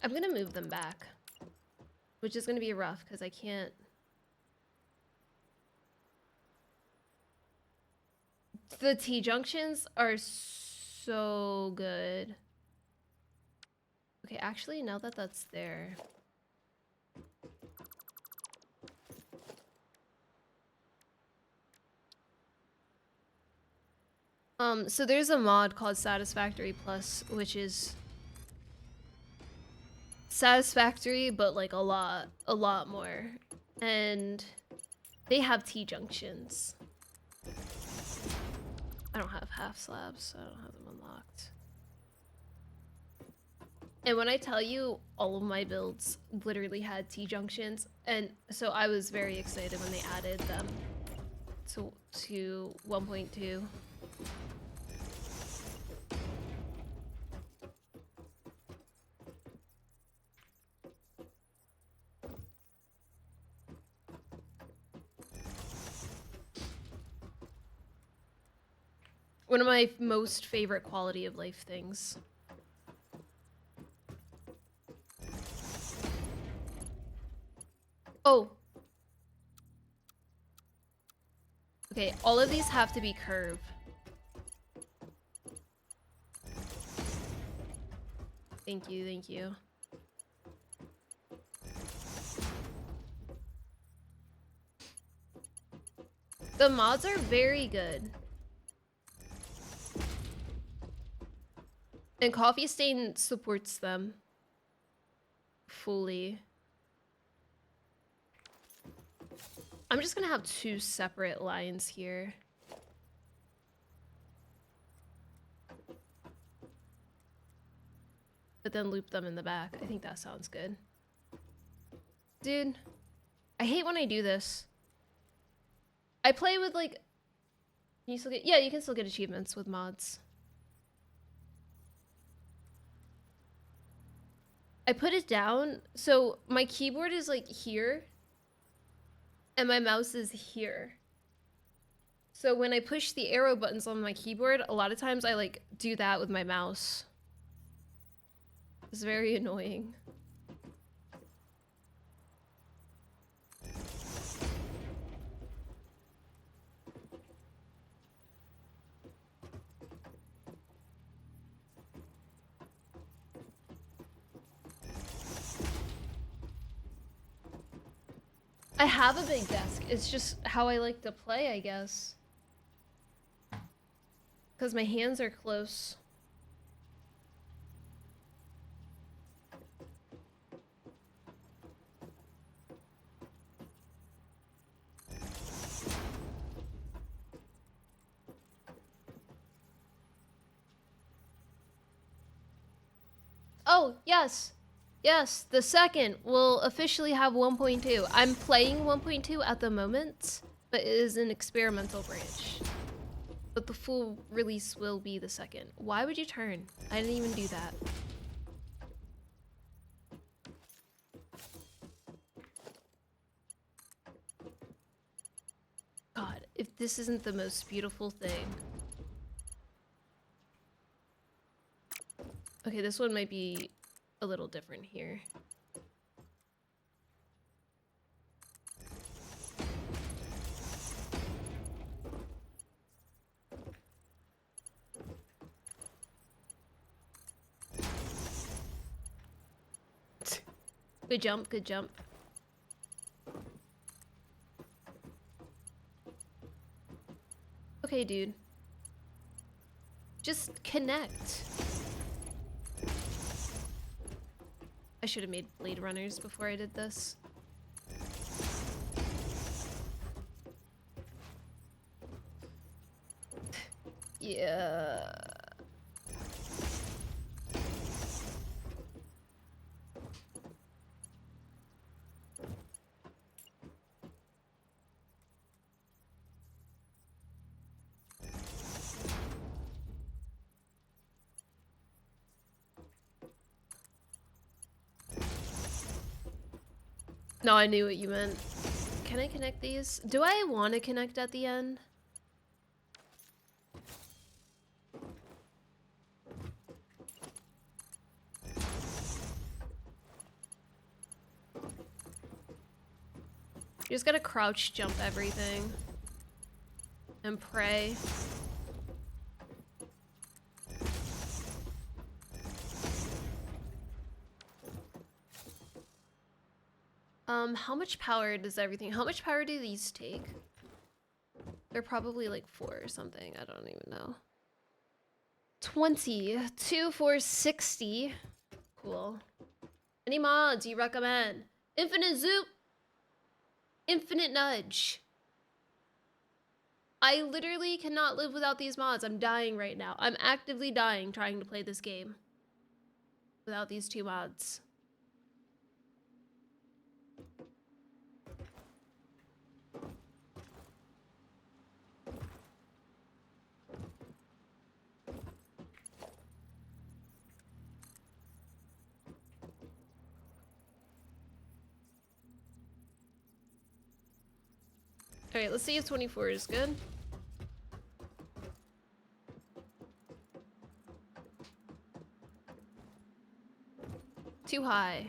I'm gonna move them back, which is gonna be rough because I can't. The T-junctions are so good. Okay, actually, now that that's there. So there's a mod called Satisfactory Plus, which is Satisfactory, but like a lot more. And they have T-junctions. I don't have half slabs, so I don't have them unlocked. And when I tell you, all of my builds literally had T-junctions, and so I was very excited when they added them to 1.2. One of my most favorite quality of life things. Oh. Okay, all of these have to be curve. Thank you, thank you. The mods are very good. And Coffee Stain supports them fully. I'm just gonna have two separate lines here. But then loop them in the back. I think that sounds good. Dude, I hate when I do this. I play with like... Can you still get... Yeah, you can still get achievements with mods. I put it down, so my keyboard is like here, and my mouse is here. So when I push the arrow buttons on my keyboard, a lot of times I like do that with my mouse. It's very annoying. I have a big desk. It's just how I like to play, I guess. Because my hands are close. Oh, yes. Yes, the second will officially have 1.2. I'm playing 1.2 at the moment, but it is an experimental branch. But the full release will be the second. Why would you turn? I didn't even do that. God, if this isn't the most beautiful thing. Okay, this one might be a little different here. Good jump, good jump. Okay, dude. Just connect. I should have made Blade Runners before I did this. Yeah. No, I knew what you meant. Can I connect these? Do I want to connect at the end? You just gotta crouch jump everything. And pray. How much power does everything... How much power do these take? They're probably like 4 or something. I don't even know. 20. 2 for 60. Cool. Any mods you recommend? Infinite Zoop. Infinite Nudge. I literally cannot live without these mods. I'm dying right now. I'm actively dying trying to play this game without these 2 mods. Alright, let's see if 24 is good. Too high.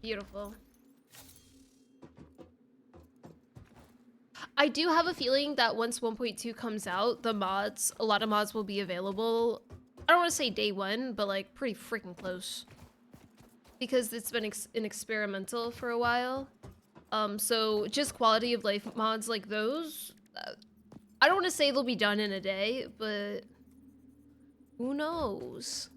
Beautiful. I do have a feeling that once 1.2 comes out, a lot of mods will be available. I don't want to say day 1, but like pretty freaking close. Because it's been an experimental for a while. So just quality of life mods like those, I don't want to say they'll be done in a day, but who knows?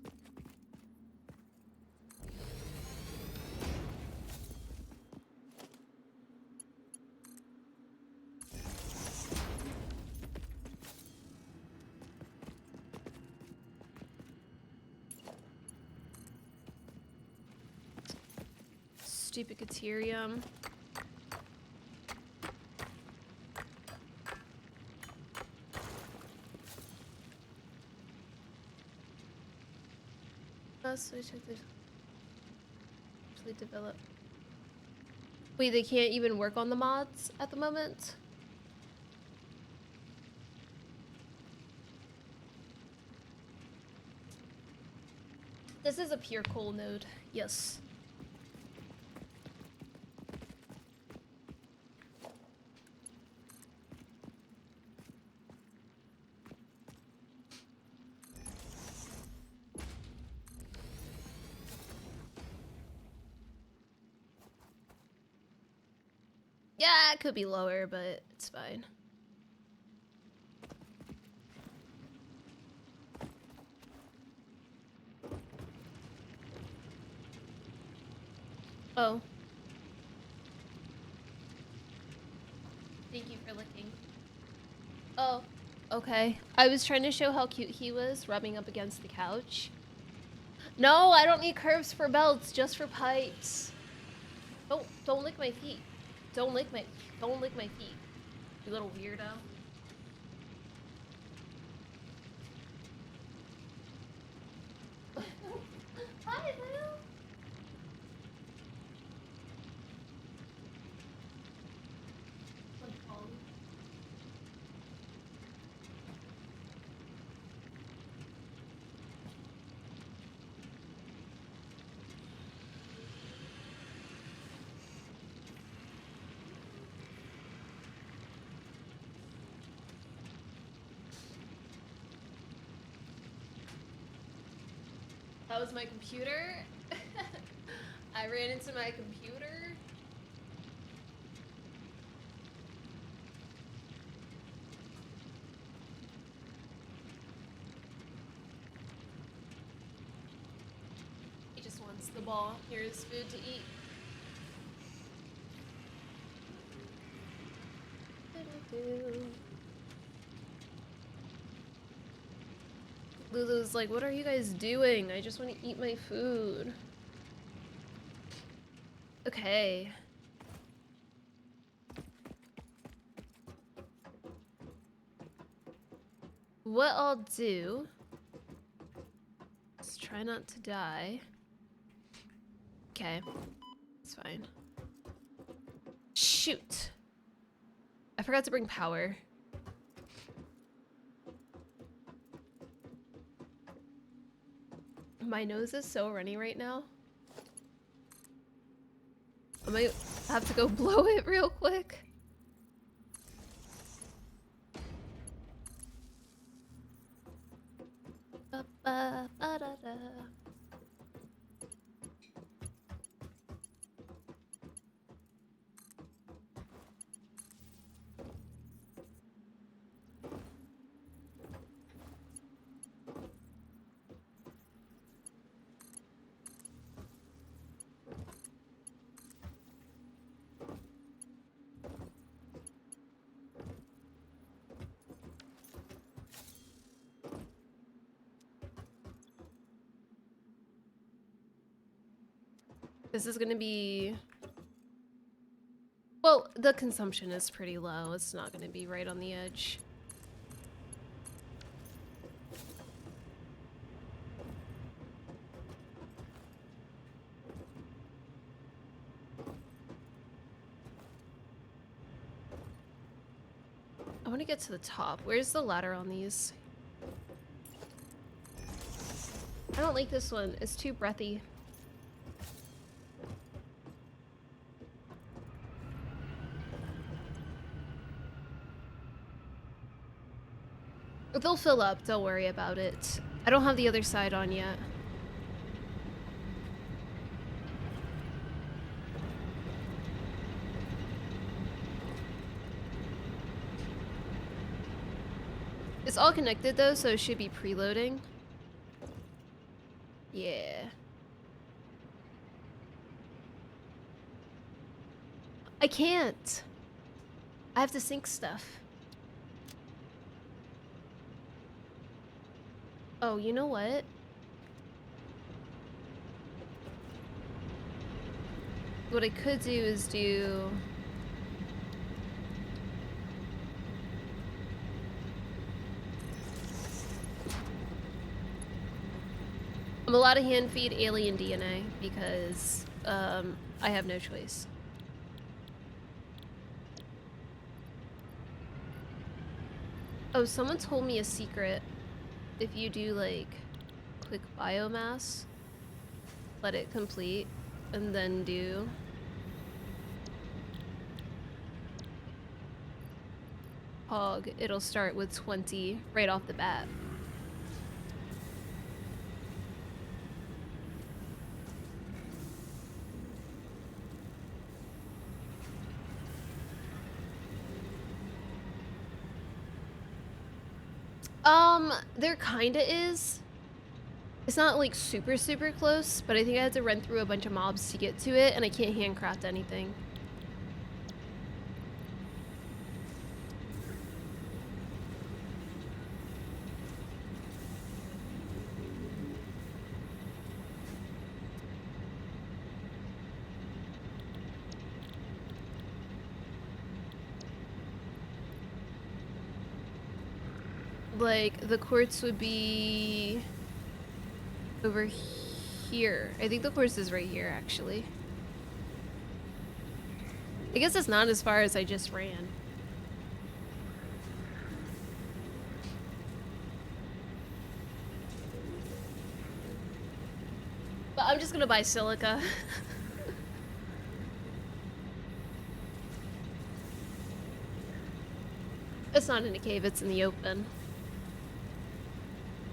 Stupid Caterium. last Switch have to actually develop. Wait, they can't even work on the mods at the moment? This is a pure coal node, yes. Yeah, it could be lower, but it's fine. Oh. Thank you for licking. Oh, okay. I was trying to show how cute he was, rubbing up against the couch. No, I don't need curves for belts, just for pipes. Don't lick my feet. Don't lick my feet. You little weirdo. Hi, Lou. That was my computer. I ran into my computer. He just wants the ball. Here's food to eat. Lulu's like, what are you guys doing? I just want to eat my food. Okay. What I'll do is try not to die. Okay. It's fine. Shoot. I forgot to bring power. My nose is so runny right now. I might have to go blow it real quick. Ba-ba-ba-da-da. This is gonna be... Well, the consumption is pretty low. It's not gonna be right on the edge. I want to get to the top. Where's the ladder on these? I don't like this one. It's too breathy. They'll fill up. Don't worry about it. I don't have the other side on yet. It's all connected though, so it should be preloading. Yeah. I can't. I have to sync stuff. Oh, you know what? What I could do is do... I'm allowed to hand feed alien DNA because I have no choice. Oh, someone told me a secret. If you do like click biomass, let it complete, and then do hog, it'll start with 20 right off the bat. There kinda is. It's not like super close, but I think I had to run through a bunch of mobs to get to it, and I can't handcraft anything. Like, the quartz would be over here. I think the quartz is right here, actually. I guess it's not as far as I just ran. But I'm just gonna buy silica. It's not in a cave, it's in the open.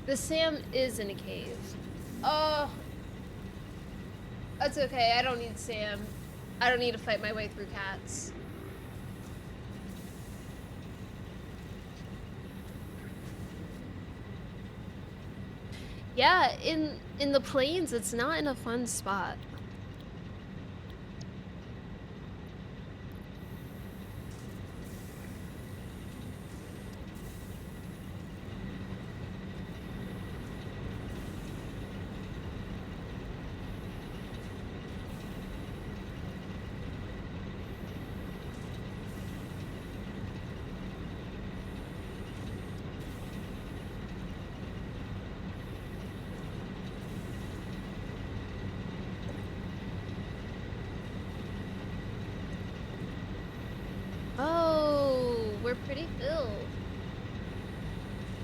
The Sam is in a cave. Oh. That's okay, I don't need Sam. I don't need to fight my way through cats. Yeah, in the plains, it's not in a fun spot. Oh, we're pretty filled.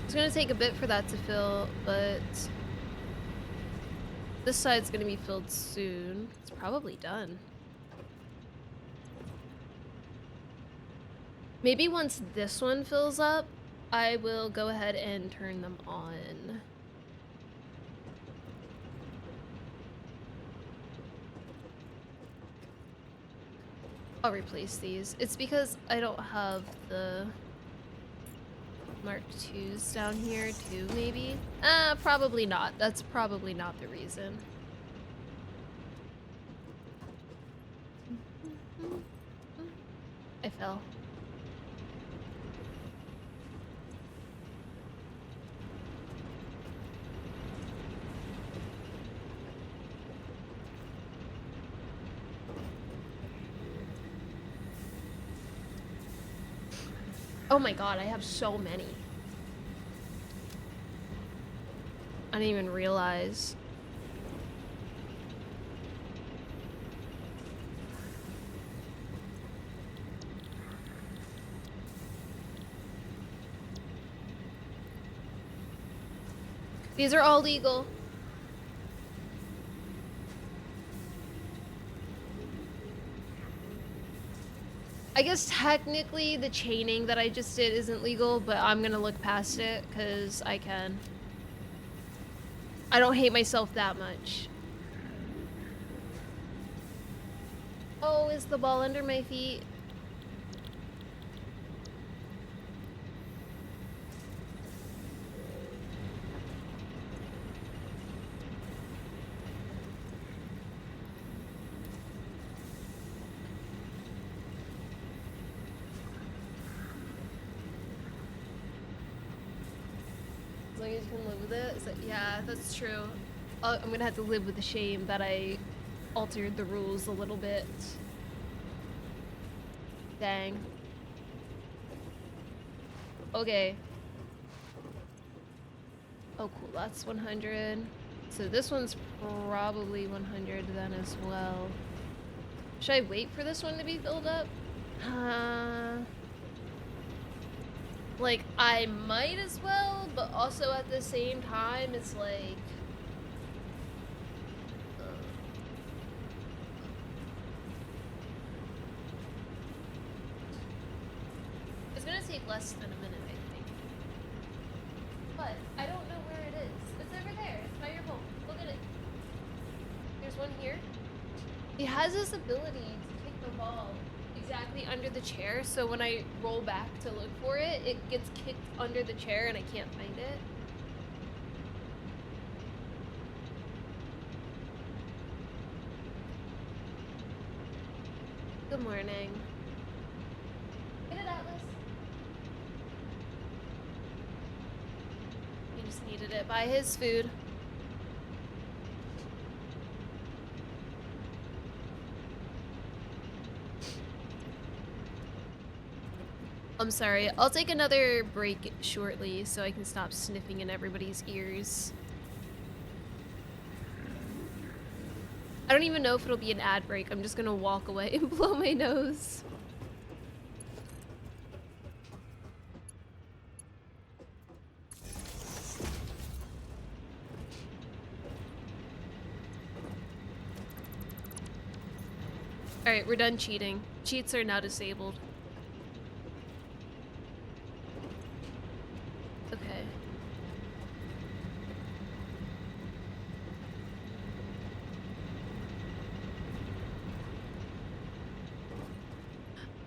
It's gonna take a bit for that to fill, but this side's gonna be filled soon. It's probably done. Maybe once this one fills up, I will go ahead and turn them on. I'll replace these. It's because I don't have the Mark IIs down here too, maybe? Probably not. That's probably not the reason. I fell. Oh my god, I have so many. I didn't even realize. These are all legal. I guess technically the chaining that I just did isn't legal, but I'm gonna look past it because I can. I don't hate myself that much. Oh, is the ball under my feet? As long as you can live with it. Is that, yeah, that's true. I'm gonna have to live with the shame that I altered the rules a little bit. Dang. Okay. Oh, cool. That's 100. So this one's probably 100 then as well. Should I wait for this one to be filled up? Like, I might as well, but also at the same time, it's like... It's gonna take less than a minute, I think. But I don't know where it is. It's over there. It's by your home. Look at it. There's one here. He has this ability to kick the ball exactly under the chair, so when I roll back to look for it, it gets kicked under the chair and I can't find it. Good morning. Get it, Atlas. He just needed it. Buy his food. I'm sorry. I'll take another break shortly so I can stop sniffing in everybody's ears. I don't even know if it'll be an ad break. I'm just gonna walk away and blow my nose. Alright, we're done cheating. Cheats are now disabled. Okay.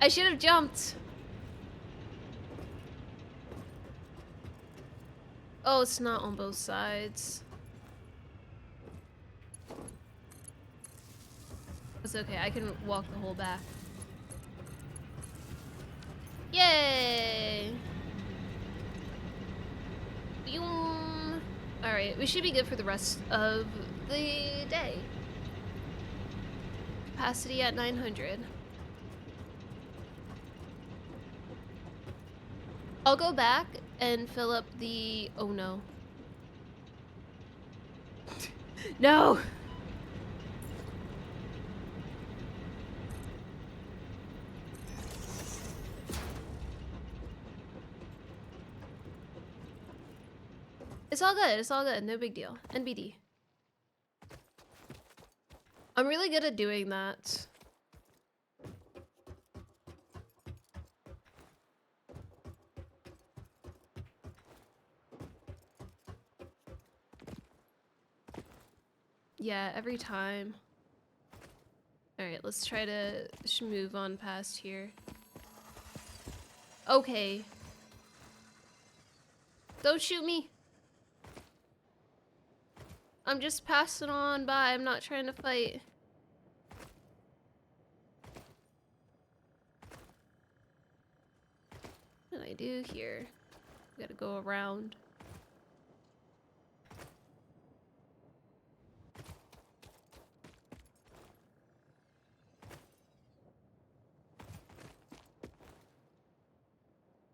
I should have jumped. Oh, it's not on both sides. It's okay, I can walk the whole back. Yay! Boom! Alright, we should be good for the rest of the day. Capacity at 900. I'll go back and fill up the... Oh no. No! It's all good, it's all good, no big deal. NBD. I'm really good at doing that. Yeah, every time. Alright, let's try to move on past here. Okay. Don't shoot me. I'm just passing on by. I'm not trying to fight. What did I do here? I gotta go around.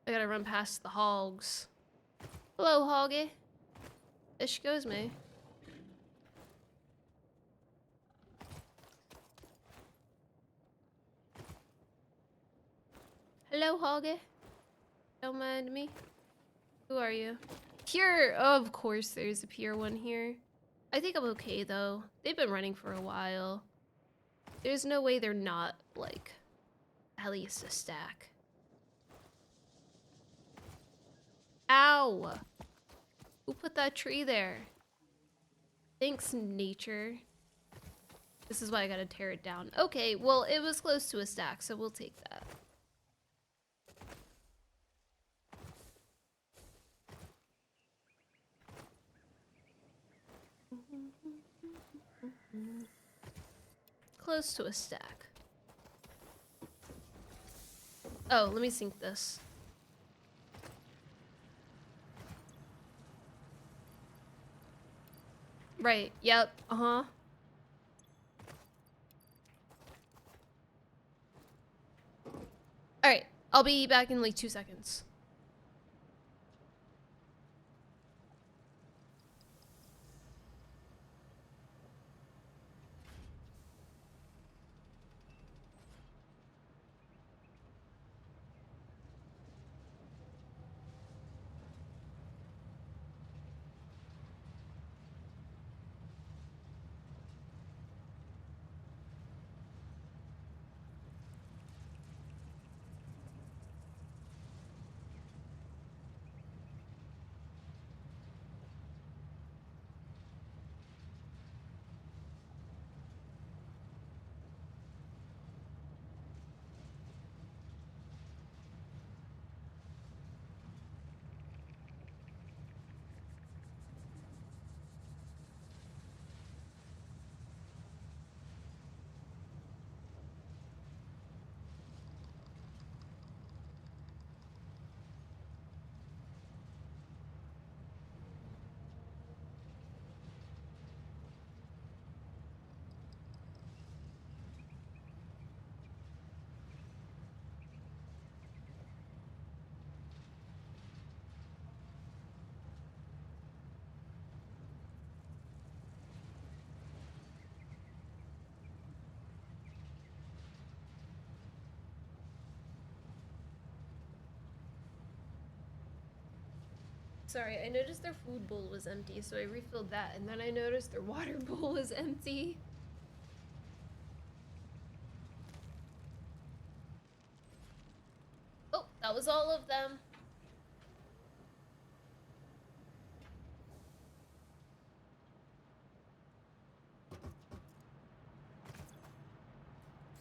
I gotta run past the hogs. Hello, hoggy. There she goes, me. Hello, hoggy. Don't mind me. Who are you? Pure. Of course, there's a pure one here. I think I'm okay though. They've been running for a while. There's no way they're not like at least a stack. Ow! Who put that tree there? Thanks, nature. This is why I gotta tear it down. Okay, well, it was close to a stack, so we'll take that. Close to a stack. Oh, let me sync this. Right, yep, uh-huh. Alright, I'll be back in like 2 seconds. Sorry, I noticed their food bowl was empty, so I refilled that, and then I noticed their water bowl was empty. Oh, that was all of them.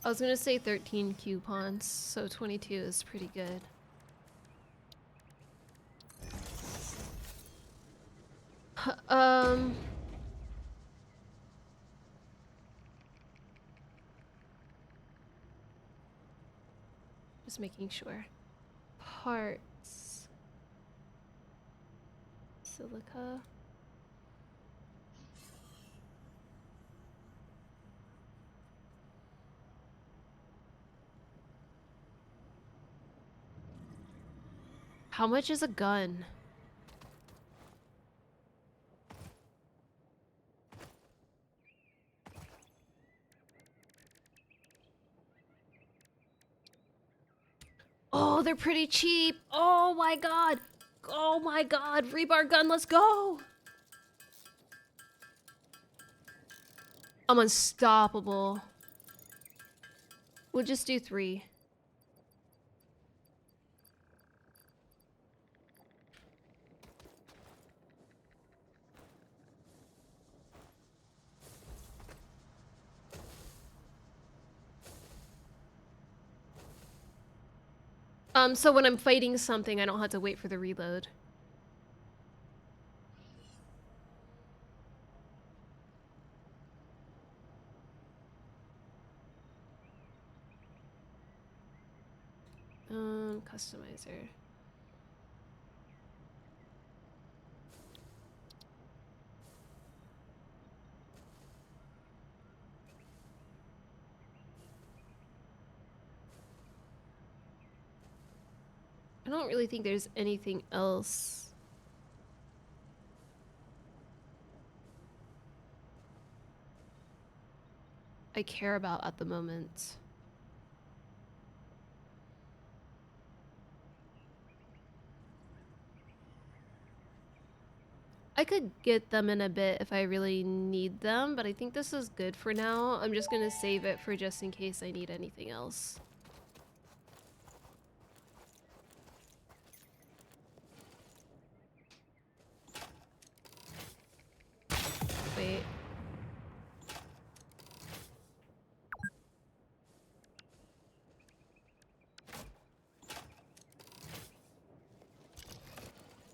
I was gonna say 13 coupons, so 22 is pretty good. Um... Just making sure. Parts. Silica. How much is a gun? Oh, they're pretty cheap. Oh my god. Oh my god. Rebar gun, let's go. I'm unstoppable. We'll just do 3. So when I'm fighting something, I don't have to wait for the reload. Customizer. I don't really think there's anything else. I care about at the moment. I could get them in a bit if I really need them, but I think this is good for now. I'm just gonna save it for just in case I need anything else. Wait.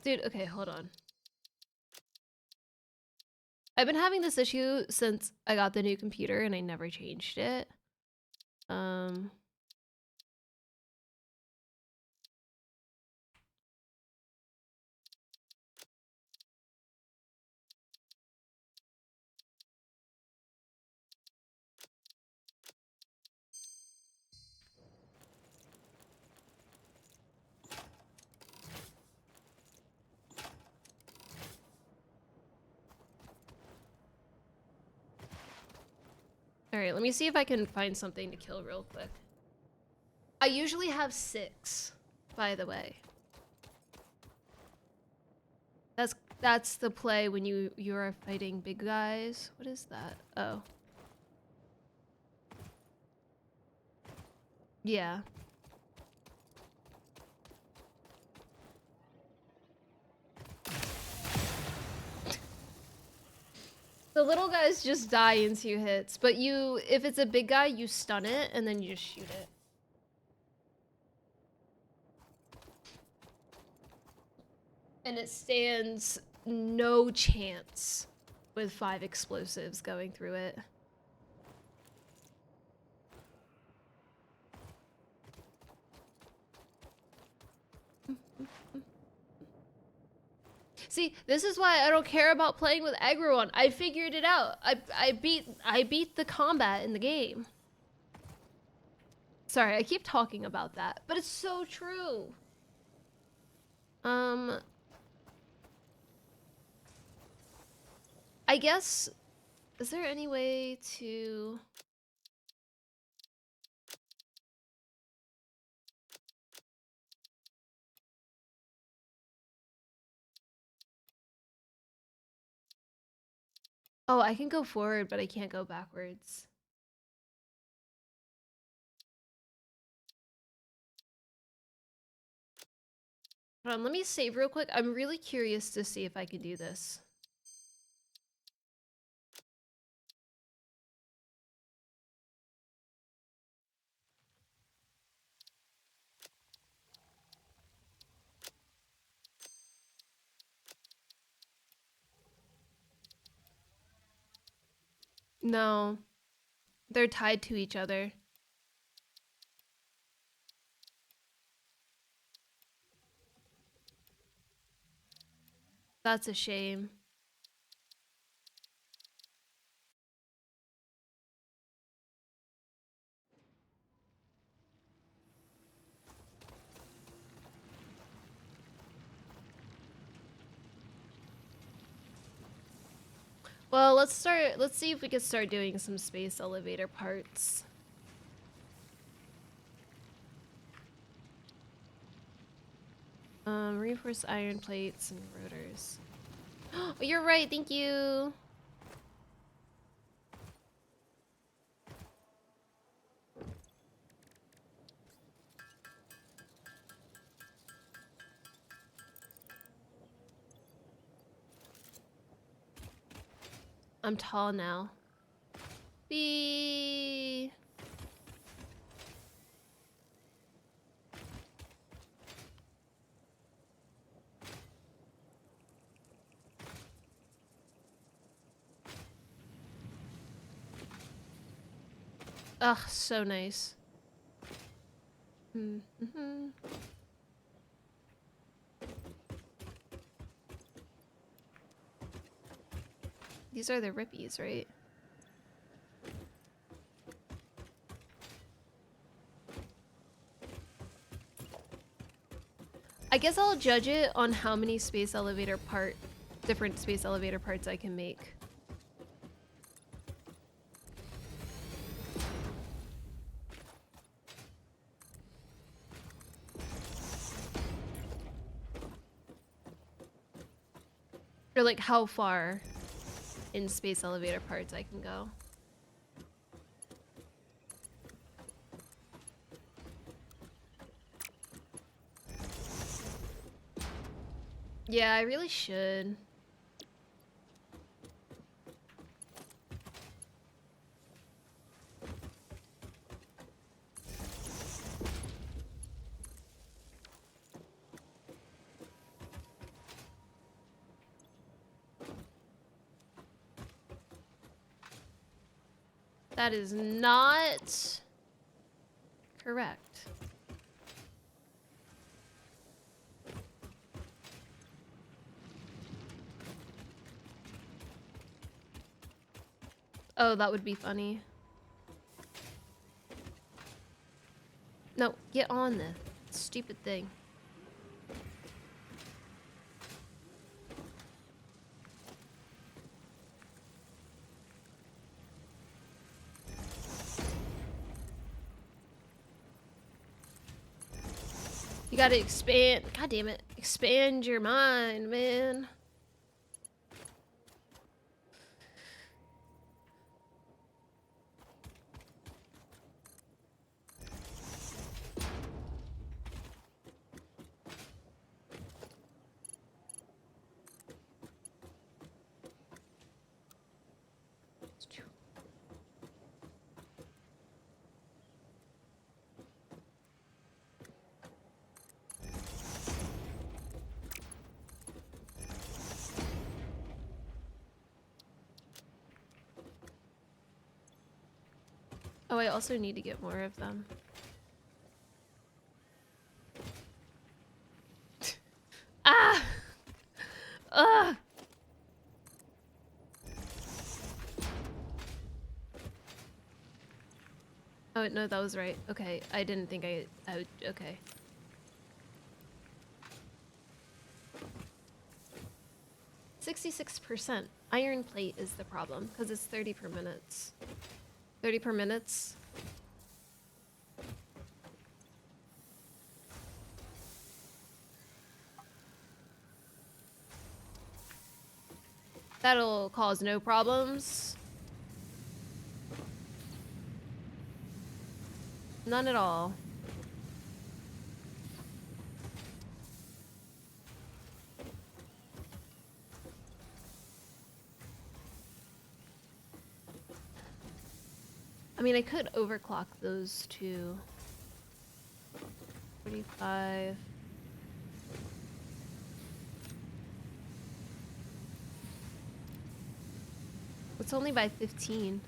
Dude, okay, hold on. I've been having this issue since I got the new computer and I never changed it. Alright, let me see if I can find something to kill real quick. I usually have 6, by the way. That's the play when you're fighting big guys. What is that? Oh. Yeah. The little guys just die in 2 hits, but if it's a big guy, you stun it and then you just shoot it. And it stands no chance with 5 explosives going through it. See, this is why I don't care about playing with aggro on. I figured it out. I beat the combat in the game. Sorry, I keep talking about that, but it's so true. I guess, is there any way to... Oh, I can go forward, but I can't go backwards. Hold on, let me save real quick. I'm really curious to see if I can do this. No, they're tied to each other. That's a shame. Well, let's see if we can start doing some space elevator parts. Reinforced iron plates and rotors. Oh, you're right, thank you. I'm tall now. Be. Ugh, so nice. Mm-hmm. These are the rippies, right? I guess I'll judge it on how many different space elevator parts I can make. Or like how far in space elevator parts I can go. Yeah, I really should. That is not correct. Oh, that would be funny. No, get on the stupid thing. You gotta expand. God damn it. Expand your mind, man. Oh, I also need to get more of them. Ah! Ugh! Oh, no, that was right. Okay, I didn't think I would. Okay. %66%. Iron plate is the problem, because it's 30 per minutes. 30 per minutes? That'll cause no problems. None at all. I mean, I could overclock those two. 45. It's only by 15.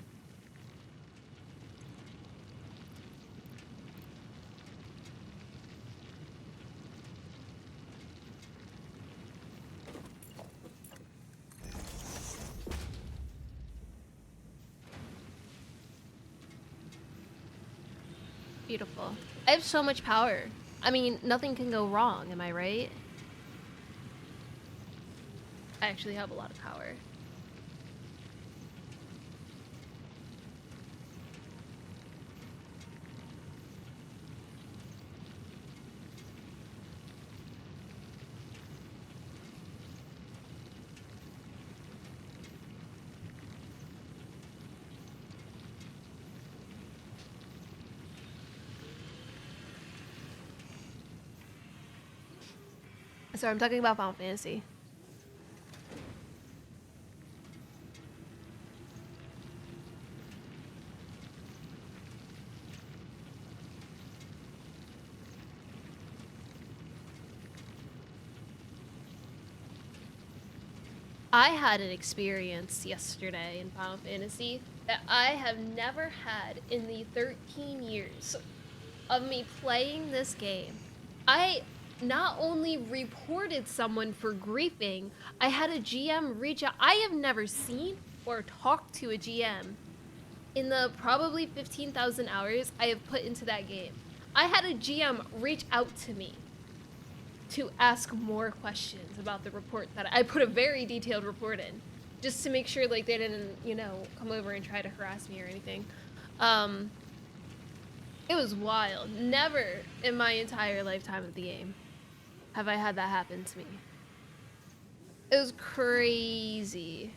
Beautiful. I have so much power. I mean, nothing can go wrong, am I right? I actually have a lot of power. Sorry, I'm talking about Final Fantasy. I had an experience yesterday in Final Fantasy that I have never had in the 13 years of me playing this game. I not only reported someone for griefing, I had a GM reach out. I have never seen or talked to a GM in the probably 15,000 hours I have put into that game. I had a GM reach out to me to ask more questions about the report that I put a very detailed report in, just to make sure like they didn't, you know, come over and try to harass me or anything. It was wild. Never in my entire lifetime of the game have I had that happen to me. It was crazy.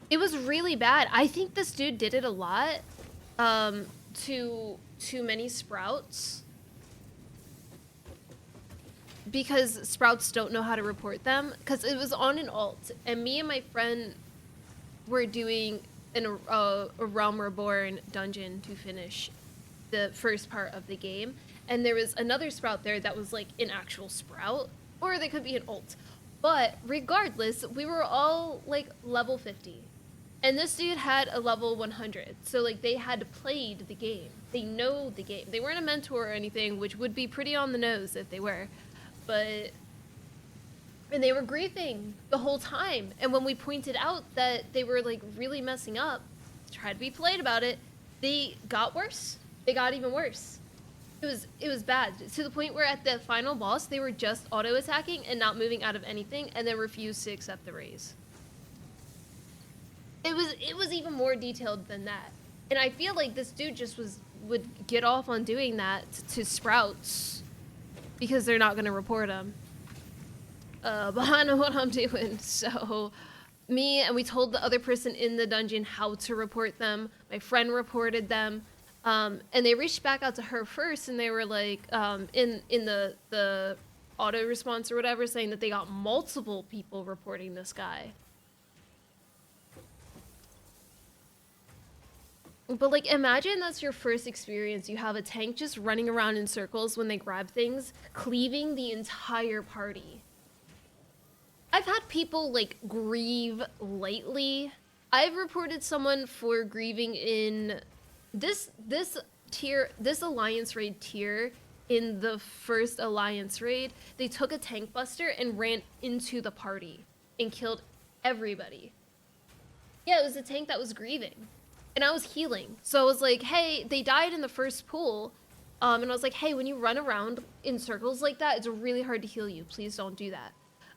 It was really bad. I think this dude did it a lot to too many sprouts because sprouts don't know how to report them, because it was on an alt and me and my friend were doing a Realm Reborn dungeon to finish the first part of the game, and there was another sprout there that was like an actual sprout, or they could be an alt, but regardless we were all like level 50 and this dude had a level 100, so like they had played the game, they know the game, they weren't a mentor or anything, which would be pretty on the nose if they were, but and they were griefing the whole time, and when we pointed out that they were like really messing up, tried to be polite about it, they got worse, they got even worse. It was bad, to the point where at the final boss they were just auto attacking and not moving out of anything, and then refused to accept the raise. It was even more detailed than that, and I feel like this dude just would get off on doing that to sprouts because they're not gonna report him. But I know what I'm doing, so we told the other person in the dungeon how to report them. My friend reported them, and they reached back out to her first, and they were like, in the auto response or whatever, saying that they got multiple people reporting this guy. But like, imagine that's your first experience. You have a tank just running around in circles when they grab things, cleaving the entire party. I've had people like grieve lately. I've reported someone for grieving in this alliance raid tier. In the first alliance raid, they took a tank buster and ran into the party and killed everybody. Yeah, it was a tank that was grieving. and I was healing. So I was like, hey, they died in the first pool. And I was like, hey, when you run around in circles like that, it's really hard to heal you. Please don't do that.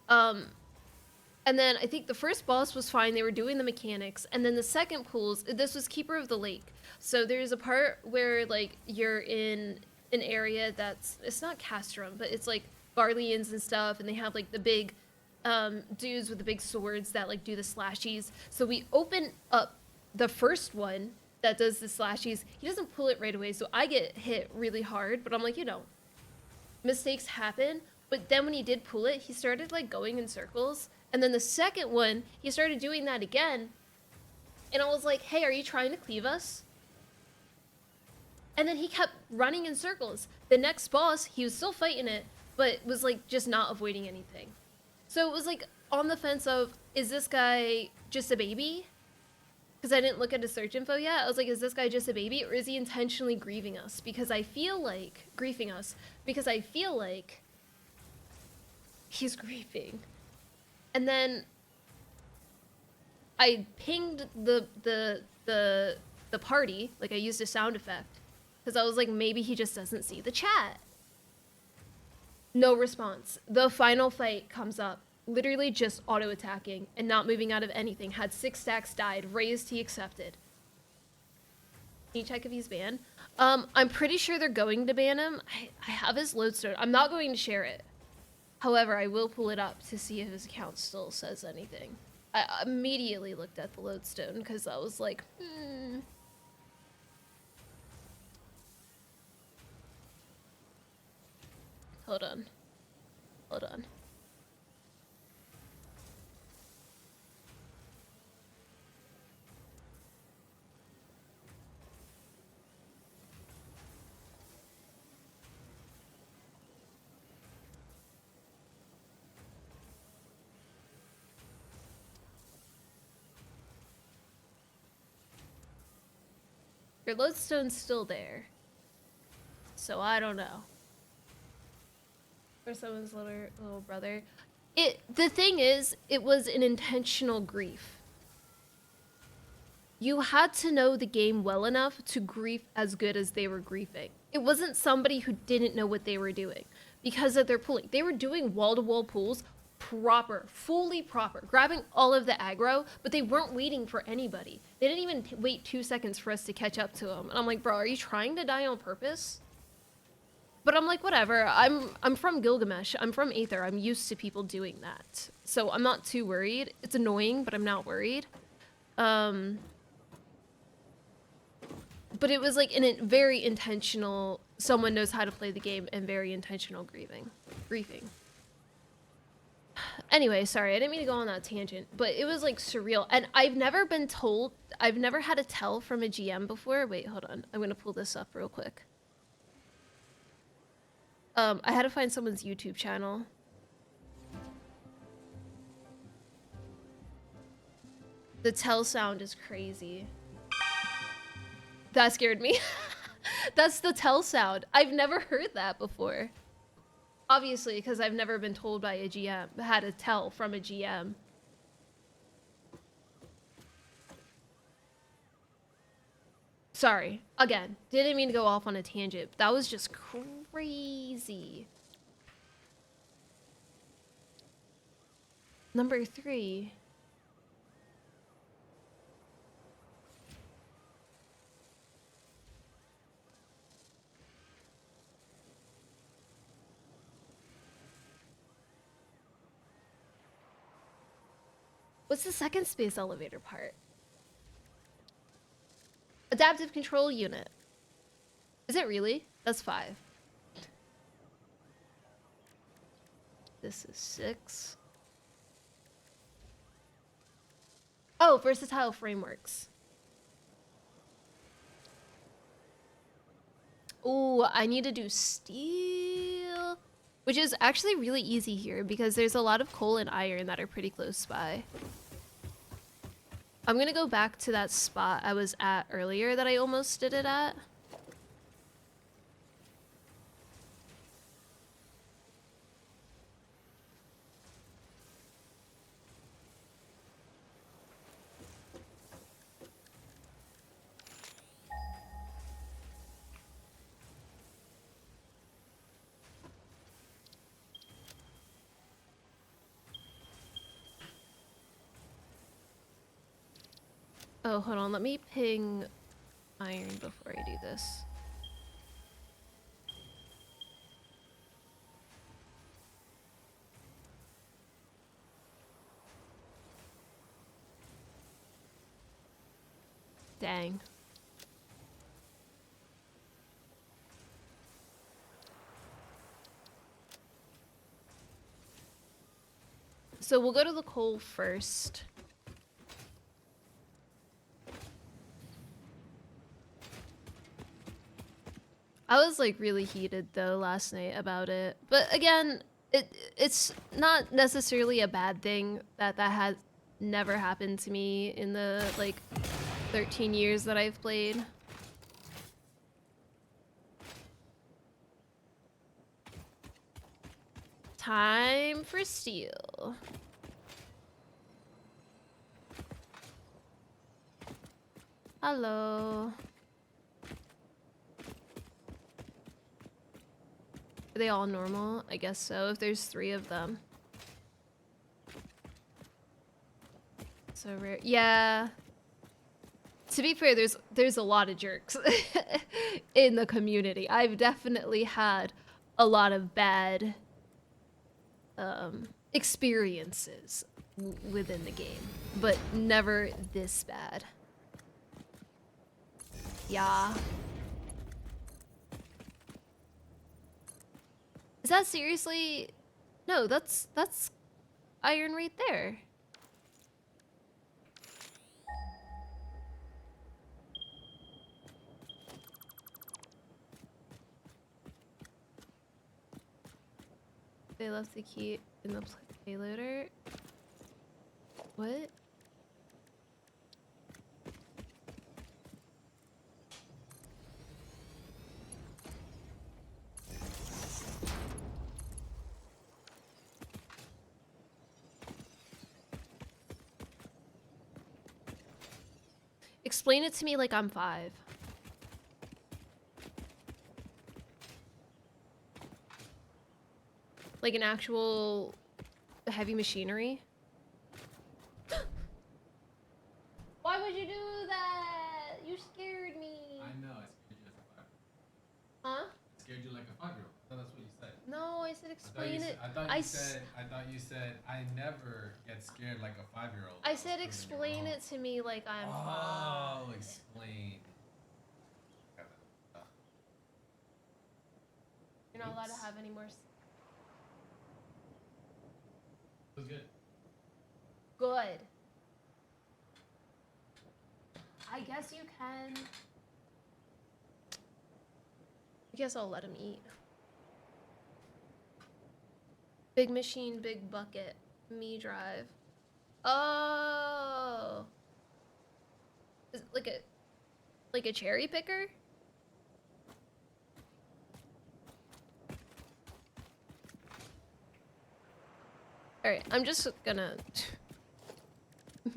And then I think the first boss was fine. They were doing the mechanics. And then the second pools, this was Keeper of the Lake. So there's a part where like you're in an area that's, it's not Castrum, but it's like Garleans and stuff. And they have like the big dudes with the big swords that like do the slashies. So we open up the first one that does the slashies. He doesn't pull it right away. So I get hit really hard, but I'm like, you know, mistakes happen. But then when he did pull it, he started like going in circles. And then the second one, he started doing that again. And I was like, hey, are you trying to cleave us? And then he kept running in circles. The next boss, he was still fighting it, but was like just not avoiding anything. So it was like on the fence of, is this guy just a baby? Because I didn't look at his search info yet. I was like, is this guy just a baby, or is he intentionally grieving us? Because I feel like he's grieving. And then I pinged the party, like I used a sound effect, because I was like, maybe he just doesn't see the chat. No response. The final fight comes up, literally just auto attacking and not moving out of anything. Had 6 stacks, died, raised, he accepted. Can you check if he's banned? I'm pretty sure they're going to ban him. I have his lodestone. I'm not going to share it. However, I will pull it up to see if his account still says anything. I immediately looked at the lodestone because I was like, Hold on. Your lodestone's still there. So I don't know. Or someone's little brother. The thing is, it was an intentional grief. You had to know the game well enough to grief as good as they were griefing. It wasn't somebody who didn't know what they were doing because of their pulling. They were doing wall-to-wall pulls proper, fully proper, grabbing all of the aggro, but they weren't waiting for anybody. They didn't even wait 2 seconds for us to catch up to them. And I'm like, bro, are you trying to die on purpose? But I'm like, whatever. I'm from Gilgamesh. I'm from Aether. I'm used to people doing that. So I'm not too worried. It's annoying, but I'm not worried. But it was like in a very intentional, someone knows how to play the game, and very intentional griefing. Anyway, sorry, I didn't mean to go on that tangent, but it was like surreal. And I've never had a tell from a GM before. Wait, hold on. I'm gonna pull this up real quick. I had to find someone's YouTube channel. The tell sound is crazy. That scared me. That's the tell sound. I've never heard that before. Obviously, because I've never been told by a GM, had a tell from a GM. Sorry, again, didn't mean to go off on a tangent. That was just crazy. Number 3. What's the second space elevator part? Adaptive control unit. Is it really? That's 5. This is 6. Oh, versatile frameworks. Ooh, I need to do steel, which is actually really easy here because there's a lot of coal and iron that are pretty close by. I'm gonna go back to that spot I was at earlier that I almost did it at. Oh, hold on. Let me ping iron before I do this. Dang. So we'll go to the coal first. I was like really heated though last night about it. But again, it's not necessarily a bad thing that has never happened to me in the like 13 years that I've played. Time for steel. Hello. Are they all normal? I guess so, if there's 3 of them. So rare. Yeah. To be fair, there's a lot of jerks in the community. I've definitely had a lot of bad experiences within the game, but never this bad. Yeah. Is that seriously? No, that's iron right there. They left the key in the payloader. What? Explain it to me like I'm 5. Like an actual heavy machinery? Why would you do that? You scared me. I know, I scared you as a 5-year-old. Huh? I scared you like a 5-year-old. I thought that's what you said. No, I said explain it. I thought you said I never get scared like a 5-year-old. I said explain it to me like I'm 5. Oh, explain. You're not allowed to have any more. It was good. Good. I guess you can. I guess I'll let him eat. Big machine, big bucket. Me drive. Oh. Is it like a cherry picker? Alright, I'm just gonna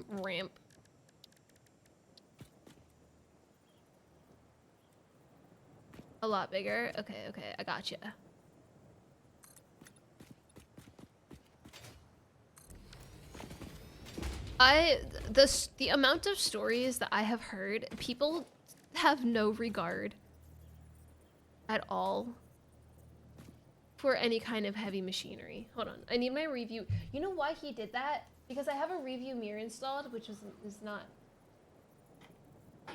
ramp. A lot bigger? Okay, I gotcha. The amount of stories that I have heard, people have no regard at all for any kind of heavy machinery. Hold on, I need my review. You know why he did that? Because I have a review mirror installed, which is not.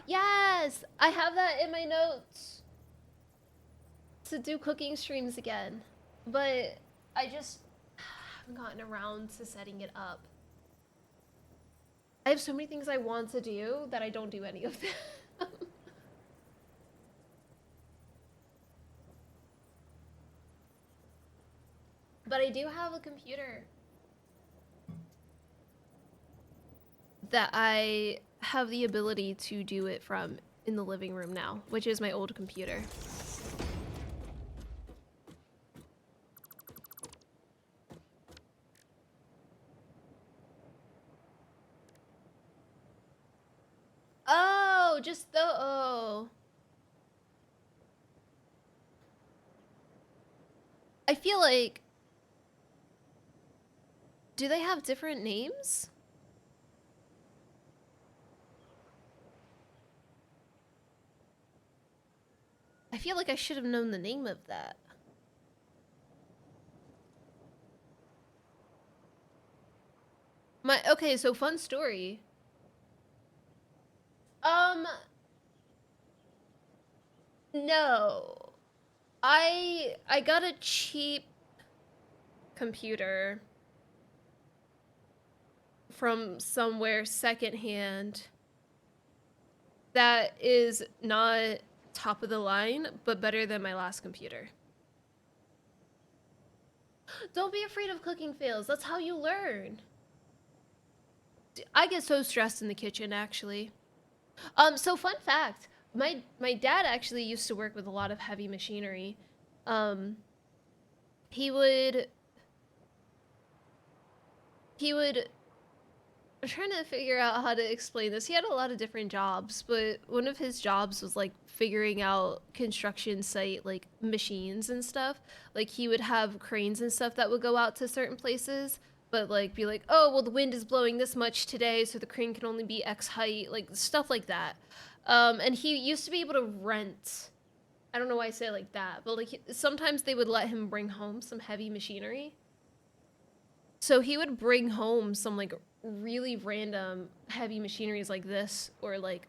Yes, I have that in my notes to do cooking streams again, but I just haven't gotten around to setting it up. I have so many things I want to do that I don't do any of them. But I do have a computer that I have the ability to do it from in the living room now, which is my old computer. Oh, just the oh. I feel like, do they have different names? feel like I should have known the name of that. Okay, so fun story. No. I got a cheap computer from somewhere secondhand that is not top of the line, but better than my last computer. Don't be afraid of cooking fails. That's how you learn. I get so stressed in the kitchen, actually. So fun fact, my dad actually used to work with a lot of heavy machinery. He would I'm trying to figure out how to explain this. He had a lot of different jobs, but one of his jobs was like figuring out construction site like machines and stuff. Like he would have cranes and stuff that would go out to certain places, but like be like, "Oh, well the wind is blowing this much today, so the crane can only be X height," like stuff like that. And he used to be able to rent, I don't know why I say it like that, but like sometimes they would let him bring home some heavy machinery. So he would bring home some like really random heavy machineries like this, or like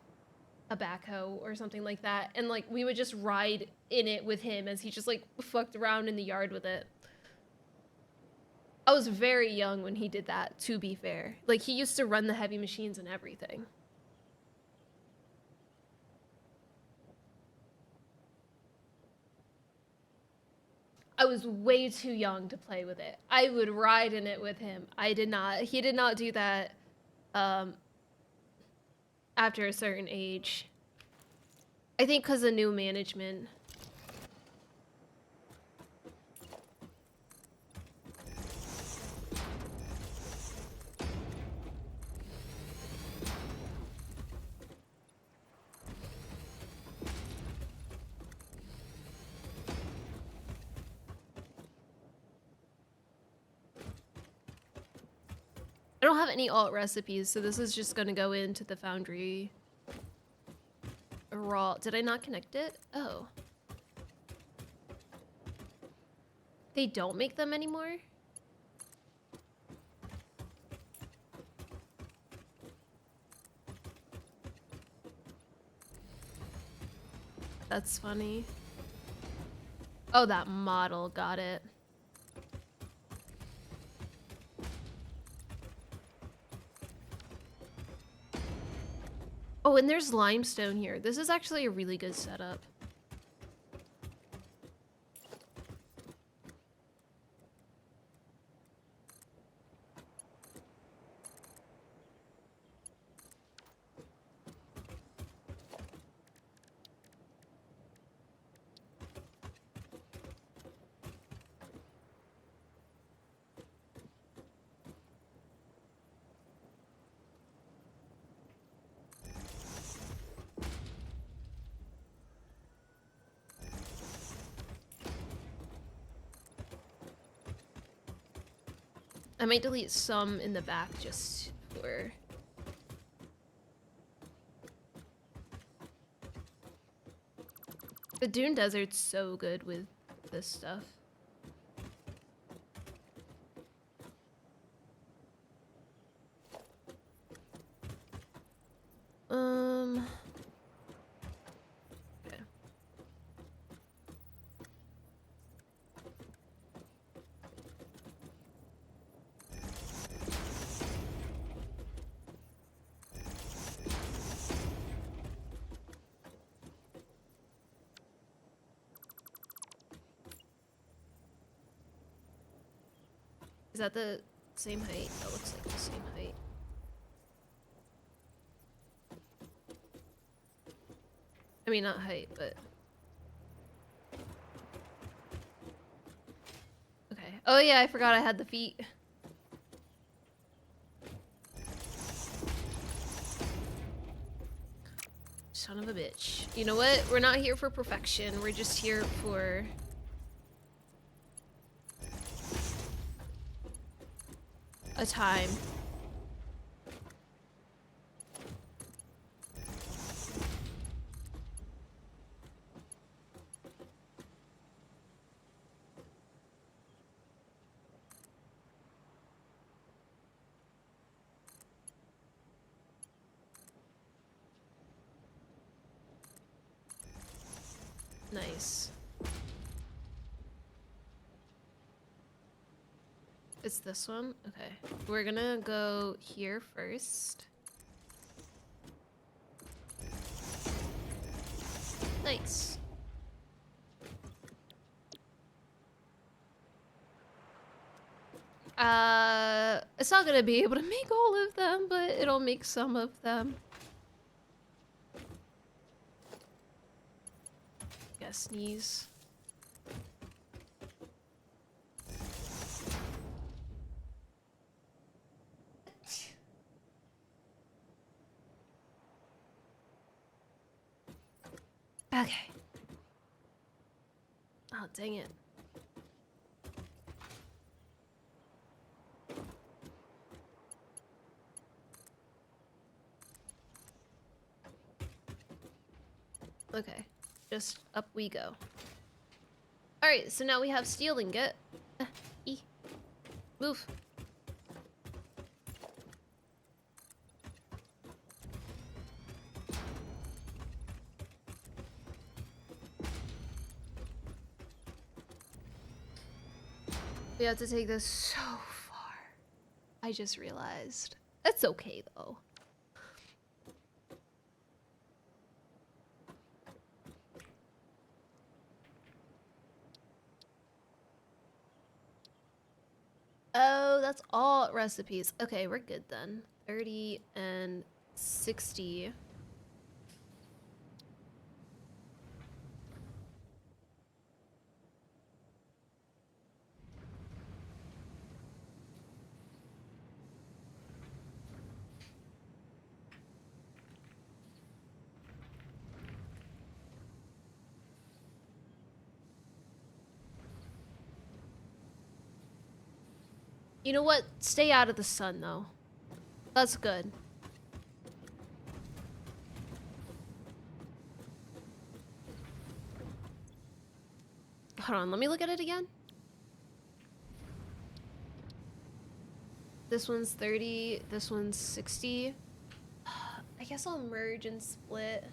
a backhoe or something like that, and like we would just ride in it with him as he just like fucked around in the yard with it. I was very young when he did that, to be fair. Like he used to run the heavy machines and everything. I was way too young to play with it. I would ride in it with him. I did not. He did not do that after a certain age. I think because of new management. I don't have any alt recipes, so this is just gonna go into the foundry raw. Did I not connect it? Oh. They don't make them anymore? That's funny. Oh, that model, got it. Oh, and there's limestone here. This is actually a really good setup. I might delete some in the back just for... The Dune Desert's so good with this stuff. Okay. Is that the same height? That looks like the same height. I mean, not height, but... Okay. Oh yeah, I forgot I had the feet. Son of a bitch. You know what? We're not here for perfection. We're just here for... a time. Nice. It's this one? Okay. We're gonna go here first. Nice. It's not gonna be able to make all of them, but it'll make some of them. Yeah, sneeze. Okay. Oh, dang it. Okay. Just up we go. Alright, so now we have steel ingot. E. Move. We have to take this so far. I just realized. That's okay, though. Oh, that's all recipes. Okay, we're good then. 30 and 60. You know what? Stay out of the sun, though. That's good. Hold on, let me look at it again. This one's 30, this one's 60. I guess I'll merge and split.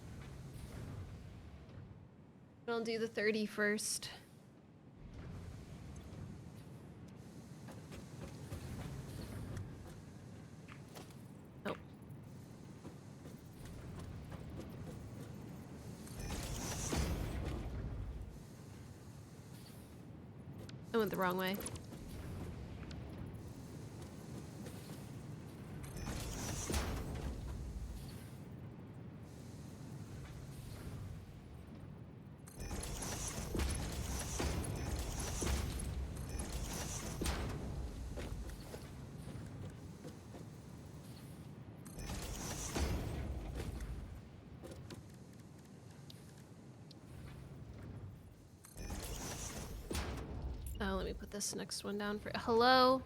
I'll do the 30 first. Nope. I went the wrong way. Oh, let me put this next one down for hello.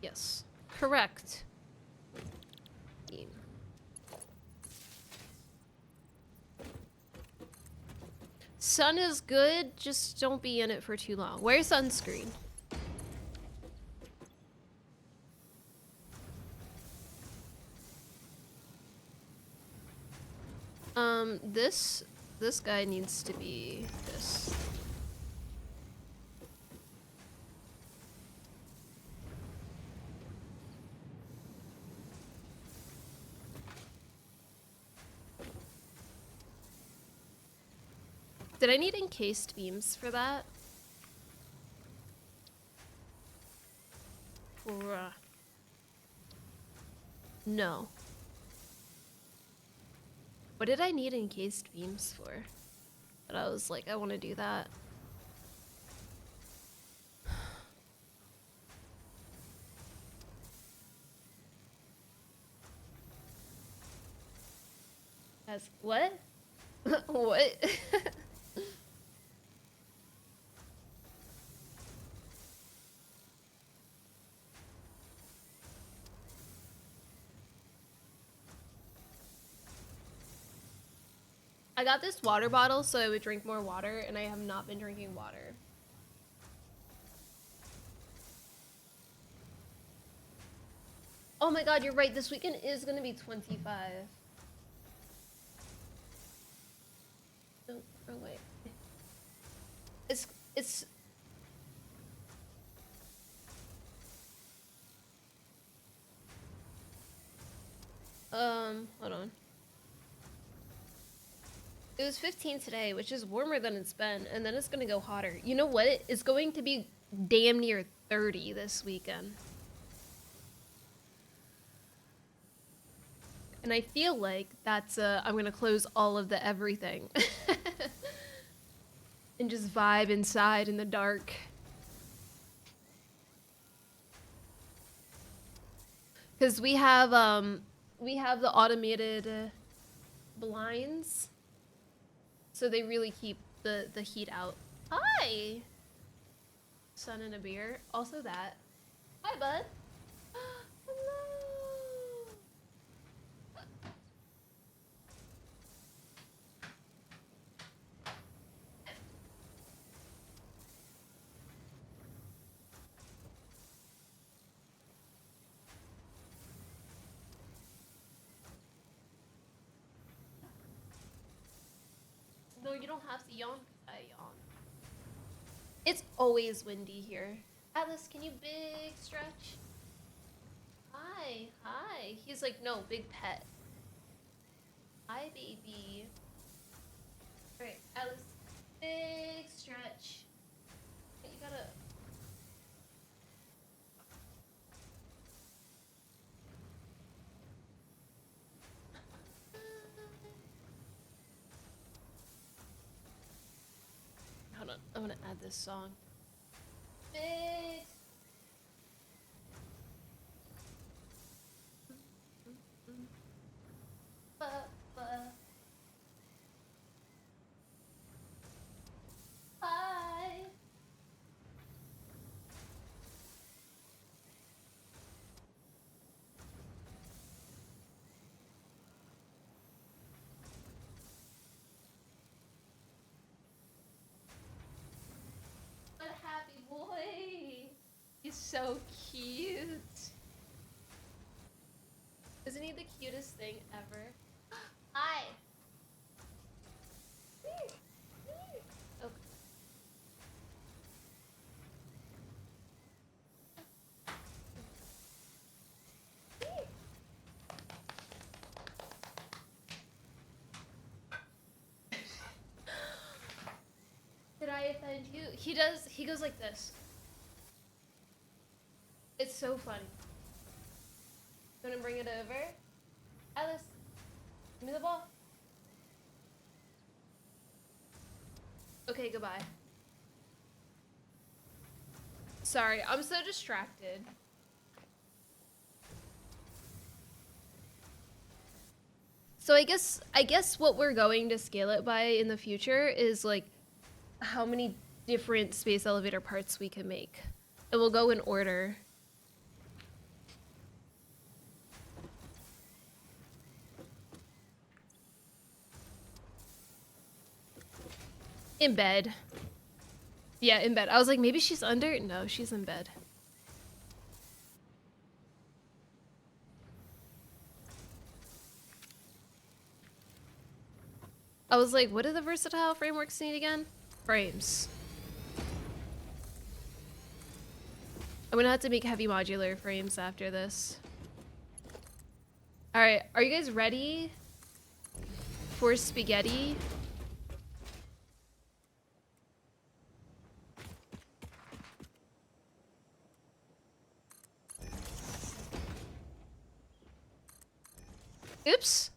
Yes, correct. Sun is good, just don't be in it for too long. Wear sunscreen. This guy needs to be this. Did I need encased beams for that? Bruh. No. What did I need encased beams for? But I was like, I want to do that. As what? What? I got this water bottle so I would drink more water, and I have not been drinking water. Oh my god, you're right. This weekend is gonna be 25. Oh, oh wait. It's hold on. It was 15 today, which is warmer than it's been, and then it's gonna go hotter. You know what? It's going to be damn near 30 this weekend. And I feel like that's I'm gonna close all of the everything. And just vibe inside in the dark. Cause we have the automated blinds. So they really keep the heat out. Hi! Sun and a beer. Also that. Hi, bud. Hello! No, you don't have to yawn. I yawn. It's always windy here. Atlas, can you big stretch? Hi, hi. He's like, no, big pet. Hi, baby. Alright, Atlas, big stretch. You gotta... Hold on, I'm gonna add this song. Big... Hi. What a happy boy. He's so cute. Isn't he the cutest thing ever? Hi. Okay. Did I offend you? He does. He goes like this. It's so funny. You wanna bring it over? Alice, give me the ball. Okay, goodbye. Sorry, I'm so distracted. So I guess what we're going to scale it by in the future is like how many different space elevator parts we can make. And we'll go in order. In bed. Yeah, in bed. I was like, maybe she's under? No, she's in bed. I was like, what do the versatile frameworks need again? Frames. I'm gonna have to make heavy modular frames after this. Alright, are you guys ready for spaghetti? Oops.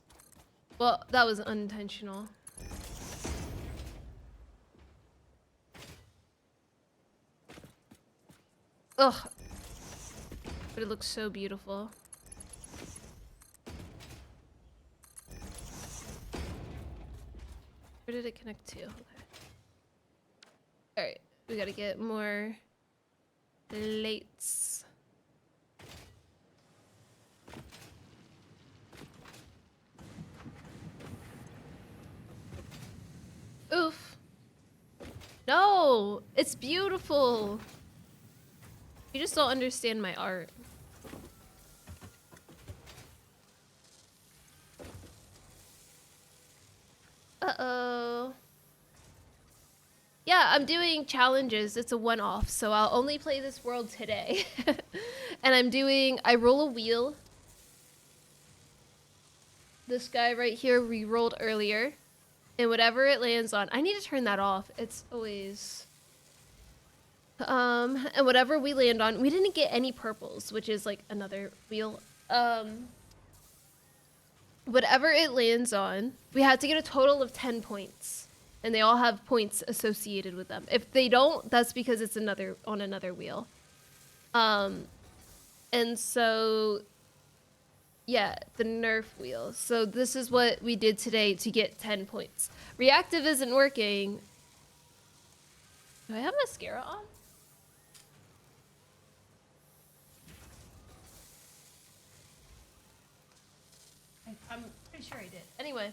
Well, that was unintentional. Ugh. But it looks so beautiful. Where did it connect to? Okay. Alright, we gotta get more plates. Oof. No, it's beautiful. You just don't understand my art. I'm doing challenges. It's a one-off, so I'll only play this world today. And I roll a wheel. This guy right here we rolled earlier. And whatever it lands on, I need to turn that off. It's always... and whatever we land on, we didn't get any purples, which is like another wheel. Whatever it lands on, we had to get a total of 10 points. And they all have points associated with them. If they don't, that's because it's on another wheel. And so, yeah, the Nerf wheel. So this is what we did today to get 10 points. Reactive isn't working. Do I have mascara on? I'm pretty sure I did. Anyway,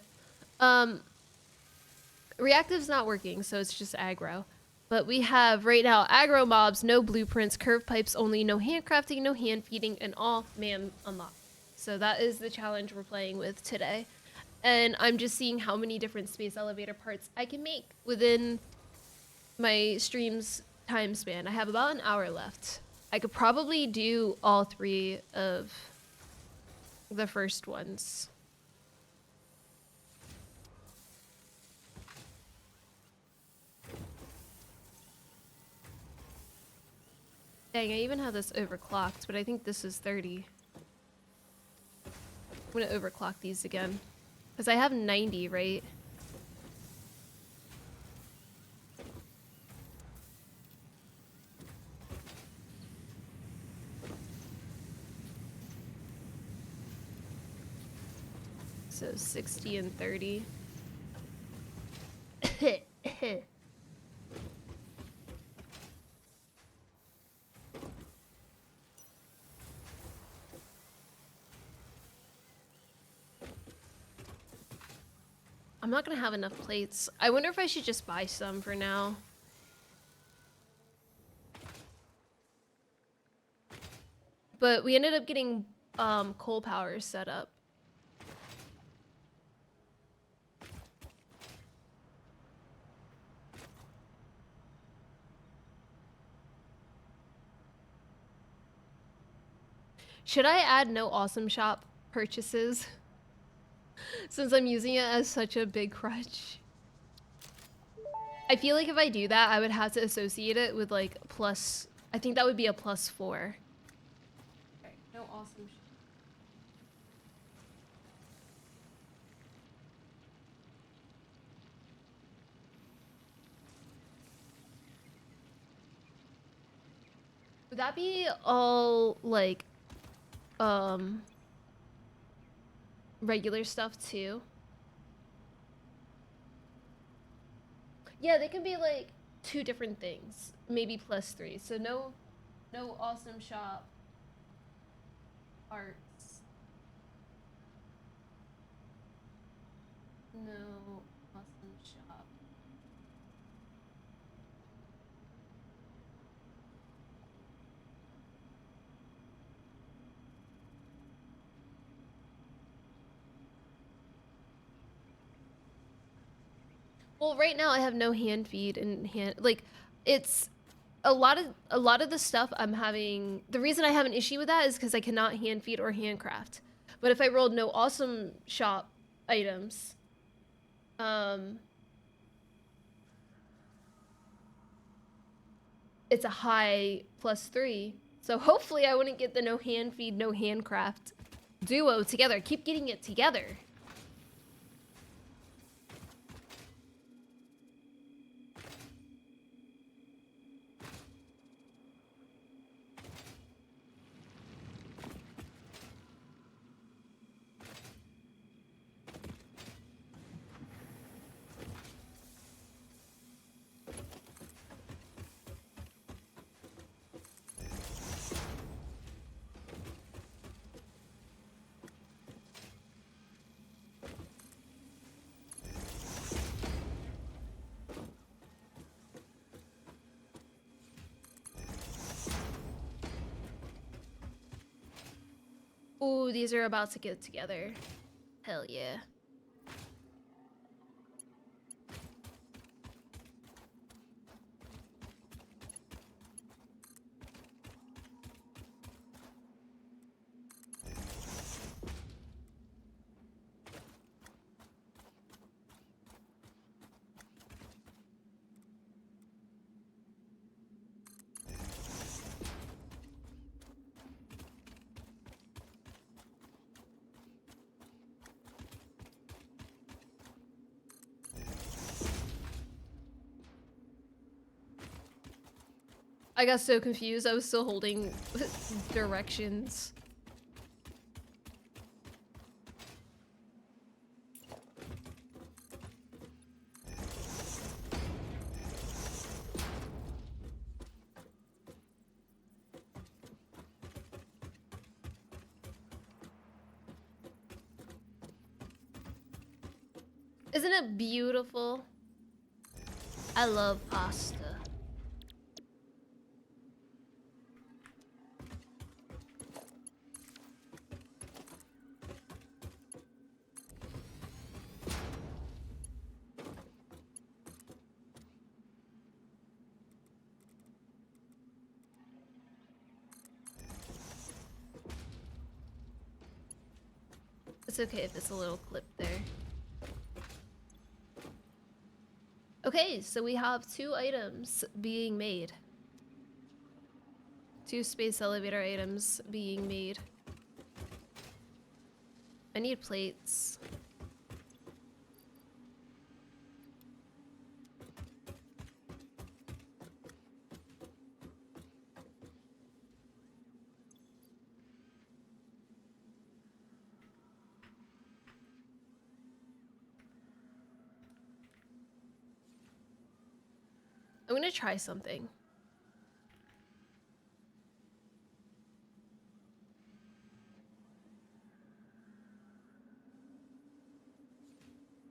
reactive's not working, so it's just aggro. But we have right now aggro mobs, no blueprints, curved pipes only, no handcrafting, no hand feeding, and all man unlocked. So that is the challenge we're playing with today. And I'm just seeing how many different space elevator parts I can make within my stream's time span. I have about an hour left. I could probably do all 3 of the first ones. Dang, I even have this overclocked, but I think this is 30. I'm gonna overclock these again. Because I have 90, right? So 60 and 30. I'm not gonna have enough plates. I wonder if I should just buy some for now. But we ended up getting coal power set up. Should I add no awesome shop purchases? Since I'm using it as such a big crutch. I feel like if I do that, I would have to associate it with like plus, I think that would be a +4. Okay, no awesome shop. Would that be all like regular stuff too? Yeah, they can be like 2 different things, maybe +3. So no awesome shop arts. No awesome shop. Well, right now I have no hand feed and like it's a lot of the stuff I'm having. The reason I have an issue with that is because I cannot hand feed or handcraft. But if I rolled no awesome shop items, it's a high +3. So hopefully I wouldn't get the no hand feed, no handcraft duo together. Keep getting it together. Ooh, these are about to get together. Hell yeah. I got so confused. I was still holding directions. Isn't it beautiful? I love pasta. It's okay if it's a little clip there. Okay, so we have 2 items being made. 2 space elevator items being made. I need plates. I'm gonna try something.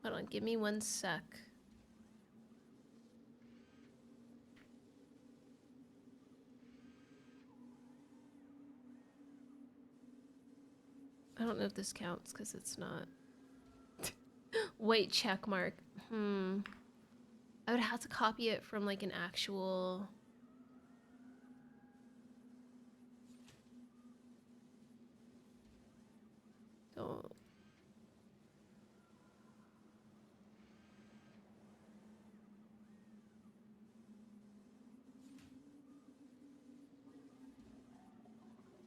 Hold on, give me 1 sec. I don't know if this counts because it's not. Wait, check mark. I would have to copy it from like an actual. Don't.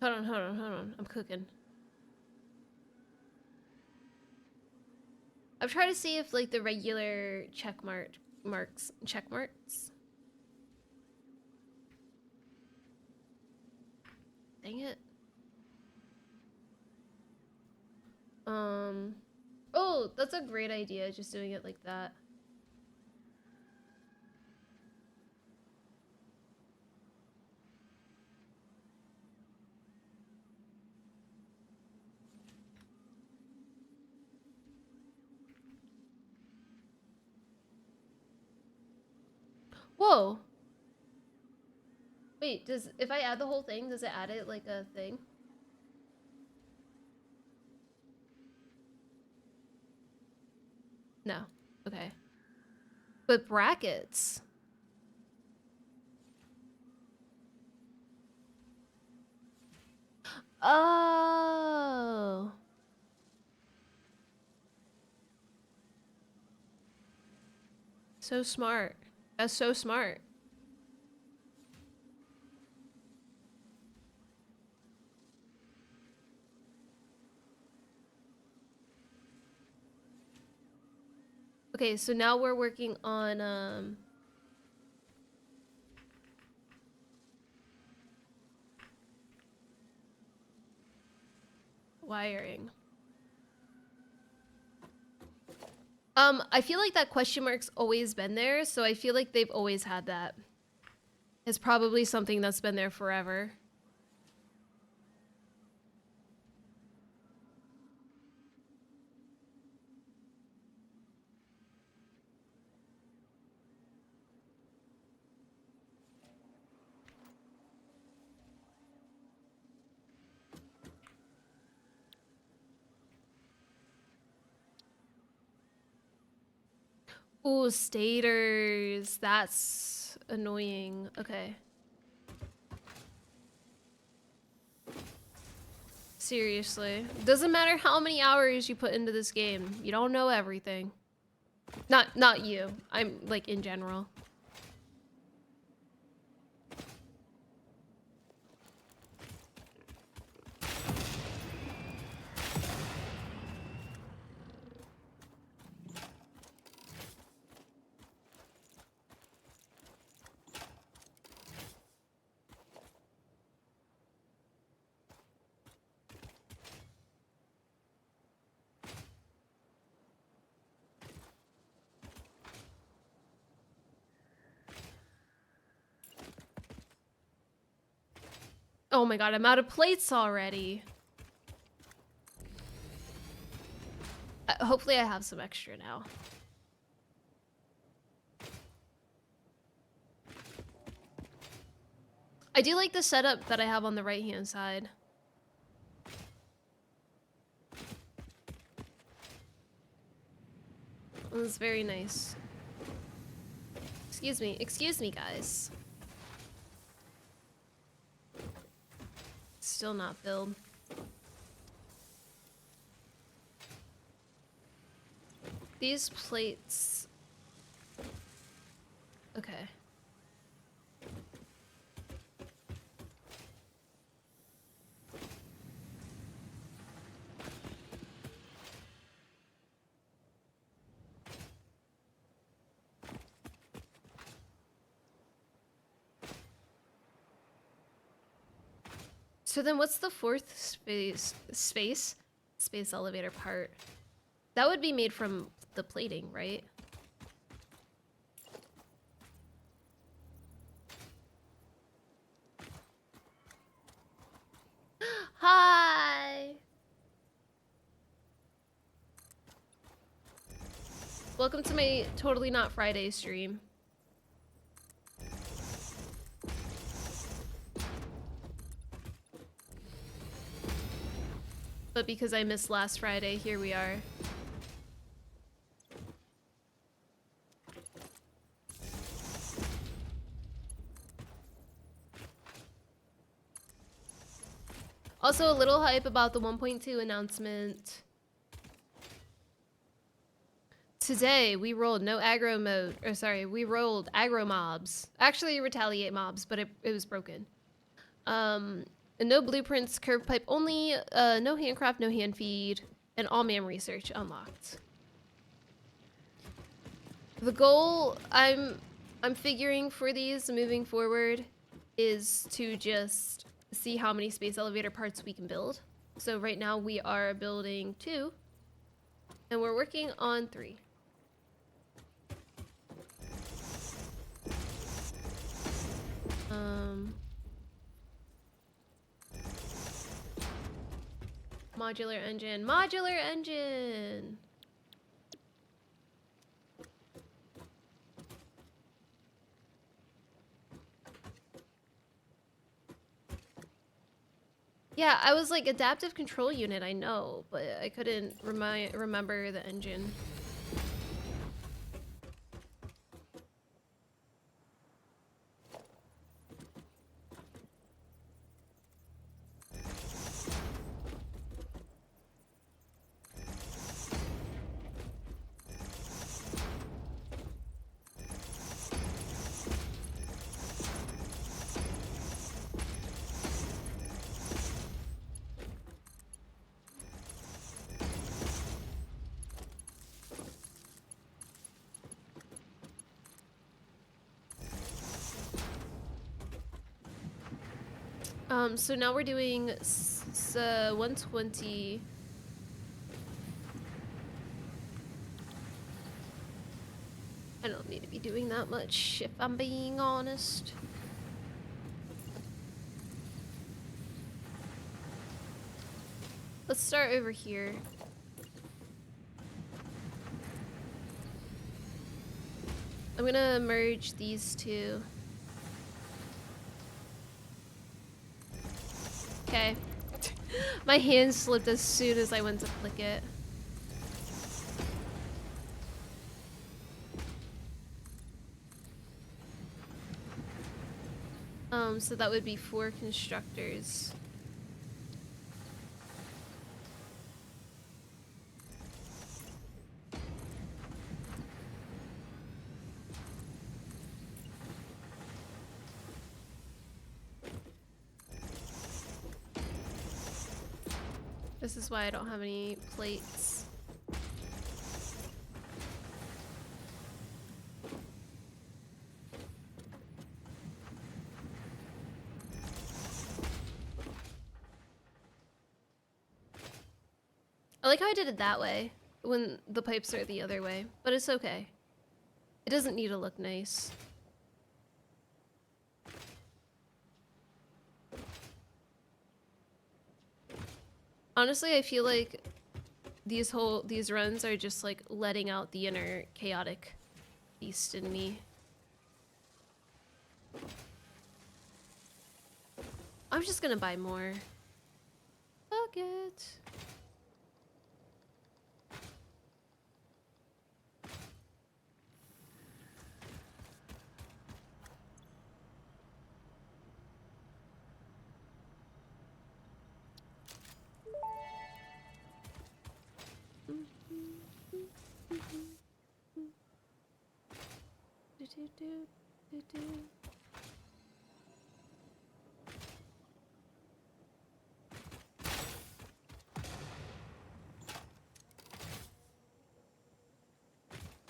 Hold on. I'm cooking. I've tried to see if like the regular check marks. Dang it. Oh, that's a great idea, just doing it like that. Whoa. Wait, if I add the whole thing, does it add it like a thing? No. Okay. But brackets. Oh. So smart. That's so smart. Okay, so now we're working on wiring. I feel like that question mark's always been there, so I feel like they've always had that. It's probably something that's been there forever. Ooh, stators. That's annoying. Okay. Seriously. Doesn't matter how many hours you put into this game. You don't know everything. Not you. I'm like in general. Oh my god, I'm out of plates already. Hopefully I have some extra now. I do like the setup that I have on the right-hand side. It's very nice. Excuse me, guys. Still not filled. These plates... Okay. So then what's the fourth space elevator part? That would be made from the plating, right? Hi! Welcome to my Totally Not Friday stream. But because I missed last Friday, here we are. Also, a little hype about the 1.2 announcement. Today, we rolled no aggro mode, or sorry, we rolled aggro mobs. Actually, retaliate mobs, but it was broken. No blueprints, curved pipe only, no handcraft, no hand feed, and all man research unlocked. The goal I'm figuring for these moving forward is to just see how many space elevator parts we can build. So right now we are building 2, and we're working on 3. Modular engine, modular engine! Yeah, I was like, adaptive control unit, I know, but I couldn't remember the engine. So now we're doing 120. I don't need to be doing that much, if I'm being honest. Let's start over here. I'm gonna merge these two. Okay. My hand slipped as soon as I went to click it. So that would be 4 constructors. This is why I don't have any plates. I like how I did it that way when the pipes are the other way, but it's okay. It doesn't need to look nice. Honestly, I feel like these runs are just like letting out the inner chaotic beast in me. I'm just gonna buy more. Fuck it.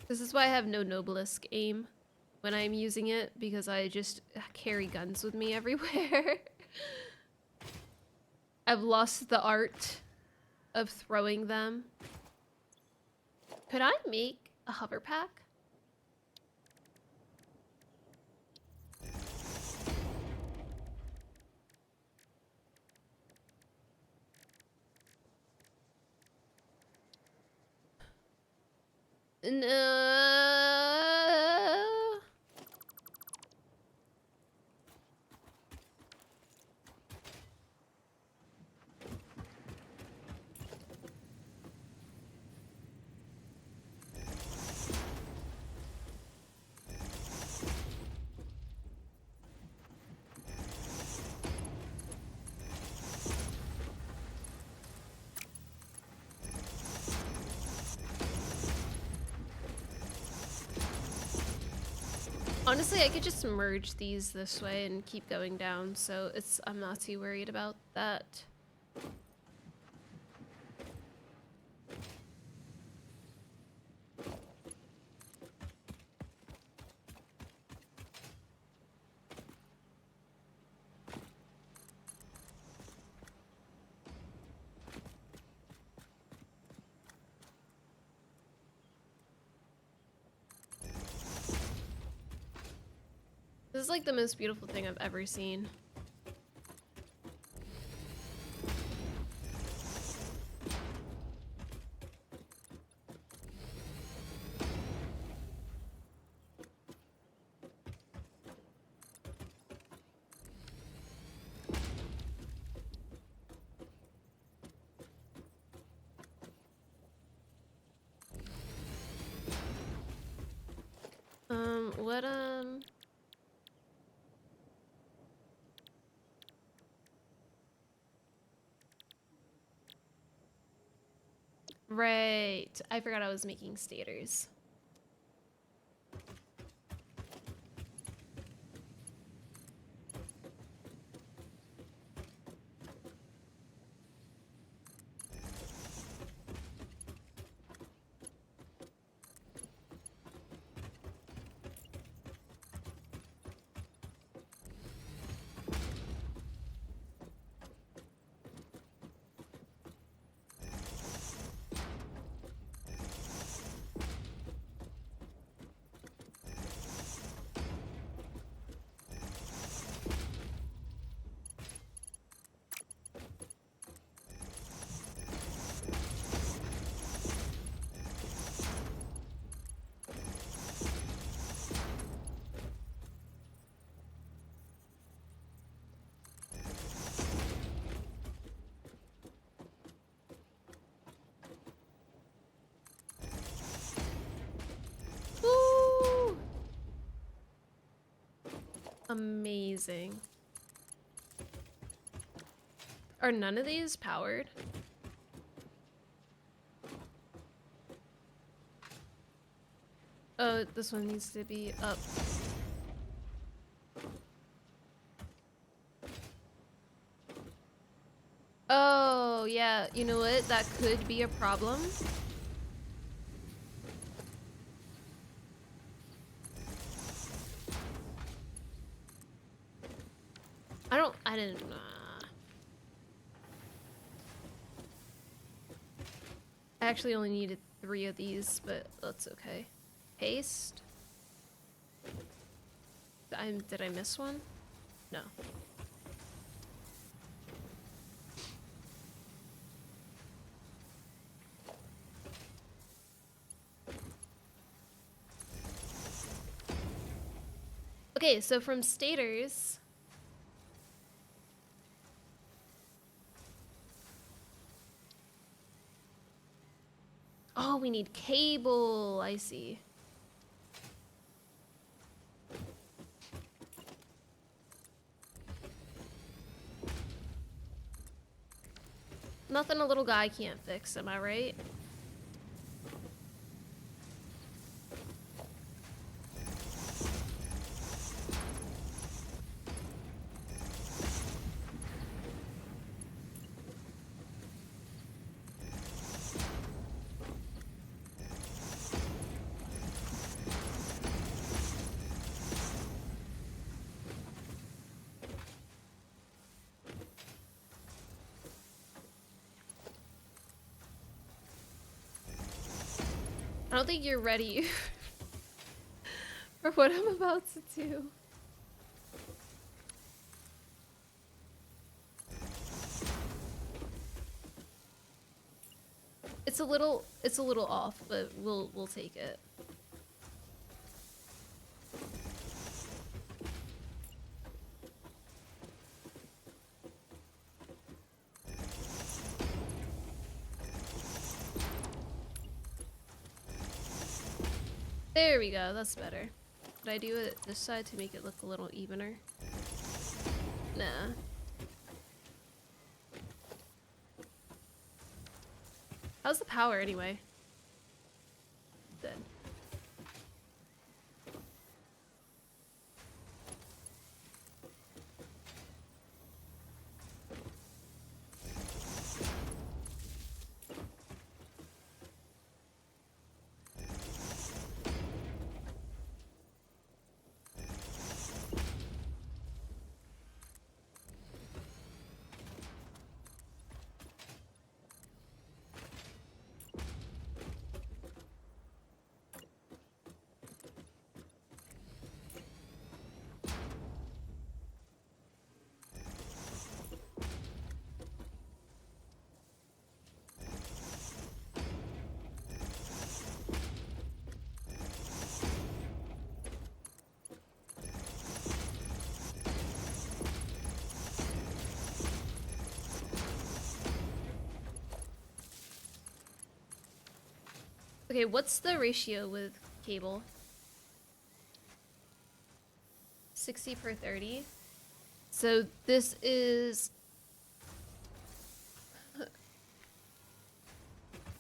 This is why I have no Noblisk aim when I'm using it, because I just carry guns with me everywhere. I've lost the art of throwing them. Could I make a hover pack? No. Honestly, I could just merge these this way and keep going down, so I'm not too worried about that. This is like the most beautiful thing I've ever seen. What, Right. I forgot I was making stators. Woo! Amazing. Are none of these powered? Oh, this one needs to be up. Oh, yeah. You know what? That could be a problem. I didn't. I actually only needed 3 of these, but that's okay. Paste. Did I miss one? No. Okay, so from stators. Oh, we need cable. I see. Nothing a little guy can't fix, am I right? I don't think you're ready for what I'm about to do. It's a little off, but we'll take it. There we go, that's better. Did I do it this side to make it look a little evener? Nah. How's the power anyway? Dead. Okay, what's the ratio with cable? 60 per 30. So this is...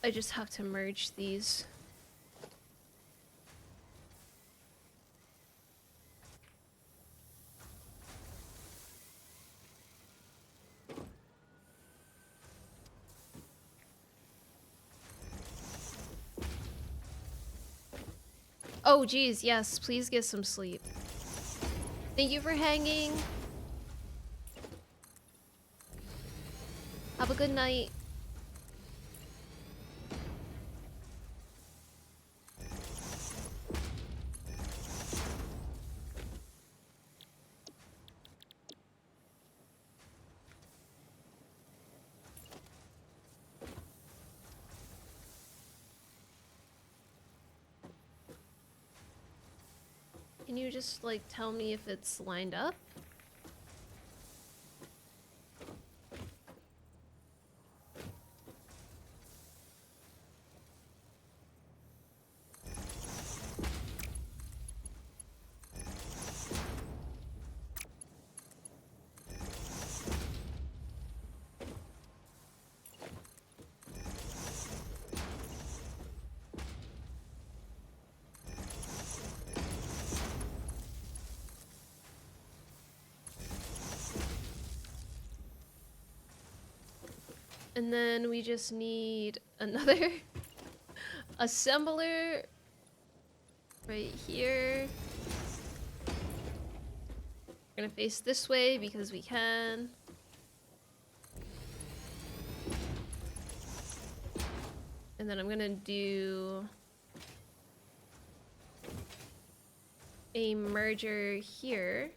I just have to merge these. Oh geez, yes, please get some sleep. Thank you for hanging. Have a good night. Can you just like tell me if it's lined up? And then we just need another assembler right here. We're gonna face this way because we can. And then I'm gonna do a merger here.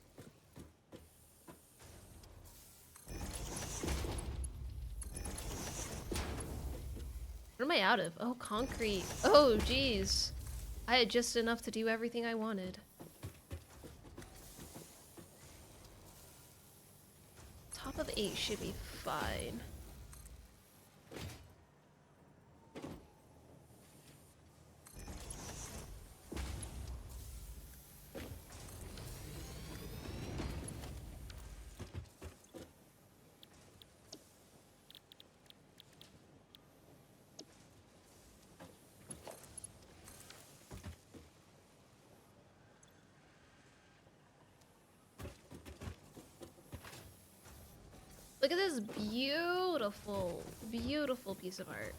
What am I out of? Oh, concrete. Oh, geez. I had just enough to do everything I wanted. top of 8 should be fine. Look at this beautiful, beautiful piece of art.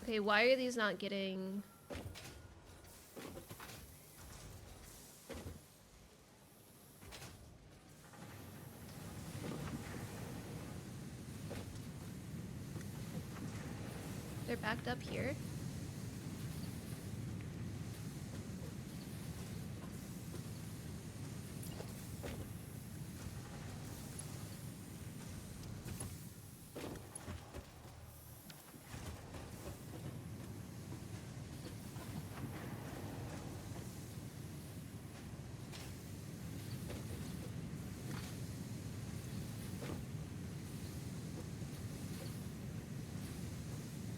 Okay, why are these not getting... They're backed up here?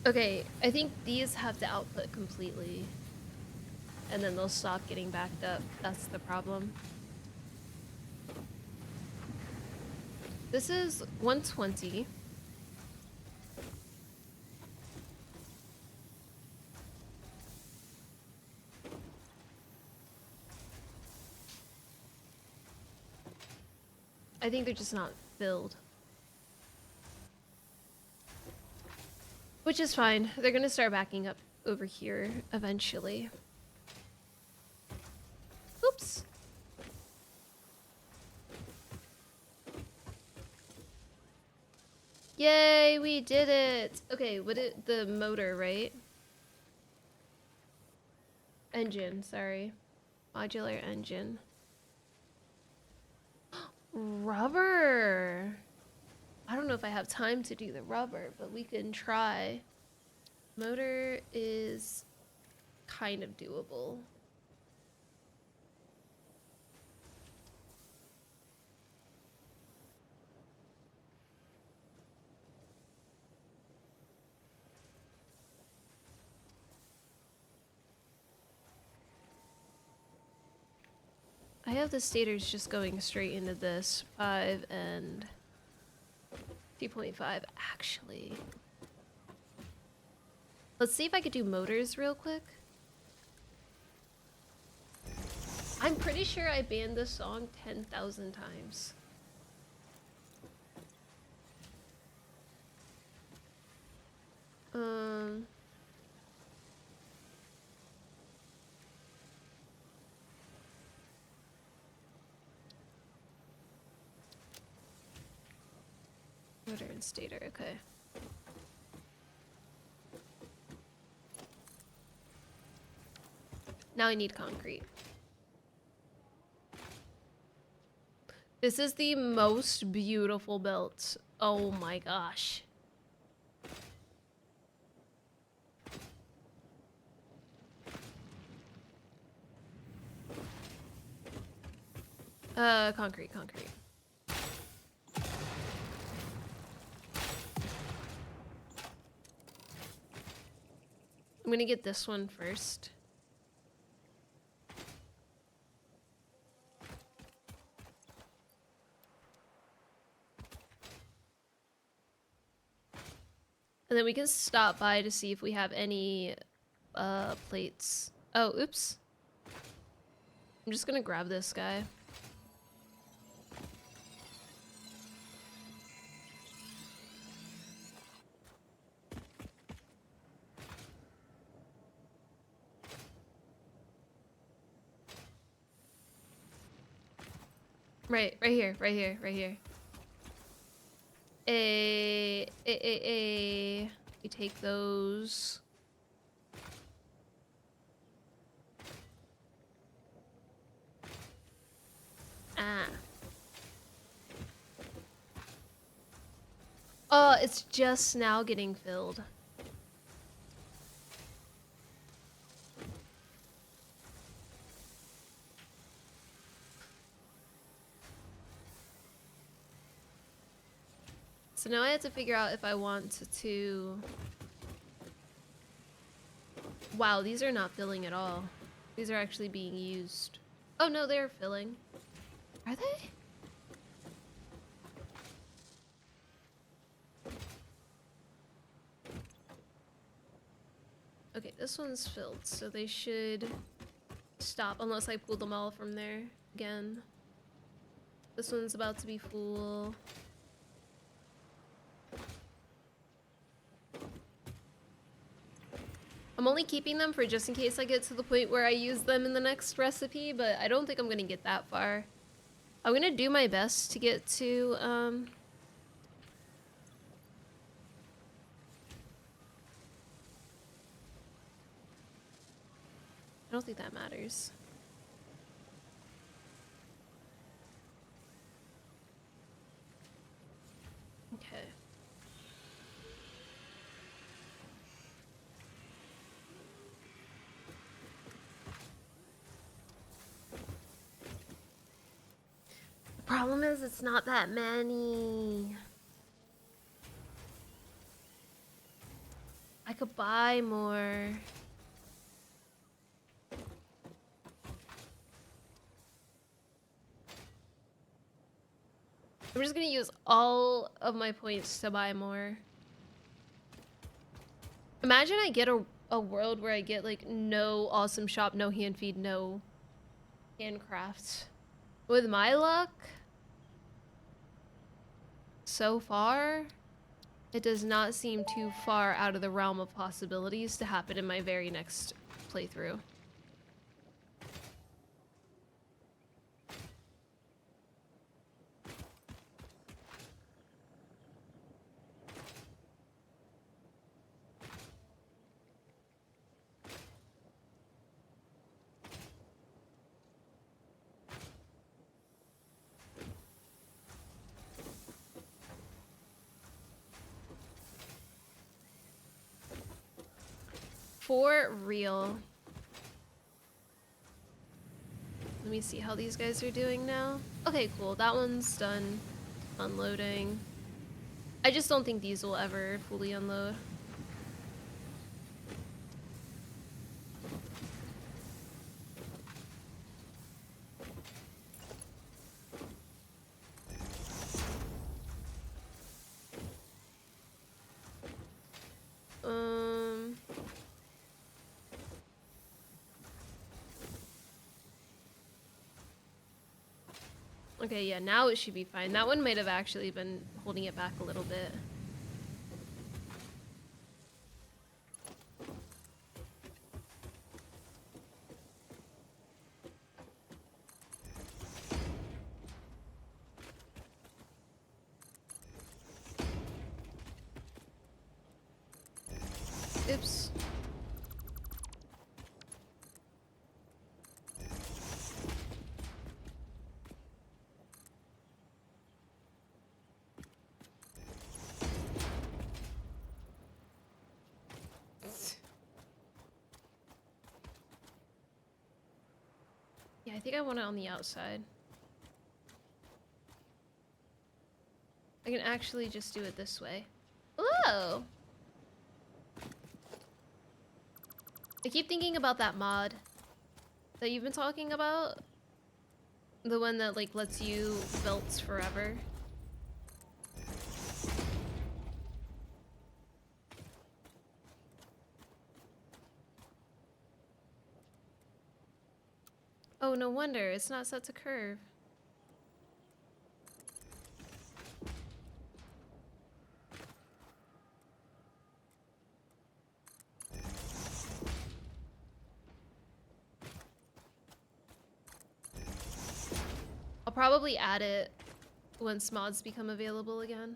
Okay, I think these have to output completely. And then they'll stop getting backed up. That's the problem. This is 120. I think they're just not filled. Which is fine. They're gonna start backing up over here eventually. Oops. Yay, we did it! Okay, the motor, right? Engine, sorry. Modular engine. Rubber! I don't know if I have time to do the rubber, but we can try. Motor is kind of doable. I have the stators just going straight into this 5 and 2.5 actually. Let's see if I could do motors real quick. I'm pretty sure I banned this song 10,000 times. Motor and stator, okay. Now I need concrete. This is the most beautiful belt. Oh my gosh. Concrete. I'm gonna get this one first. And then we can stop by to see if we have any plates. Oh, oops. I'm just gonna grab this guy. Right here. We take those. Ah. Oh, it's just now getting filled. So now I have to figure out if I want to... Wow, these are not filling at all. These are actually being used. Oh no, they're filling. Are they? Okay, this one's filled, so they should stop unless I pull them all from there again. This one's about to be full. I'm only keeping them for just in case I get to the point where I use them in the next recipe, but I don't think I'm gonna get that far. I'm gonna do my best to get to, I don't think that matters. Okay. The problem is it's not that many. I could buy more. I'm just gonna use all of my points to buy more. Imagine I get a world where I get like no awesome shop, no hand feed, no handcraft. With my luck, so far, it does not seem too far out of the realm of possibilities to happen in my very next playthrough. For real. Let me see how these guys are doing now. Okay, cool. That one's done unloading. I just don't think these will ever fully unload. Um... Okay, yeah, now it should be fine. That one might have actually been holding it back a little bit. Oops. Yeah, I think I want it on the outside. I can actually just do it this way. Whoa! I keep thinking about that mod that you've been talking about. The one that like lets you belts forever. Oh, no wonder. It's not set to curve. I'll probably add it once mods become available again.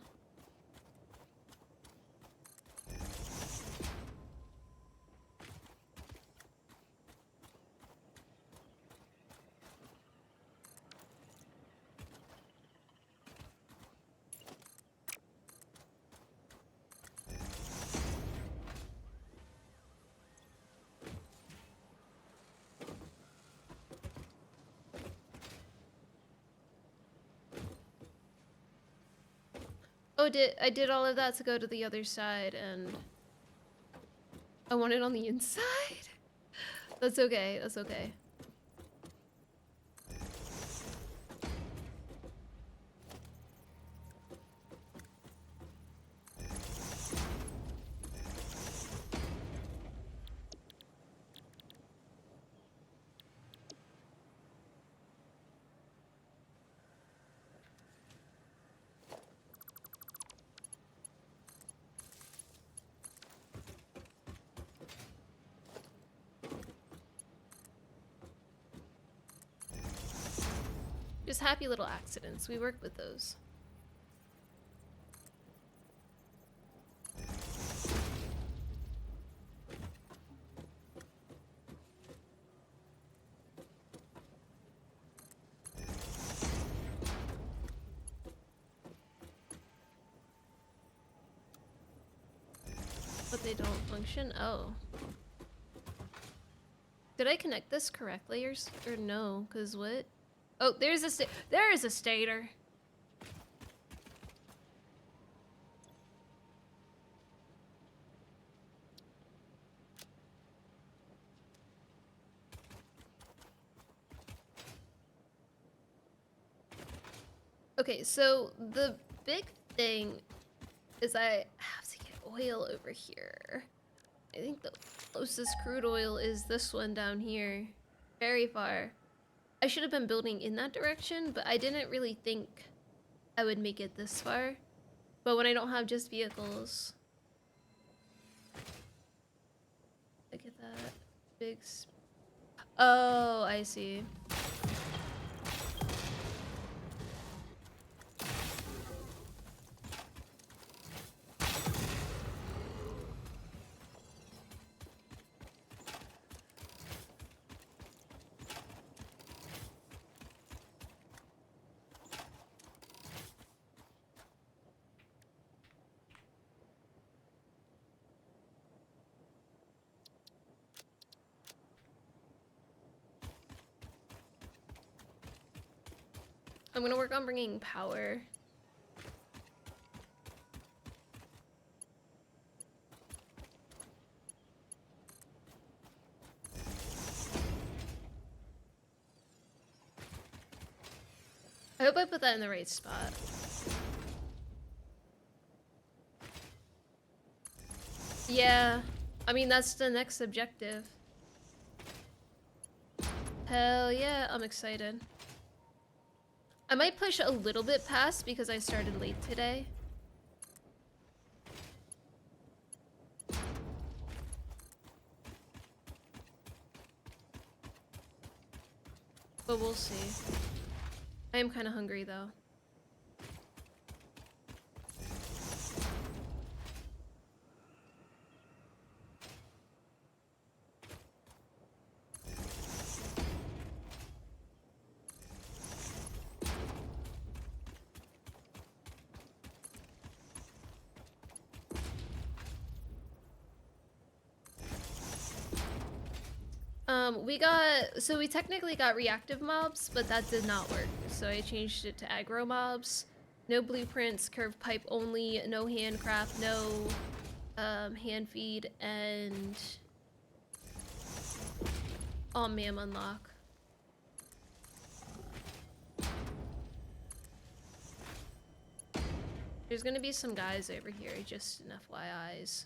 I did all of that to go to the other side, and I want it on the inside. That's okay. That's okay. Just happy little accidents. We work with those. But they don't function? Oh. Did I connect this correctly or no? Cause what? Oh, there is a stator. Okay, so the big thing is I have to get oil over here. I think the closest crude oil is this one down here. Very far. I should have been building in that direction, but I didn't really think I would make it this far. But when I don't have just vehicles... Look at that. Big... Oh, I see. I'm gonna work on bringing power. I hope I put that in the right spot. Yeah, I mean, that's the next objective. Hell yeah, I'm excited. I might push a little bit past because I started late today. But we'll see. I am kind of hungry though. We technically got reactive mobs, but that did not work. So I changed it to aggro mobs. No blueprints, curved pipe only, no handcraft, no hand feed, and mam unlock. There's gonna be some guys over here, just an FYIs.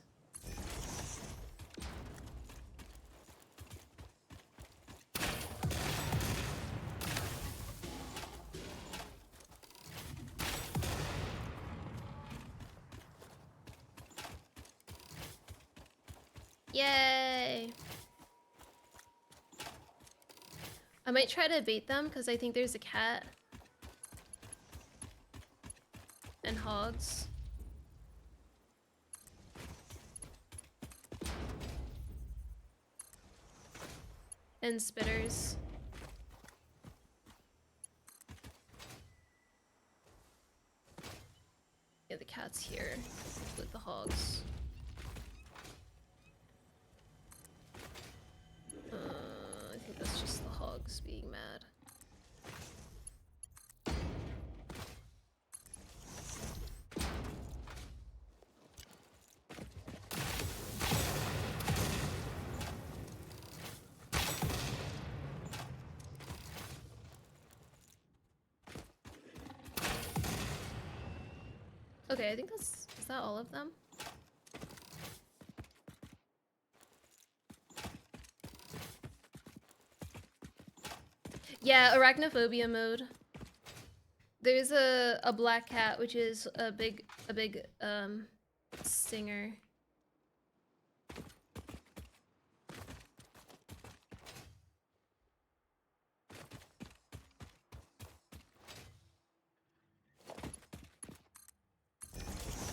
Yay! I might try to bait them because I think there's a cat. And hogs. And spitters. Yeah, the cat's here with the hogs. I think that's just the hogs being mad. Okay, I think is that all of them? Yeah, arachnophobia mode. There's a black cat, which is a big singer.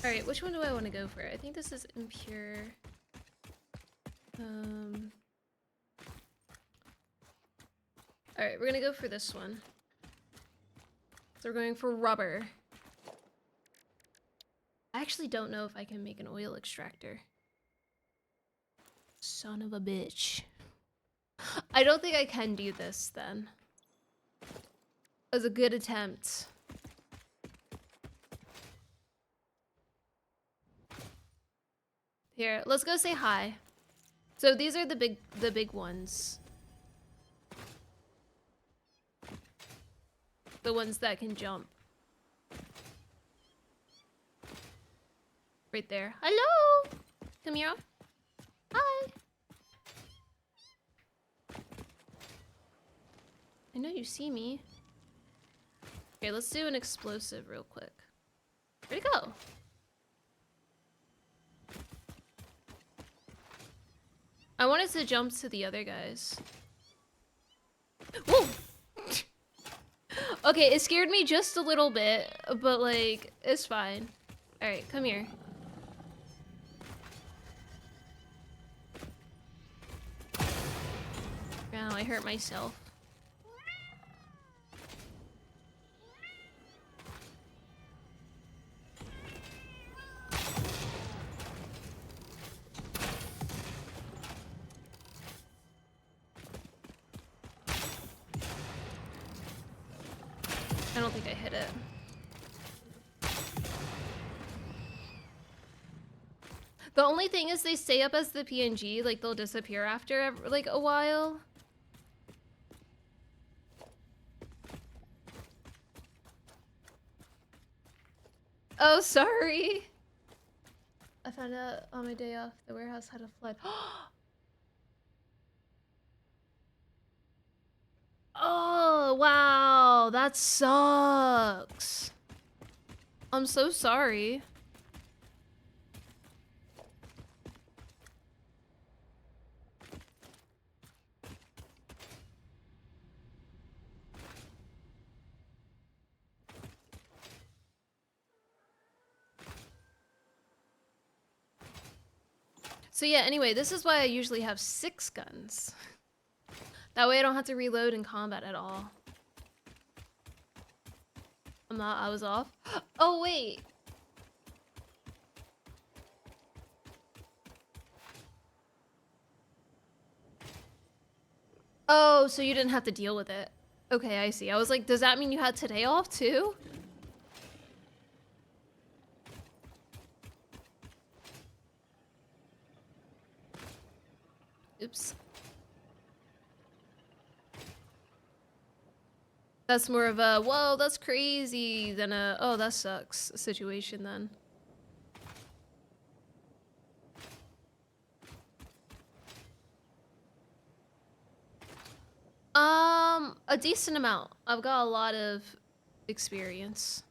Alright, which one do I want to go for? I think this is impure. Alright, we're gonna go for this one. So we're going for rubber. I actually don't know if I can make an oil extractor. Son of a bitch. I don't think I can do this then. It was a good attempt. Here, let's go say hi. So these are the big ones. The ones that can jump. Right there. Hello! Come here. Hi! I know you see me. Okay, let's do an explosive real quick. Where'd it go? I wanted to jump to the other guys. Whoa! Okay, it scared me just a little bit, but like, it's fine. Alright, come here. Wow, I hurt myself. I don't think I hit it. The only thing is they stay up as the PNG, like they'll disappear after like a while. Oh, sorry. I found out on my day off the warehouse had a flood. Oh, wow. That sucks. I'm so sorry. So yeah, anyway, this is why I usually have 6 guns. That way I don't have to reload in combat at all. I was off. Oh, wait. Oh, so you didn't have to deal with it. Okay, I see. I was like, does that mean you had today off too? Oops. That's more of a, whoa, that's crazy, than a, oh, that sucks situation then. A decent amount. I've got a lot of experience.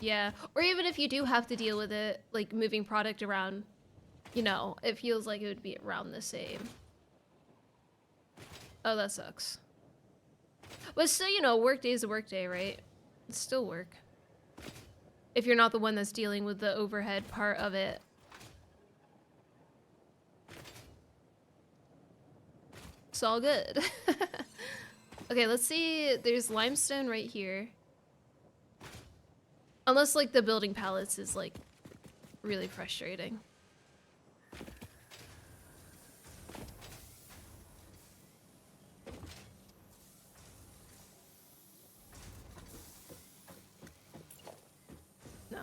Yeah, or even if you do have to deal with it, like moving product around, you know, it feels like it would be around the same. Oh, that sucks. But still, you know, work day is a work day, right? It's still work. If you're not the one that's dealing with the overhead part of it. It's all good. Okay, let's see. There's limestone right here. Unless, like, the building pallets is, like, really frustrating. No.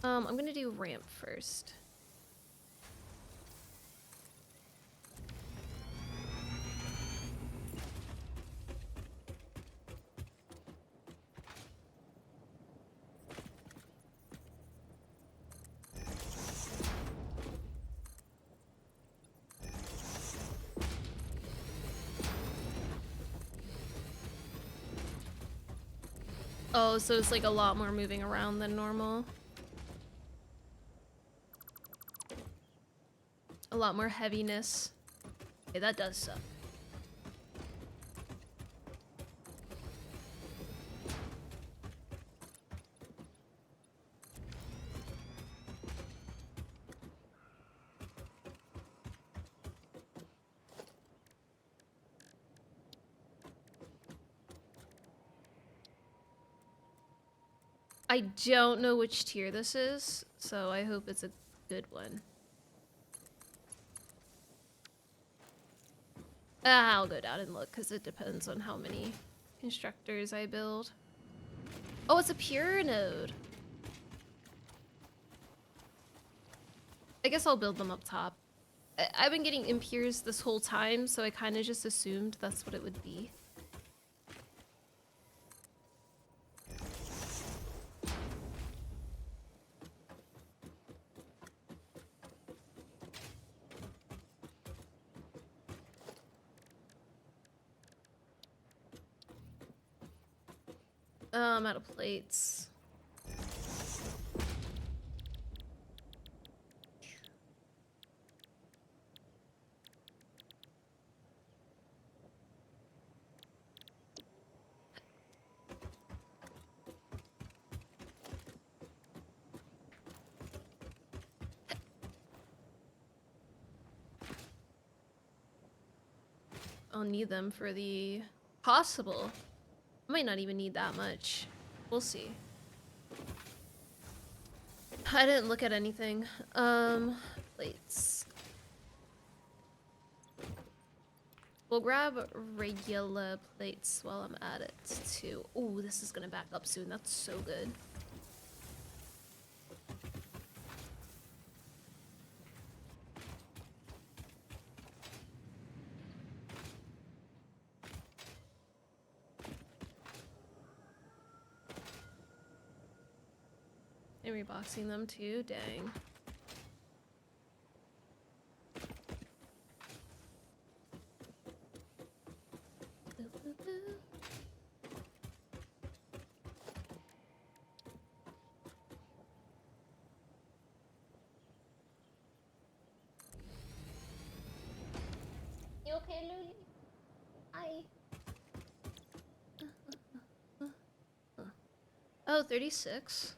I'm gonna do ramp first. Oh, so it's like a lot more moving around than normal. A lot more heaviness. Okay, that does suck. I don't know which tier this is, so I hope it's a good one. I'll go down and look, because it depends on how many constructors I build. Oh, it's a pure node. I guess I'll build them up top. I've been getting impures this whole time, so I kind of just assumed that's what it would be. I'm out of plates. I'll need them for the possible. I might not even need that much. We'll see. I didn't look at anything. Plates. We'll grab regular plates while I'm at it too. Ooh, this is gonna back up soon. That's so good. And reboxing them too, dang. You okay, Lily? Hi. Oh, 36.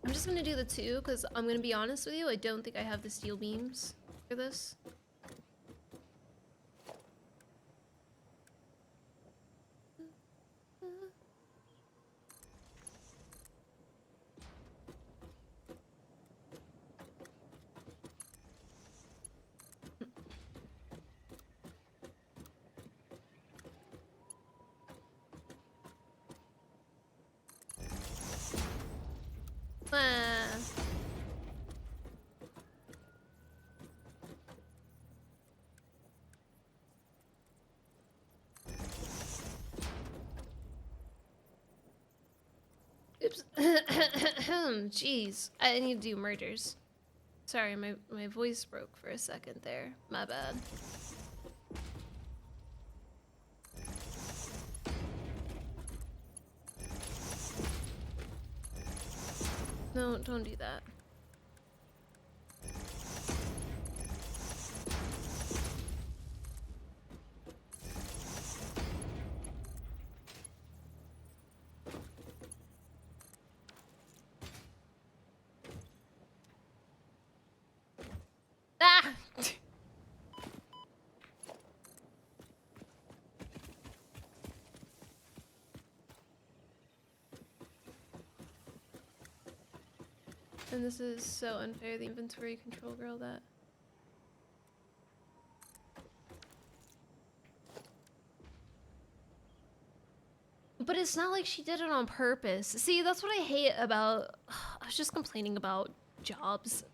I'm just gonna do the 2 because I'm gonna be honest with you, I don't think I have the steel beams for this. Ah. Oops. Jeez. I need to do mergers. Sorry, my voice broke for a second there. My bad. No, don't do that. Ah! And this is so unfair, the inventory control girl that. But it's not like she did it on purpose. See, that's what I hate about. I was just complaining about jobs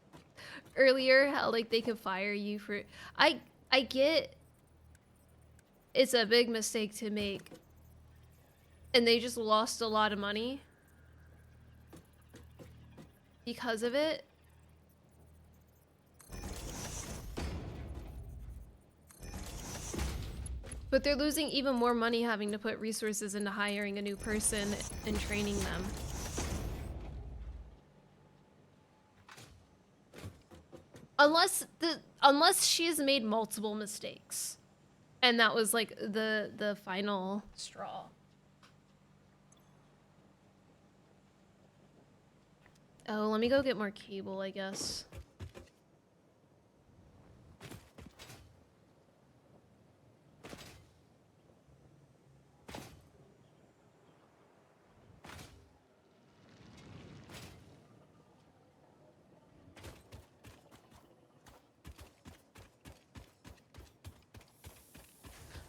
earlier, how like they could fire you for. I get it's a big mistake to make, and they just lost a lot of money because of it. But they're losing even more money having to put resources into hiring a new person and training them. Unless she's made multiple mistakes. And that was like the final straw. Oh, let me go get more cable, I guess.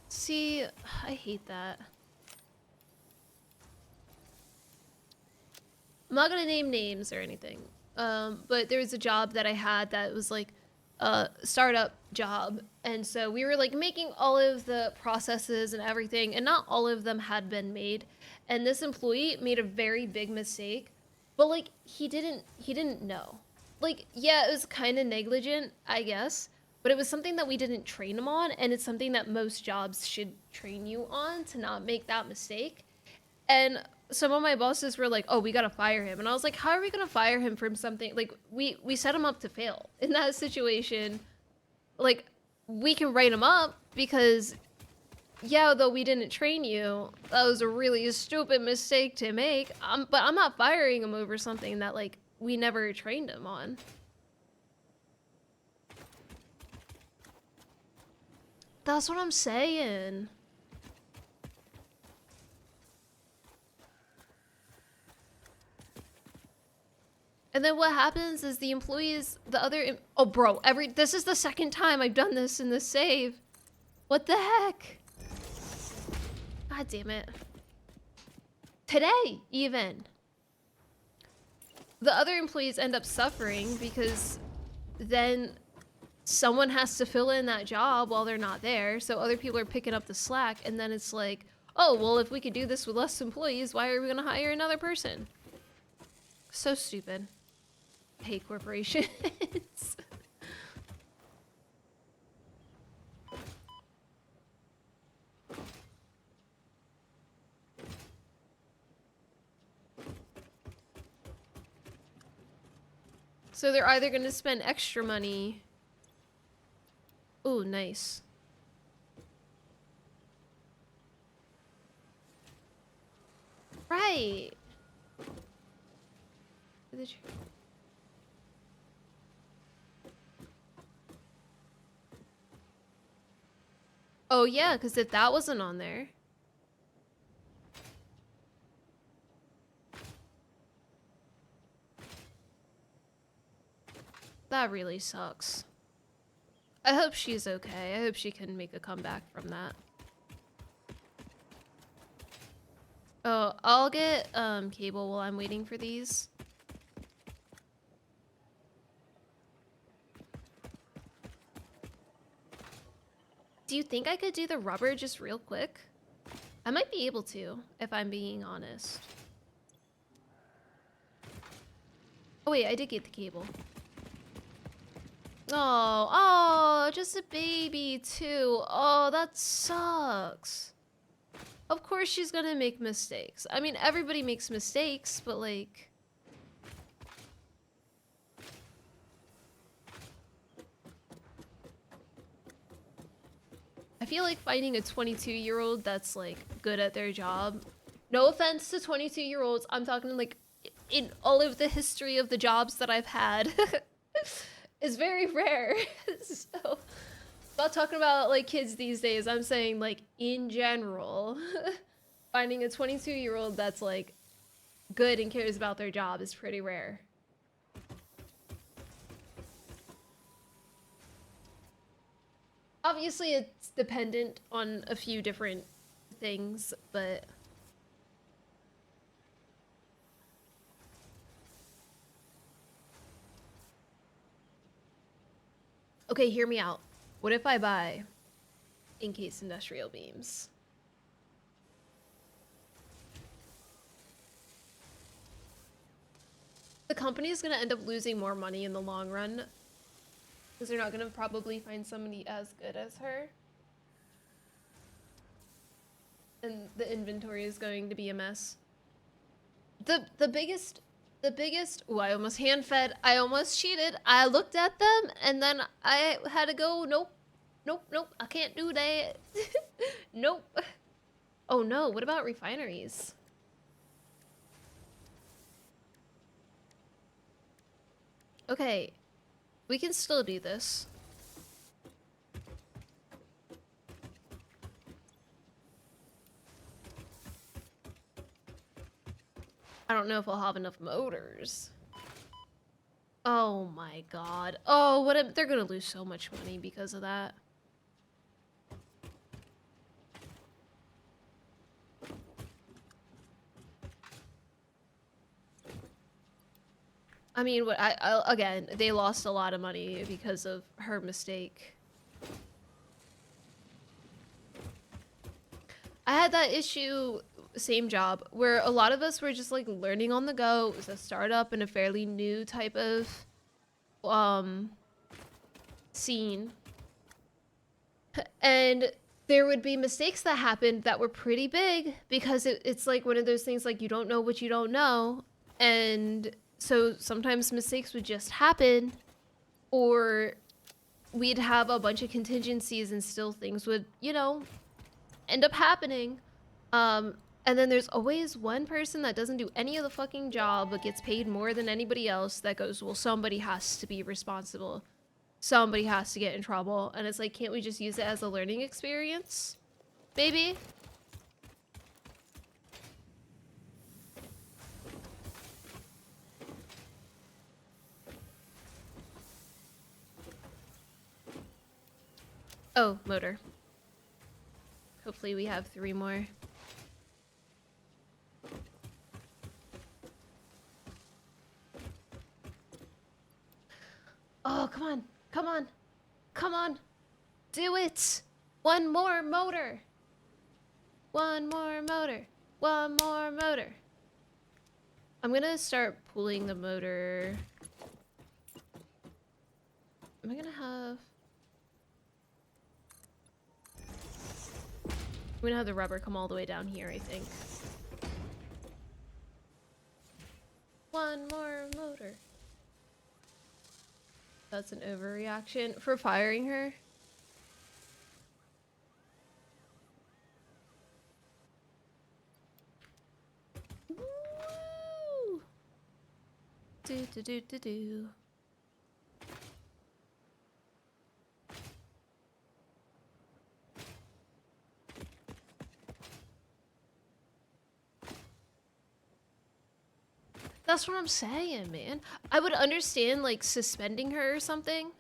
See, I hate that. I'm not gonna name names or anything. But there was a job that I had that was like a startup job. And so we were like making all of the processes and everything, and not all of them had been made. And this employee made a very big mistake, but like he didn't know. Like, yeah, it was kind of negligent, I guess, but it was something that we didn't train him on, and it's something that most jobs should train you on to not make that mistake. And some of my bosses were like, "Oh, we gotta fire him," and I was like, "How are we gonna fire him from something like we set him up to fail in that situation? Like, we can write him up because, yeah, though we didn't train you, that was a really stupid mistake to make. But I'm not firing him over something that like we never trained him on." That's what I'm saying. And then what happens is the employees, oh bro, this is the second time I've done this in this save. What the heck? God damn it. Today, even. The other employees end up suffering because then someone has to fill in that job while they're not there. So other people are picking up the slack, and then it's like, oh, well, if we could do this with less employees, why are we gonna hire another person? So stupid. I hate corporations. So they're either gonna spend extra money. Ooh, nice. Right. Oh yeah, because if that wasn't on there. That really sucks. I hope she's okay. I hope she can make a comeback from that. Oh, I'll get cable while I'm waiting for these. Do you think I could do the rubber just real quick? I might be able to, if I'm being honest. Oh wait, I did get the cable. Oh, just a baby too. Oh, that sucks. Of course she's gonna make mistakes. I mean, everybody makes mistakes, but like... I feel like finding a 22-year-old that's like good at their job. No offense to 22-year-olds. I'm talking like in all of the history of the jobs that I've had. Is very rare. So, I'm not talking about like kids these days. I'm saying like in general, finding a 22-year-old that's like good and cares about their job is pretty rare. Obviously, it's dependent on a few different things, but... Okay, hear me out. What if I buy encased industrial beams? The company is going to end up losing more money in the long run because they're not going to probably find somebody as good as her. and the inventory is going to be a mess. The biggest oh, I almost hand fed. I almost cheated. I looked at them and then I had to go, nope. Nope, nope, I can't do that. Nope. Oh no, what about refineries? Okay, we can still do this. I don't know if I'll have enough motors. Oh my god. Oh, they're gonna lose so much money because of that. I mean, again, they lost a lot of money because of her mistake. I had that issue, same job, where a lot of us were just like learning on the go. It was a startup and a fairly new type of scene. And there would be mistakes that happened that were pretty big because it's like one of those things like you don't know what you don't know. And so sometimes mistakes would just happen, or we'd have a bunch of contingencies and still things would, you know, end up happening. And then there's always one person that doesn't do any of the fucking job but gets paid more than anybody else that goes, well, somebody has to be responsible. Somebody has to get in trouble. And it's like, can't we just use it as a learning experience? Maybe? Oh, motor. Hopefully we have 3 more. Oh, come on. Come on. Come on. Do it. 1 more motor. 1 more motor. 1 more motor. I'm gonna start pulling the motor. Am I gonna have... I'm gonna have the rubber come all the way down here, I think. 1 more motor. That's an overreaction for firing her. Woo! Do do do do do. That's what I'm saying, man. I would understand, like, suspending her or something.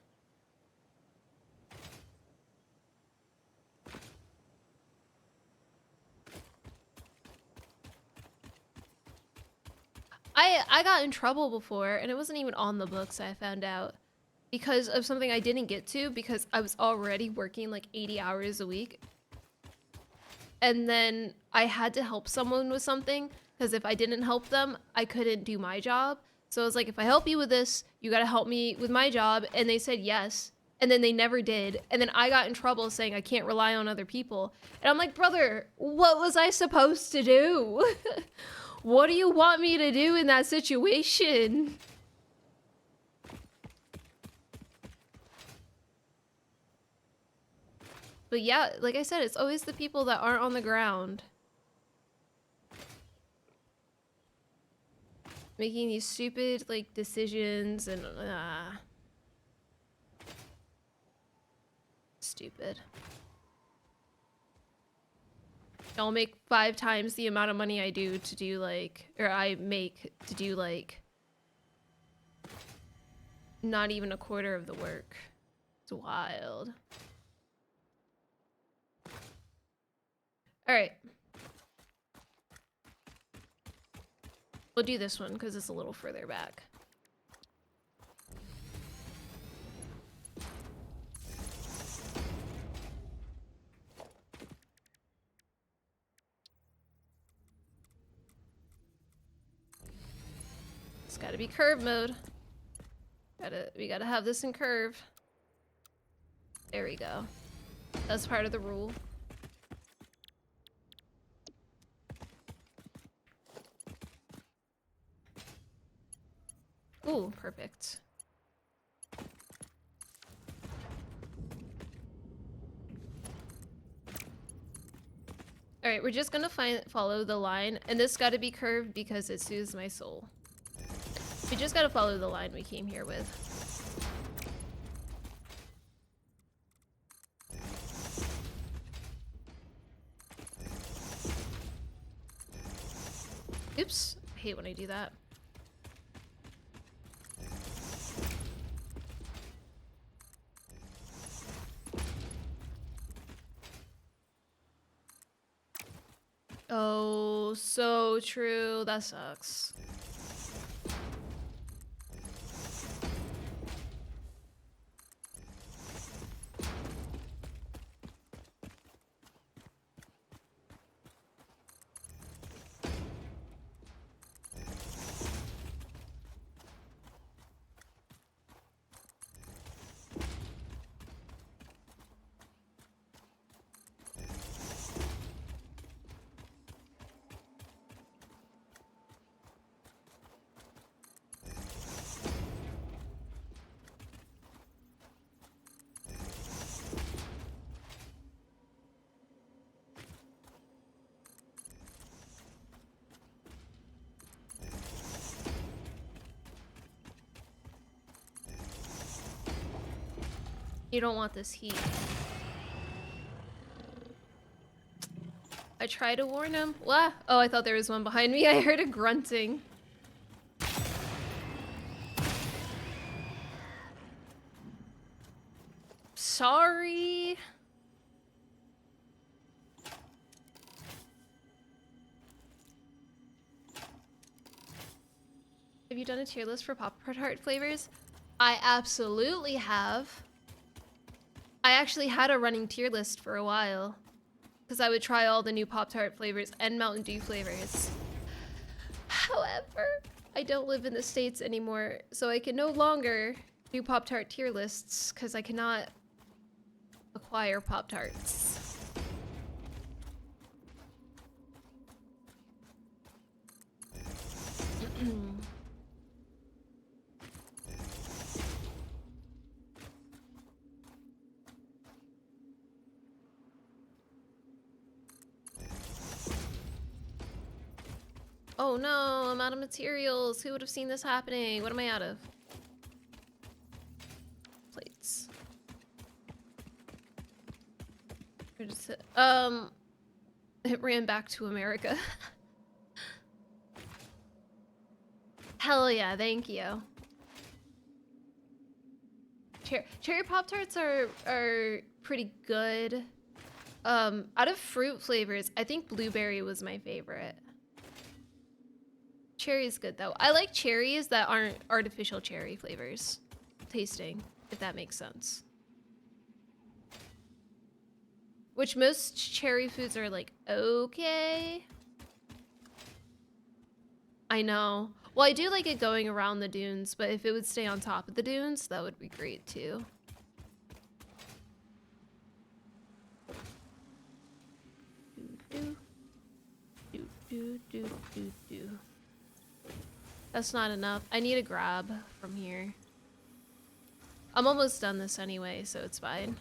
I got in trouble before, and it wasn't even on the books, I found out. Because of something I didn't get to, because I was already working, like, 80 hours a week. And then I had to help someone with something, because if I didn't help them, I couldn't do my job. So I was like, if I help you with this, you gotta help me with my job. And they said yes. And then they never did. And then I got in trouble saying I can't rely on other people. And I'm like, brother, what was I supposed to do? What do you want me to do in that situation? But yeah, like I said, it's always the people that aren't on the ground making these stupid, like, decisions and, stupid. I'll make 5 times the amount of money I do to do, like, or I make to do, like, not even a quarter of the work. It's wild. All right. We'll do this one because it's a little further back. It's gotta be curve mode. We gotta have this in curve. There we go. That's part of the rule. Ooh, perfect. All right, we're just gonna follow the line, and this got to be curved because it soothes my soul. We just gotta follow the line we came here with. Oops, I hate when I do that. Oh, so true. That sucks. You don't want this heat. I tried to warn him. What? Oh, I thought there was one behind me. I heard a grunting. Sorry. Have you done a tier list for Pop-Tart flavors? I absolutely have. I actually had a running tier list for a while. Because I would try all the new Pop-Tart flavors and Mountain Dew flavors. However, I don't live in the States anymore, so I can no longer do Pop-Tart tier lists because I cannot acquire Pop-Tarts. Oh no, I'm out of materials. Who would have seen this happening? What am I out of? Plates. Where does it? It ran back to America. Hell yeah, thank you. Cherry Pop-Tarts are pretty good. Out of fruit flavors, I think blueberry was my favorite. Cherry's good though. I like cherries that aren't artificial cherry flavors tasting, if that makes sense. Which most cherry foods are like, okay. I know. Well, I do like it going around the dunes, but if it would stay on top of the dunes, that would be great too. Do. That's not enough. I need a grab from here. I'm almost done this anyway, so it's fine.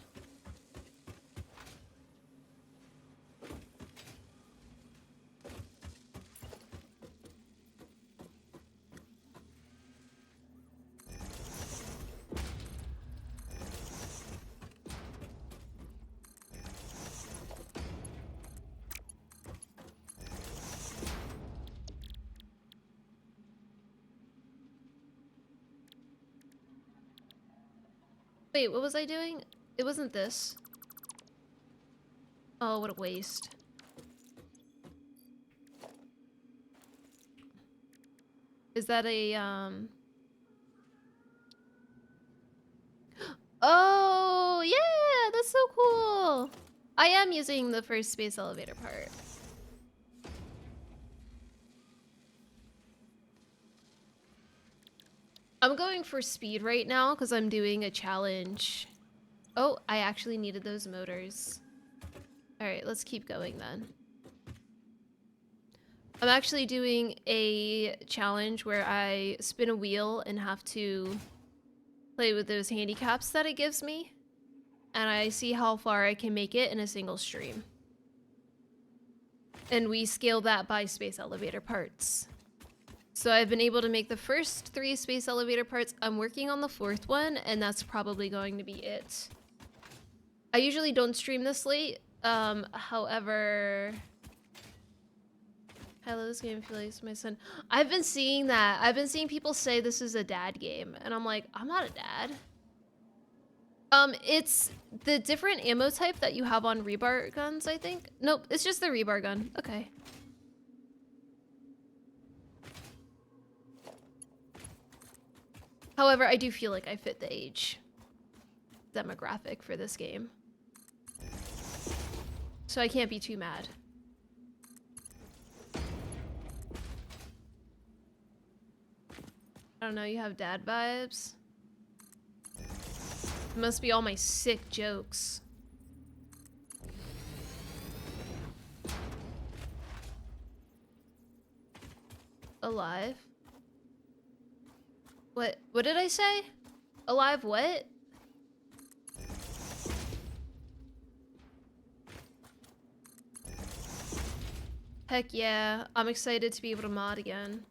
Wait, what was I doing? It wasn't this. Oh, what a waste. Is that a, Oh, yeah, that's so cool. I am using the first space elevator part. I'm going for speed right now because I'm doing a challenge. Oh, I actually needed those motors. All right, let's keep going then. I'm actually doing a challenge where I spin a wheel and have to play with those handicaps that it gives me. And I see how far I can make it in a single stream. And we scale that by space elevator parts. So I've been able to make the first 3 space elevator parts. I'm working on the 4th one, and that's probably going to be it. I usually don't stream this late. However... Hello, this game feels like my son. I've been seeing that. I've been seeing people say this is a dad game, and I'm like, I'm not a dad. It's the different ammo type that you have on rebar guns, I think. Nope, it's just the rebar gun. Okay. However, I do feel like I fit the age demographic for this game. So I can't be too mad. I don't know, you have dad vibes? It must be all my sick jokes. Alive? What did I say? Alive what? Heck yeah, I'm excited to be able to mod again.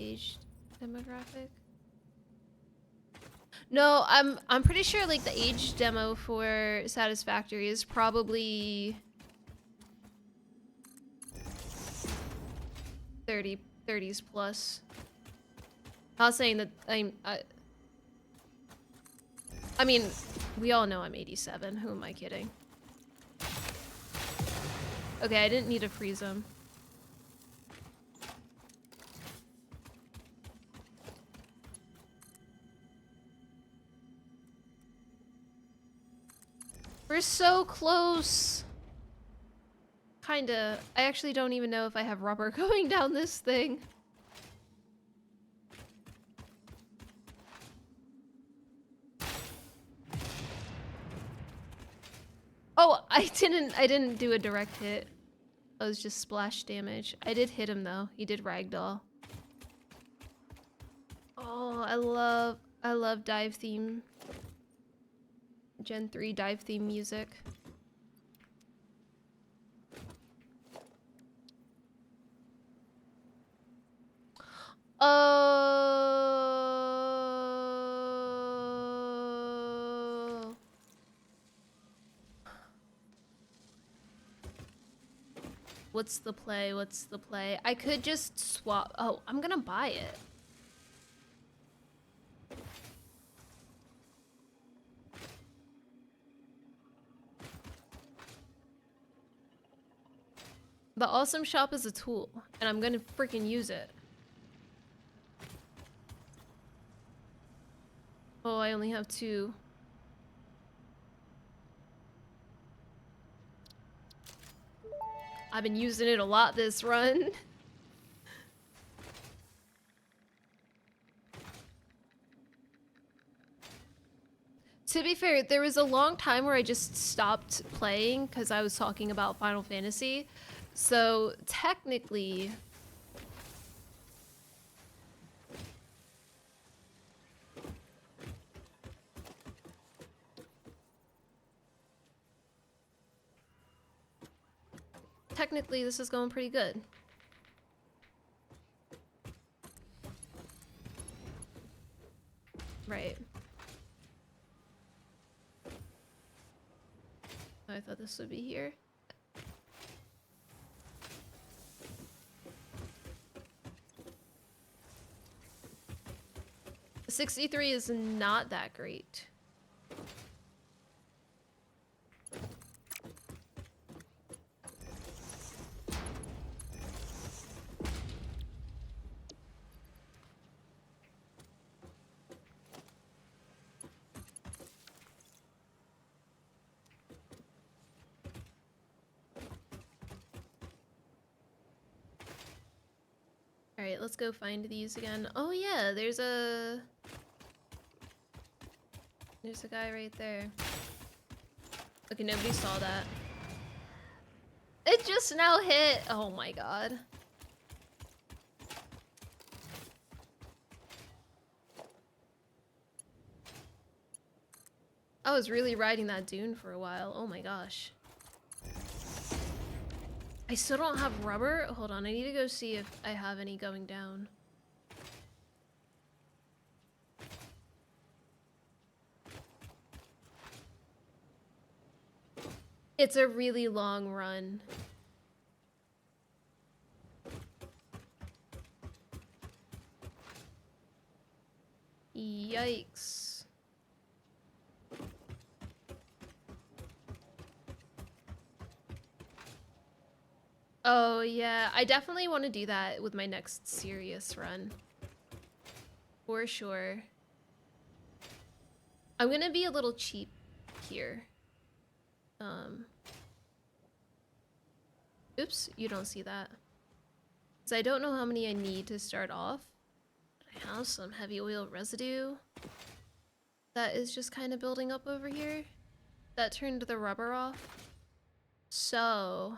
Age demographic? No, I'm pretty sure like the age demo for Satisfactory is probably 30s plus. Not saying that I mean, we all know I'm 87. Who am I kidding? Okay, I didn't need to freeze him. We're so close. Kinda. I actually don't even know if I have rubber going down this thing. Oh, I didn't do a direct hit. It was just splash damage. I did hit him though. He did ragdoll. Oh, I love dive theme. Gen 3 dive theme music. Oh. What's the play? What's the play? I could just swap. Oh, I'm gonna buy it. The awesome shop is a tool, and I'm gonna freaking use it. Oh, I only have 2. I've been using it a lot this run. To be fair, there was a long time where I just stopped playing because I was talking about Final Fantasy. So technically... Technically, this is going pretty good. Right. Oh, I thought this would be here. The 63 is not that great. Alright, let's go find these again. Oh yeah, there's a guy right there. Okay, nobody saw that. It just now hit. Oh my god. I was really riding that dune for a while. Oh my gosh. I still don't have rubber. Hold on, I need to go see if I have any going down. It's a really long run. Yikes. Oh yeah, I definitely want to do that with my next serious run. For sure. I'm gonna be a little cheap here. Oops, you don't see that. Because I don't know how many I need to start off. I have some heavy oil residue that is just kind of building up over here. That turned the rubber off. So...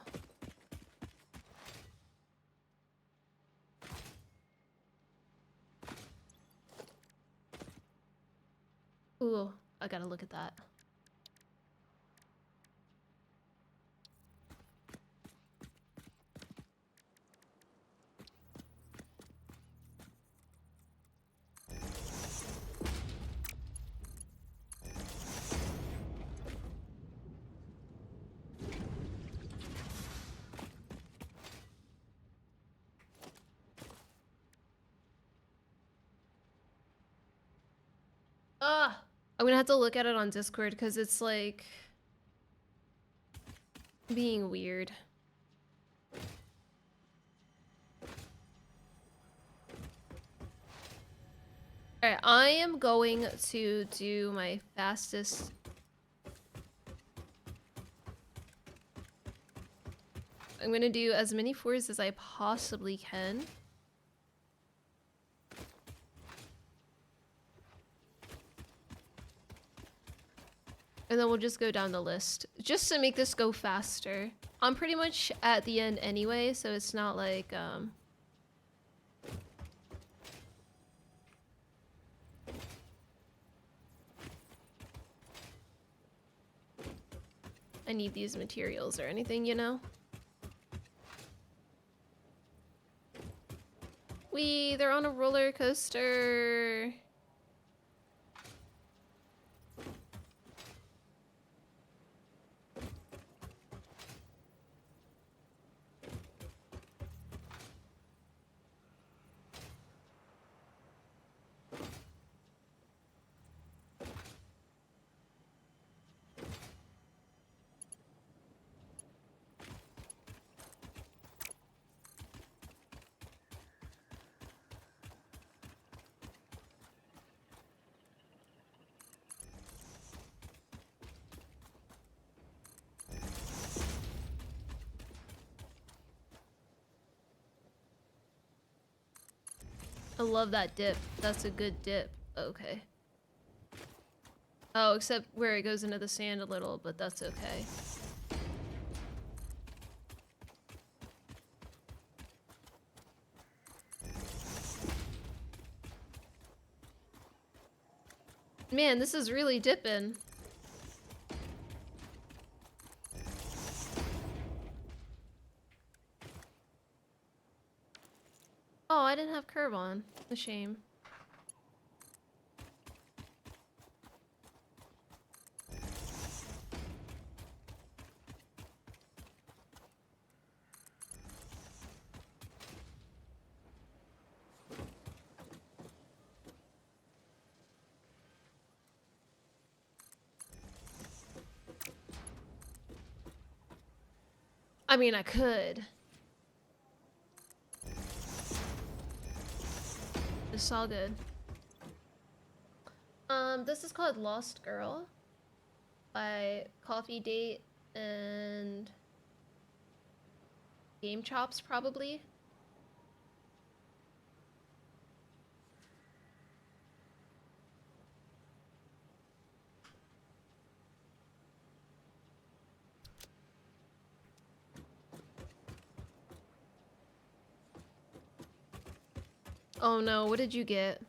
Ooh, I gotta look at that. Ugh! I'm gonna have to look at it on Discord because it's like... being weird. Alright, I am going to do my fastest... I'm gonna do as many fours as I possibly can. And then we'll just go down the list. Just to make this go faster. I'm pretty much at the end anyway, so it's not like, I need these materials or anything, you know? Wee, they're on a roller coaster. I love that dip. That's a good dip. Okay. Oh, except where it goes into the sand a little, but that's okay. Man, this is really dipping. Oh, I didn't have curve on. A shame. I mean, I could. It's all good. This is called Lost Girl by Coffee Date and Game Chops, probably. Oh no, what did you get?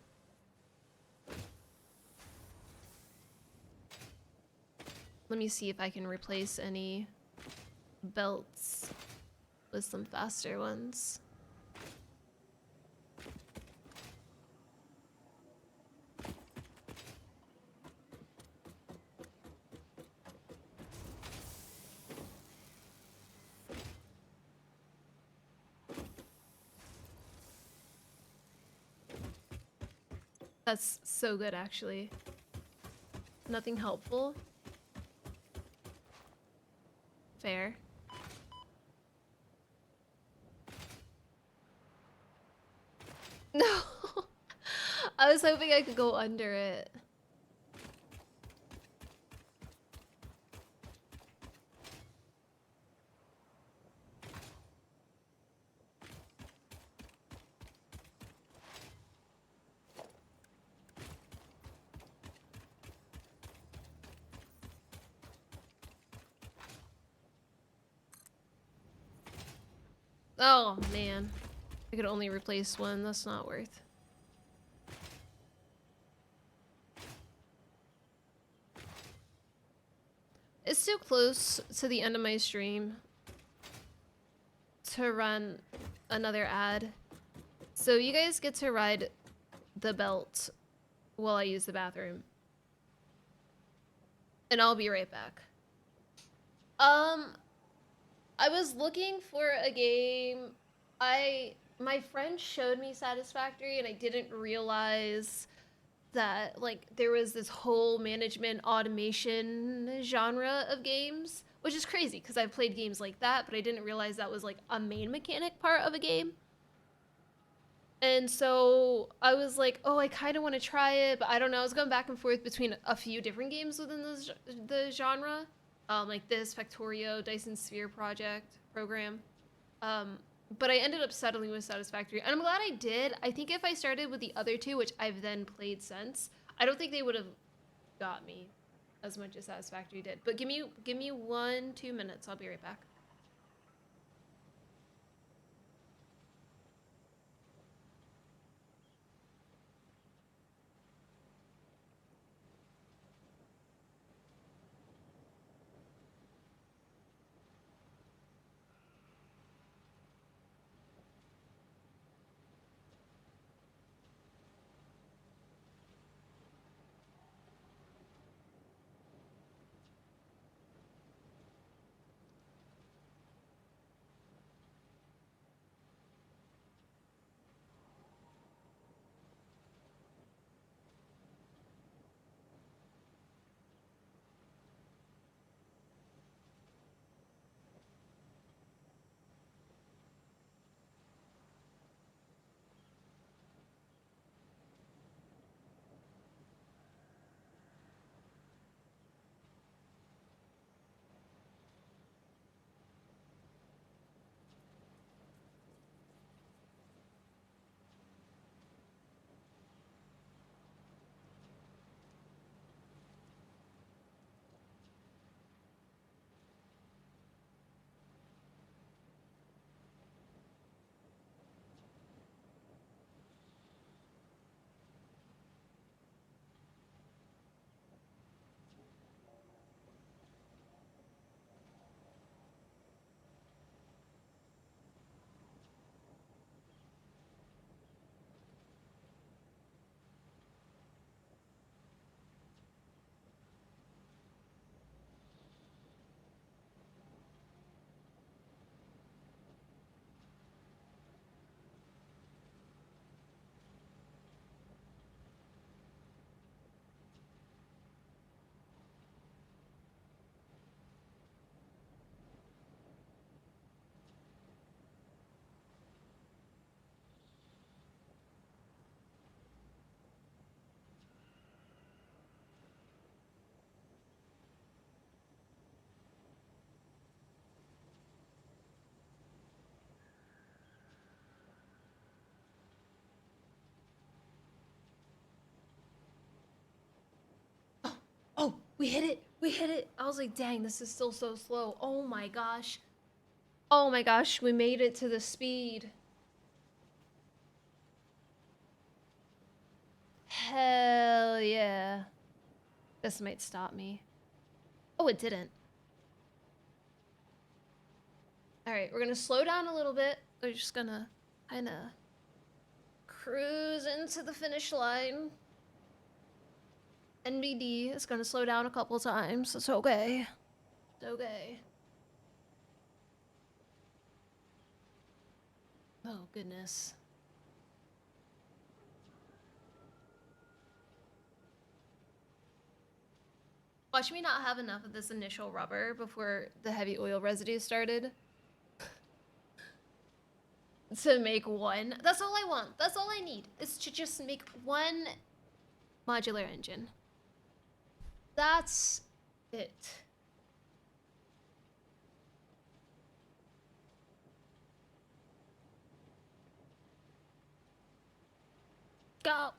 Let me see if I can replace any belts with some faster ones. That's so good, actually. Nothing helpful. Fair. No! I was hoping I could go under it. Oh, man. I could only replace one. That's not worth. It's too close to the end of my stream to run another ad. So you guys get to ride the belt while I use the bathroom. And I'll be right back. I was looking for a game. My friend showed me Satisfactory and I didn't realize that like there was this whole management automation genre of games, which is crazy because I've played games like that, but I didn't realize that was like a main mechanic part of a game. And so I was like, oh, I kind of want to try it, but I don't know. I was going back and forth between a few different games within the genre, like this Factorio Dyson Sphere program. But I ended up settling with Satisfactory, and I'm glad I did. I think if I started with the other two, which I've then played since, I don't think they would have got me as much as Satisfactory did. But give me 2 minutes. I'll be right back. Oh, we hit it. We hit it. I was like, dang, this is still so slow. Oh my gosh. Oh my gosh, we made it to the speed. Hell yeah. This might stop me. Oh, it didn't. All right, we're gonna slow down a little bit. We're just gonna kind of cruise into the finish line. NBD is gonna slow down a couple times. It's okay. It's okay. Oh, goodness. Watch me not have enough of this initial rubber before the heavy oil residue started. To make one. That's all I want. That's all I need. Is to just make one modular engine. That's it. Go.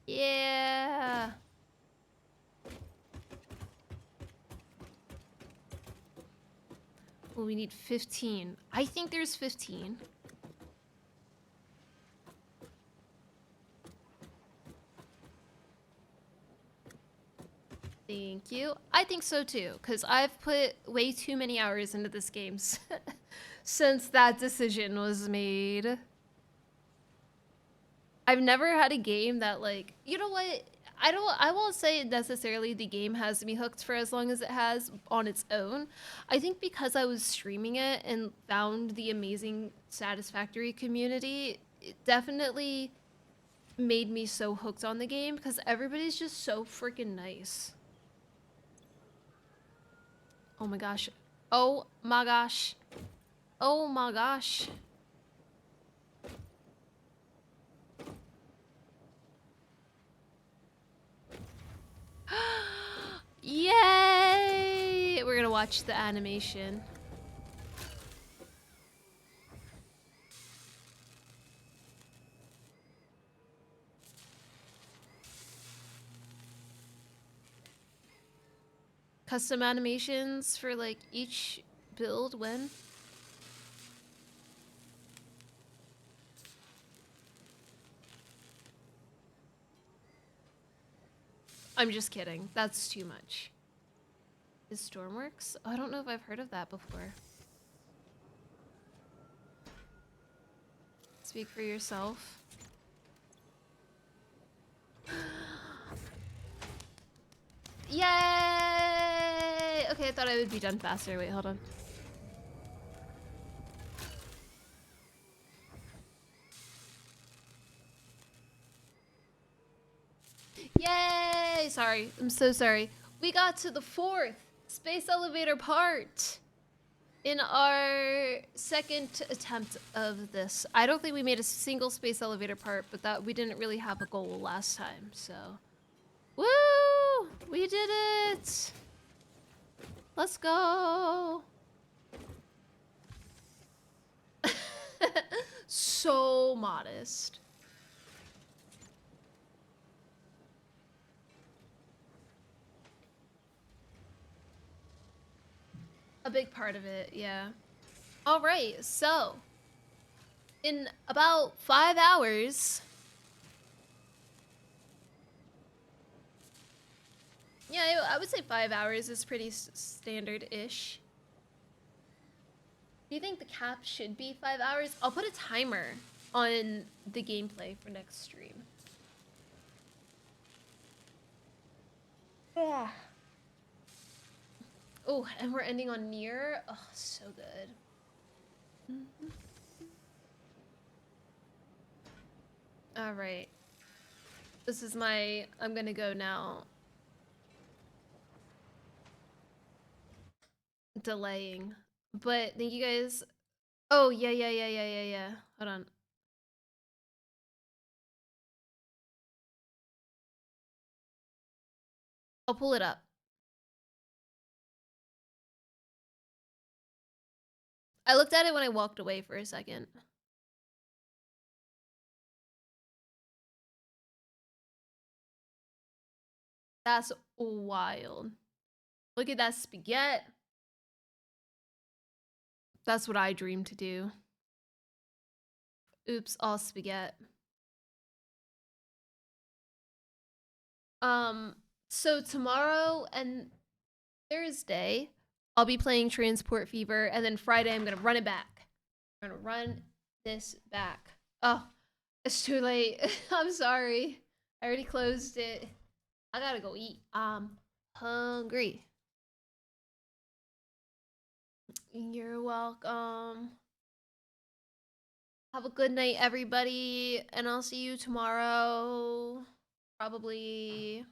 Yeah. Well, we need 15. I think there's 15. Thank you. I think so too, because I've put way too many hours into this game since that decision was made. I've never had a game that, like, you know what? I won't say necessarily the game has me hooked for as long as it has on its own. I think because I was streaming it and found the amazing Satisfactory community, it definitely made me so hooked on the game because everybody's just so freaking nice. Oh my gosh. Oh my gosh. Oh my gosh. Yay! We're gonna watch the animation. Custom animations for like each build when? I'm just kidding. That's too much. Is Stormworks? Oh, I don't know if I've heard of that before. Speak for yourself. Yay! Okay, I thought I would be done faster. Wait, hold on. Yay! Sorry. I'm so sorry. We got to the 4th space elevator part in our second attempt of this. I don't think we made a single space elevator part, but that we didn't really have a goal last time, so. Woo! We did it! Let's go! So modest. A big part of it, yeah. All right, so in about 5 hours, yeah, I would say 5 hours is pretty standard-ish. Do you think the cap should be 5 hours? I'll put a timer on the gameplay for next stream. Yeah. Oh, and we're ending on near. Oh, so good. All right. This is my, I'm gonna go now. Delaying. But thank you guys. Oh, yeah. Hold on. I'll pull it up. I looked at it when I walked away for a second. That's wild. Look at that spaghetti. That's what I dream to do. Oops, all spaghetti. So tomorrow and Thursday, I'll be playing Transport Fever, and then Friday I'm gonna run it back. I'm gonna run this back. Oh, it's too late. I'm sorry. I already closed it. I gotta go eat. I'm hungry. You're welcome. Have a good night, everybody, and I'll see you tomorrow. Probably.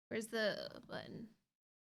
Where's the button?